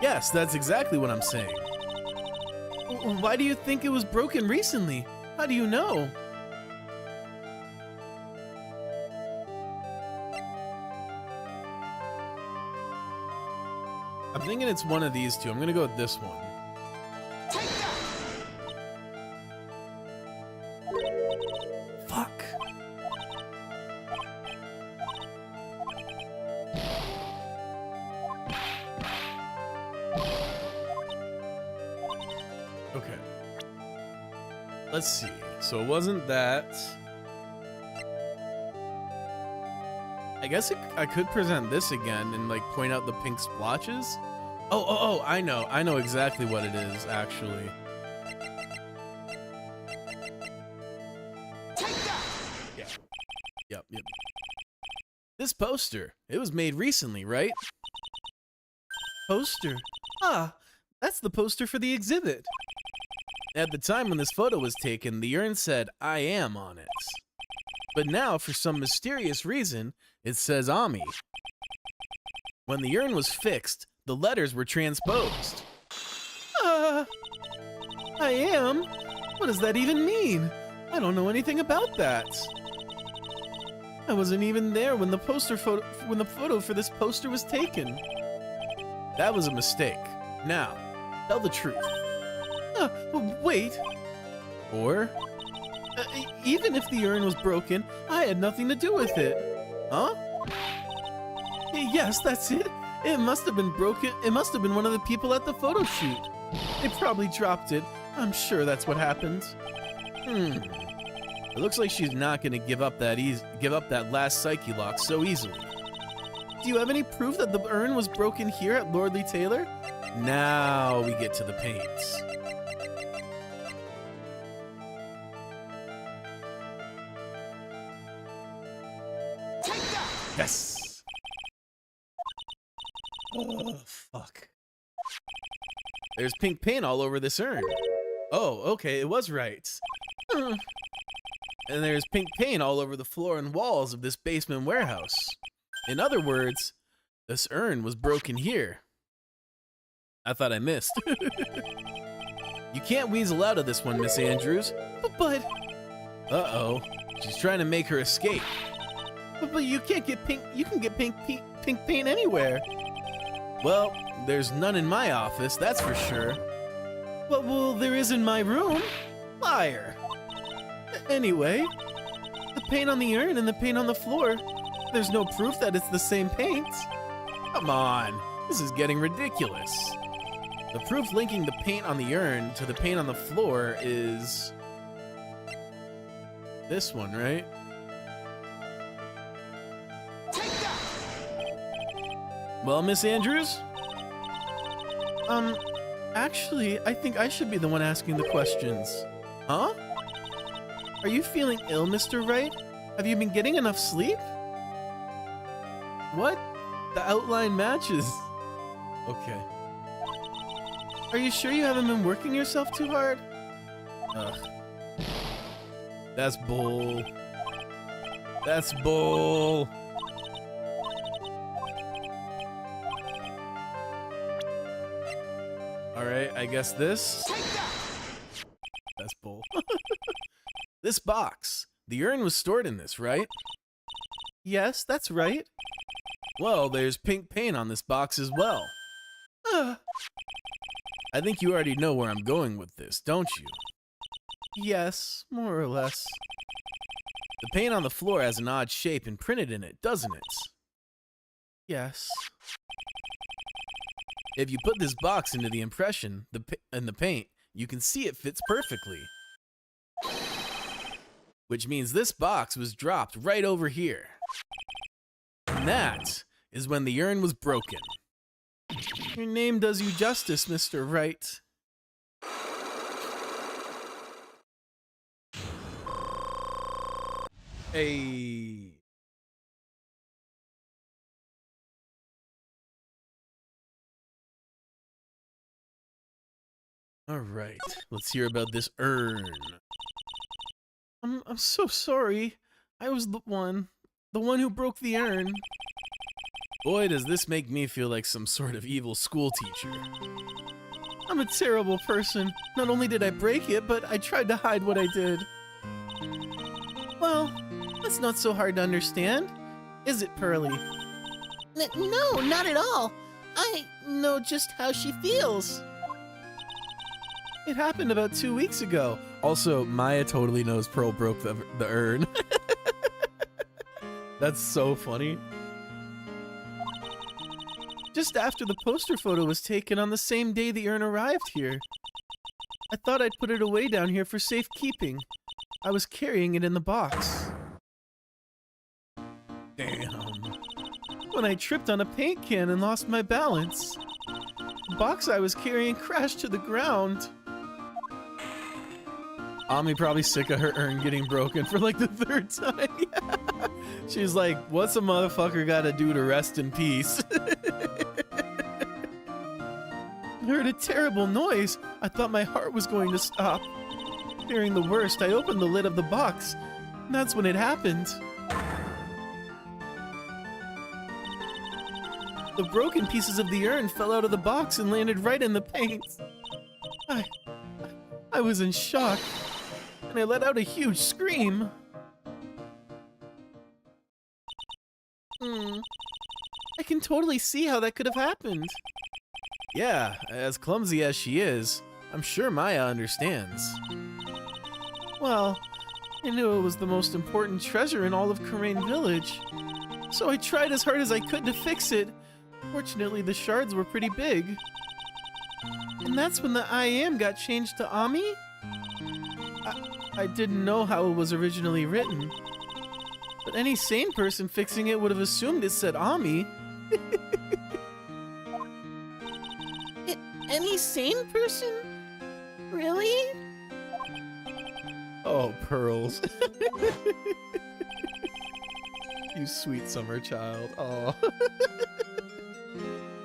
Yes, that's exactly what I'm saying. Why do you think it was broken recently? How do you know? I'm thinking it's one of these two. I'm gonna go with this one. Fuck. Okay. Let's see. So it wasn't that. I guess I could present this again and like point out the pink splotches. Oh, I know exactly what it is, actually. Yeah. Yep. This poster, it was made recently, right? Poster? Ah, that's the poster for the exhibit. At the time when this photo was taken, the urn said, "I am" on it. But now, for some mysterious reason, it says Ami. When the urn was fixed, the letters were transposed. I am? What does that even mean? I don't know anything about that. I wasn't even there when the photo for this poster was taken. That was a mistake. Now, tell the truth. Wait. Or, Even if the urn was broken, I had nothing to do with it. huh? Yes, that's it. It must have been broken. It must have been one of the people at the photo shoot. They probably dropped it. I'm sure that's what happened. It looks like she's not gonna give up that last psyche lock so easily. Do you have any proof that the urn was broken here at Lordly Taylor? Now we get to the paints. Yes! Oh, fuck. There's pink paint all over this urn. Oh, okay, it was right. And there's pink paint all over the floor and walls of this basement warehouse. In other words, this urn was broken here. I thought I missed. You can't weasel out of this one, Miss Andrews. But Uh-oh. She's trying to make her escape. you can't get pink. You can get pink paint anywhere. Well, there's none in my office, that's for sure. Well, there is in my room. Liar. Anyway, the paint on the urn and the paint on the floor. There's no proof that it's the same paint. Come on, this is getting ridiculous. The proof linking the paint on the urn to the paint on the floor is this one, right? Well, Miss Andrews? Actually, I think I should be the one asking the questions. Huh? Are you feeling ill, Mr. Wright? Have you been getting enough sleep? What? The outline matches. Okay. Are you sure you haven't been working yourself too hard? Ugh. That's bull. That's bull. Alright, I guess this. That's bull. This box. The urn was stored in this, right? Yes, that's right. Well, there's pink paint on this box as well. I think you already know where I'm going with this, don't you? Yes, more or less. The paint on the floor has an odd shape imprinted in it, doesn't it? Yes. If you put this box into the impression and the paint, you can see it fits perfectly. Which means this box was dropped right over here. And that is when the urn was broken. Your name does you justice, Mr. Wright. Hey. All right, let's hear about this urn. I'm so sorry. I was the one who broke the urn. Boy, does this make me feel like some sort of evil school teacher. I'm a terrible person. Not only did I break it, but I tried to hide what I did. Well, that's not so hard to understand, is it, Pearly? No, not at all. I know just how she feels. It happened about 2 weeks ago. Also, Maya totally knows Pearl broke the urn. That's so funny. Just after the poster photo was taken on the same day the urn arrived here. I thought I'd put it away down here for safekeeping. I was carrying it in the box. Damn. When I tripped on a paint can and lost my balance, the box I was carrying crashed to the ground. Ami probably sick of her urn getting broken for like the 3rd time. She's like, what's a motherfucker gotta do to rest in peace? I heard a terrible noise. I thought my heart was going to stop. Fearing the worst, I opened the lid of the box. And that's when it happened. The broken pieces of the urn fell out of the box and landed right in the paint. I was in shock, and I let out a huge scream. I can totally see how that could have happened. Yeah, as clumsy as she is, I'm sure Maya understands. Well, I knew it was the most important treasure in all of Karain Village, so I tried as hard as I could to fix it. Fortunately, the shards were pretty big. And that's when the I am got changed to Ami? I didn't know how it was originally written. But any sane person fixing it would have assumed it said Ami. Any sane person? Really? Oh, Pearls. You sweet summer child. Oh.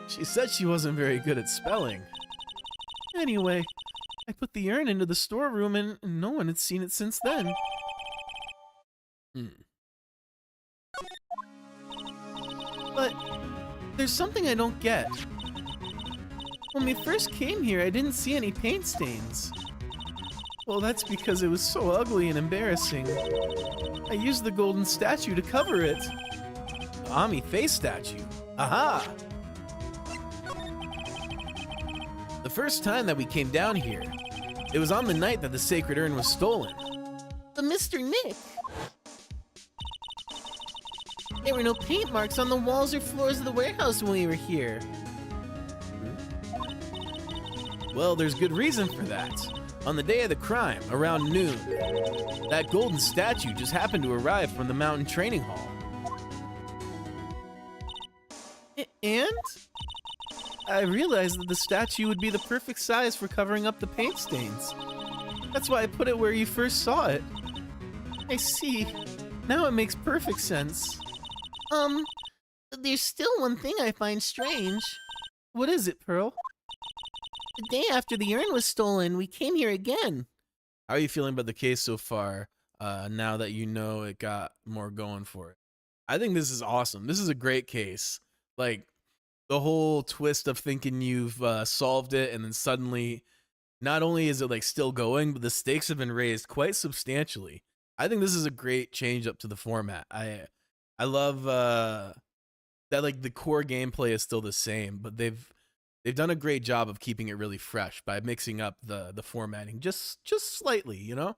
She said she wasn't very good at spelling. Anyway, I put the urn into the storeroom and no one had seen it since then. But there's something I don't get. When we first came here, I didn't see any paint stains. Well, that's because it was so ugly and embarrassing. I used the golden statue to cover it. The Ami face statue. Aha! The first time that we came down here, it was on the night that the sacred urn was stolen. But Mr. Nick, there were no paint marks on the walls or floors of the warehouse when we were here. Well, there's good reason for that. On the day of the crime, around noon, that golden statue just happened to arrive from the mountain training hall. And? I realized that the statue would be the perfect size for covering up the paint stains. That's why I put it where you first saw it. I see. Now it makes perfect sense. There's still one thing I find strange. What is it, Pearl? The day after the urn was stolen, we came here again. How are you feeling about the case so far, now that you know it got more going for it? I think this is awesome. This is a great case. Like, the whole twist of thinking you've solved it, and then suddenly, not only is it like still going, but the stakes have been raised quite substantially. I think this is a great change up to the format. I love that like the core gameplay is still the same, but they've done a great job of keeping it really fresh by mixing up the formatting just slightly, you know?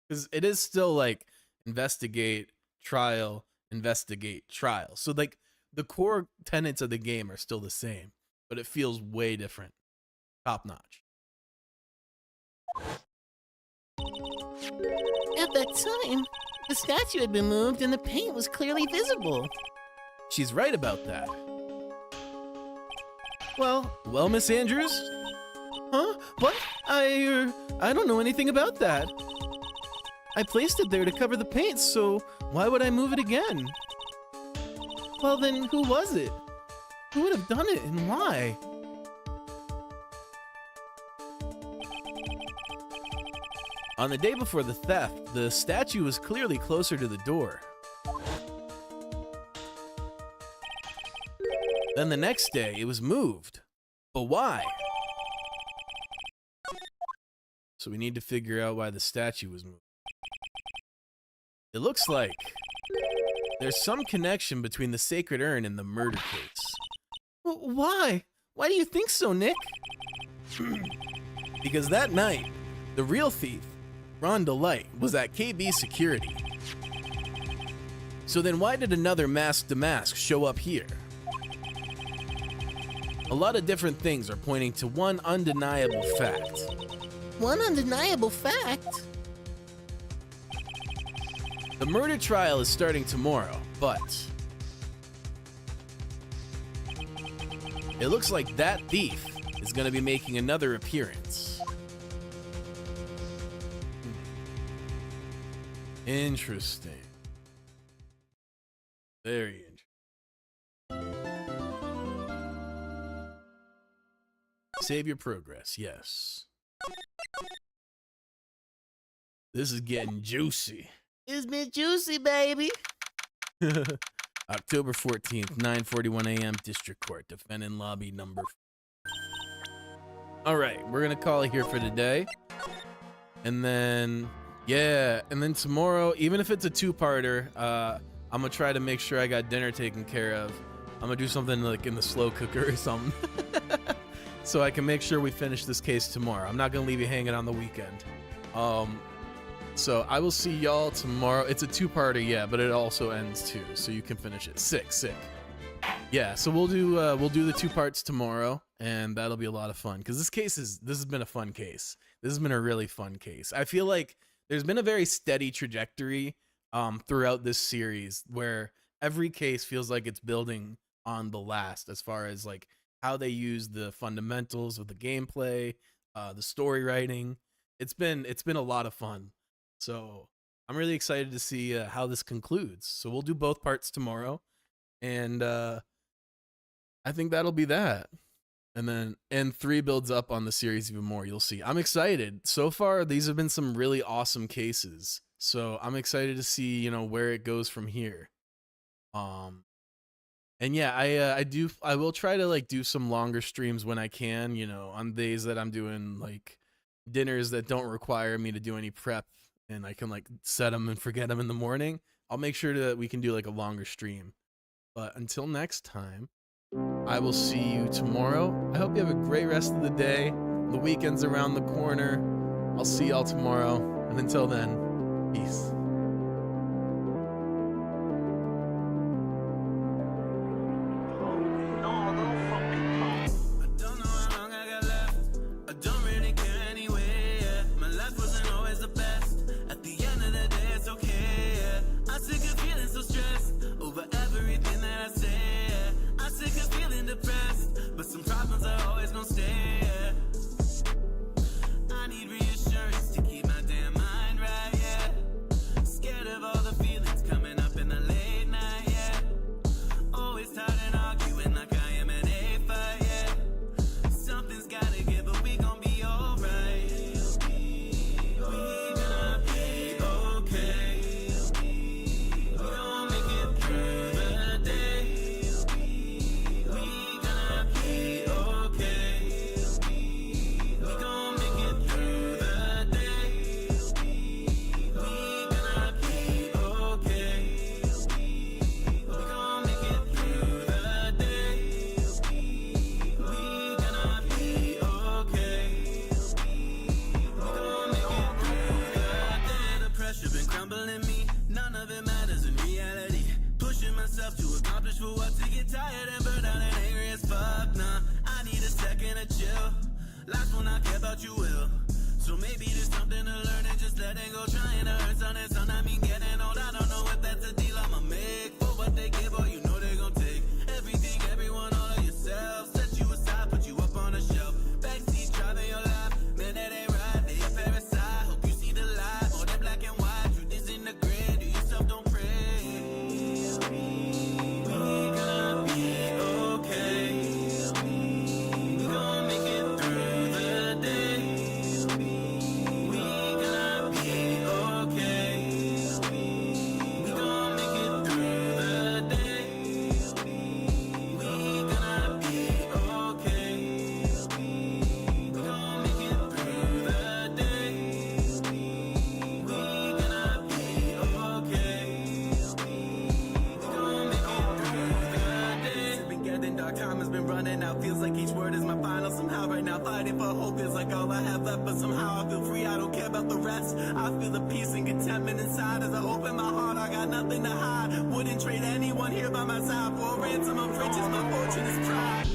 Because it is still like investigate, trial, investigate, trial. So like the core tenets of the game are still the same, but it feels way different. Top notch. At that time, the statue had been moved and the paint was clearly visible. She's right about that. Well, Miss Andrews? huh? What? I don't know anything about that. I placed it there to cover the paint, so why would I move it again? Well then, who was it? Who would have done it and why? On the day before the theft, the statue was clearly closer to the door. Then the next day, it was moved. But why? So we need to figure out why the statue was moved. It looks like there's some connection between the sacred urn and the murder case. Why? Why do you think so, Nick? Because that night, the real thief, Ron Delight, was at KB Security. So then why did another masked Damask show up here? A lot of different things are pointing to one undeniable fact. One undeniable fact? The murder trial is starting tomorrow, but it looks like that thief is going to be making another appearance. Interesting. Very interesting. Save your progress, yes. This is getting juicy. It's been juicy, baby. October 14th, 9:41 a.m. District Court, defendant lobby number. All right, we're gonna call it here for today, and then tomorrow, even if it's a two-parter, I'm gonna try to make sure I got dinner taken care of. I'm gonna do something like in the slow cooker or something, so I can make sure we finish this case tomorrow. I'm not gonna leave you hanging on the weekend. So I will see y'all tomorrow. It's a two-parter, yeah, but it also ends too, so you can finish it. Sick. Yeah, so we'll do the two parts tomorrow, and that'll be a lot of fun because this has been a fun case. This has been a really fun case. I feel like there's been a very steady trajectory throughout this series where every case feels like it's building on the last as far as like how they use the fundamentals of the gameplay, the story writing. It's been a lot of fun. So I'm really excited to see how this concludes. So we'll do both parts tomorrow, and I think that'll be that. And 3 builds up on the series even more. You'll see. I'm excited. So far, these have been some really awesome cases. So I'm excited to see, where it goes from here. And yeah, I will try to like do some longer streams when I can, on days that I'm doing like dinners that don't require me to do any prep, and I can like set them and forget them in the morning. I'll make sure that we can do like a longer stream. But until next time, I will see you tomorrow. I hope you have a great rest of the day. The weekend's around the corner. I'll see y'all tomorrow. And until then, peace. Last one I care about you will. So maybe there's something to learn and just letting go, trying to earn something. I mean getting old, I don't know if that's a deal I'ma make. For what they give, or you know they gon' take everything, everyone, all of yourself. Set you aside, put you up on a shelf. Backseat driving your life, man, that ain't right. They a parasite, hope you see the light. More than black and white, truth is in the gray. Do yourself, don't pray. We gonna be okay. We gon' make it through the day. We gonna be okay. We gon' make it through the day. We gonna be okay. We gon' make it through the day. We gonna be okay. We gon' make it through the day. It's been getting dark, time has been running out. Feels like each word is my final somehow. Right now fighting for hope is like all I have left, but somehow I feel free, I don't care about the rest. I feel the peace and contentment inside as I open my heart. I got nothing to hide, wouldn't trade anyone here by my side for a ransom of riches. My fortune is pride.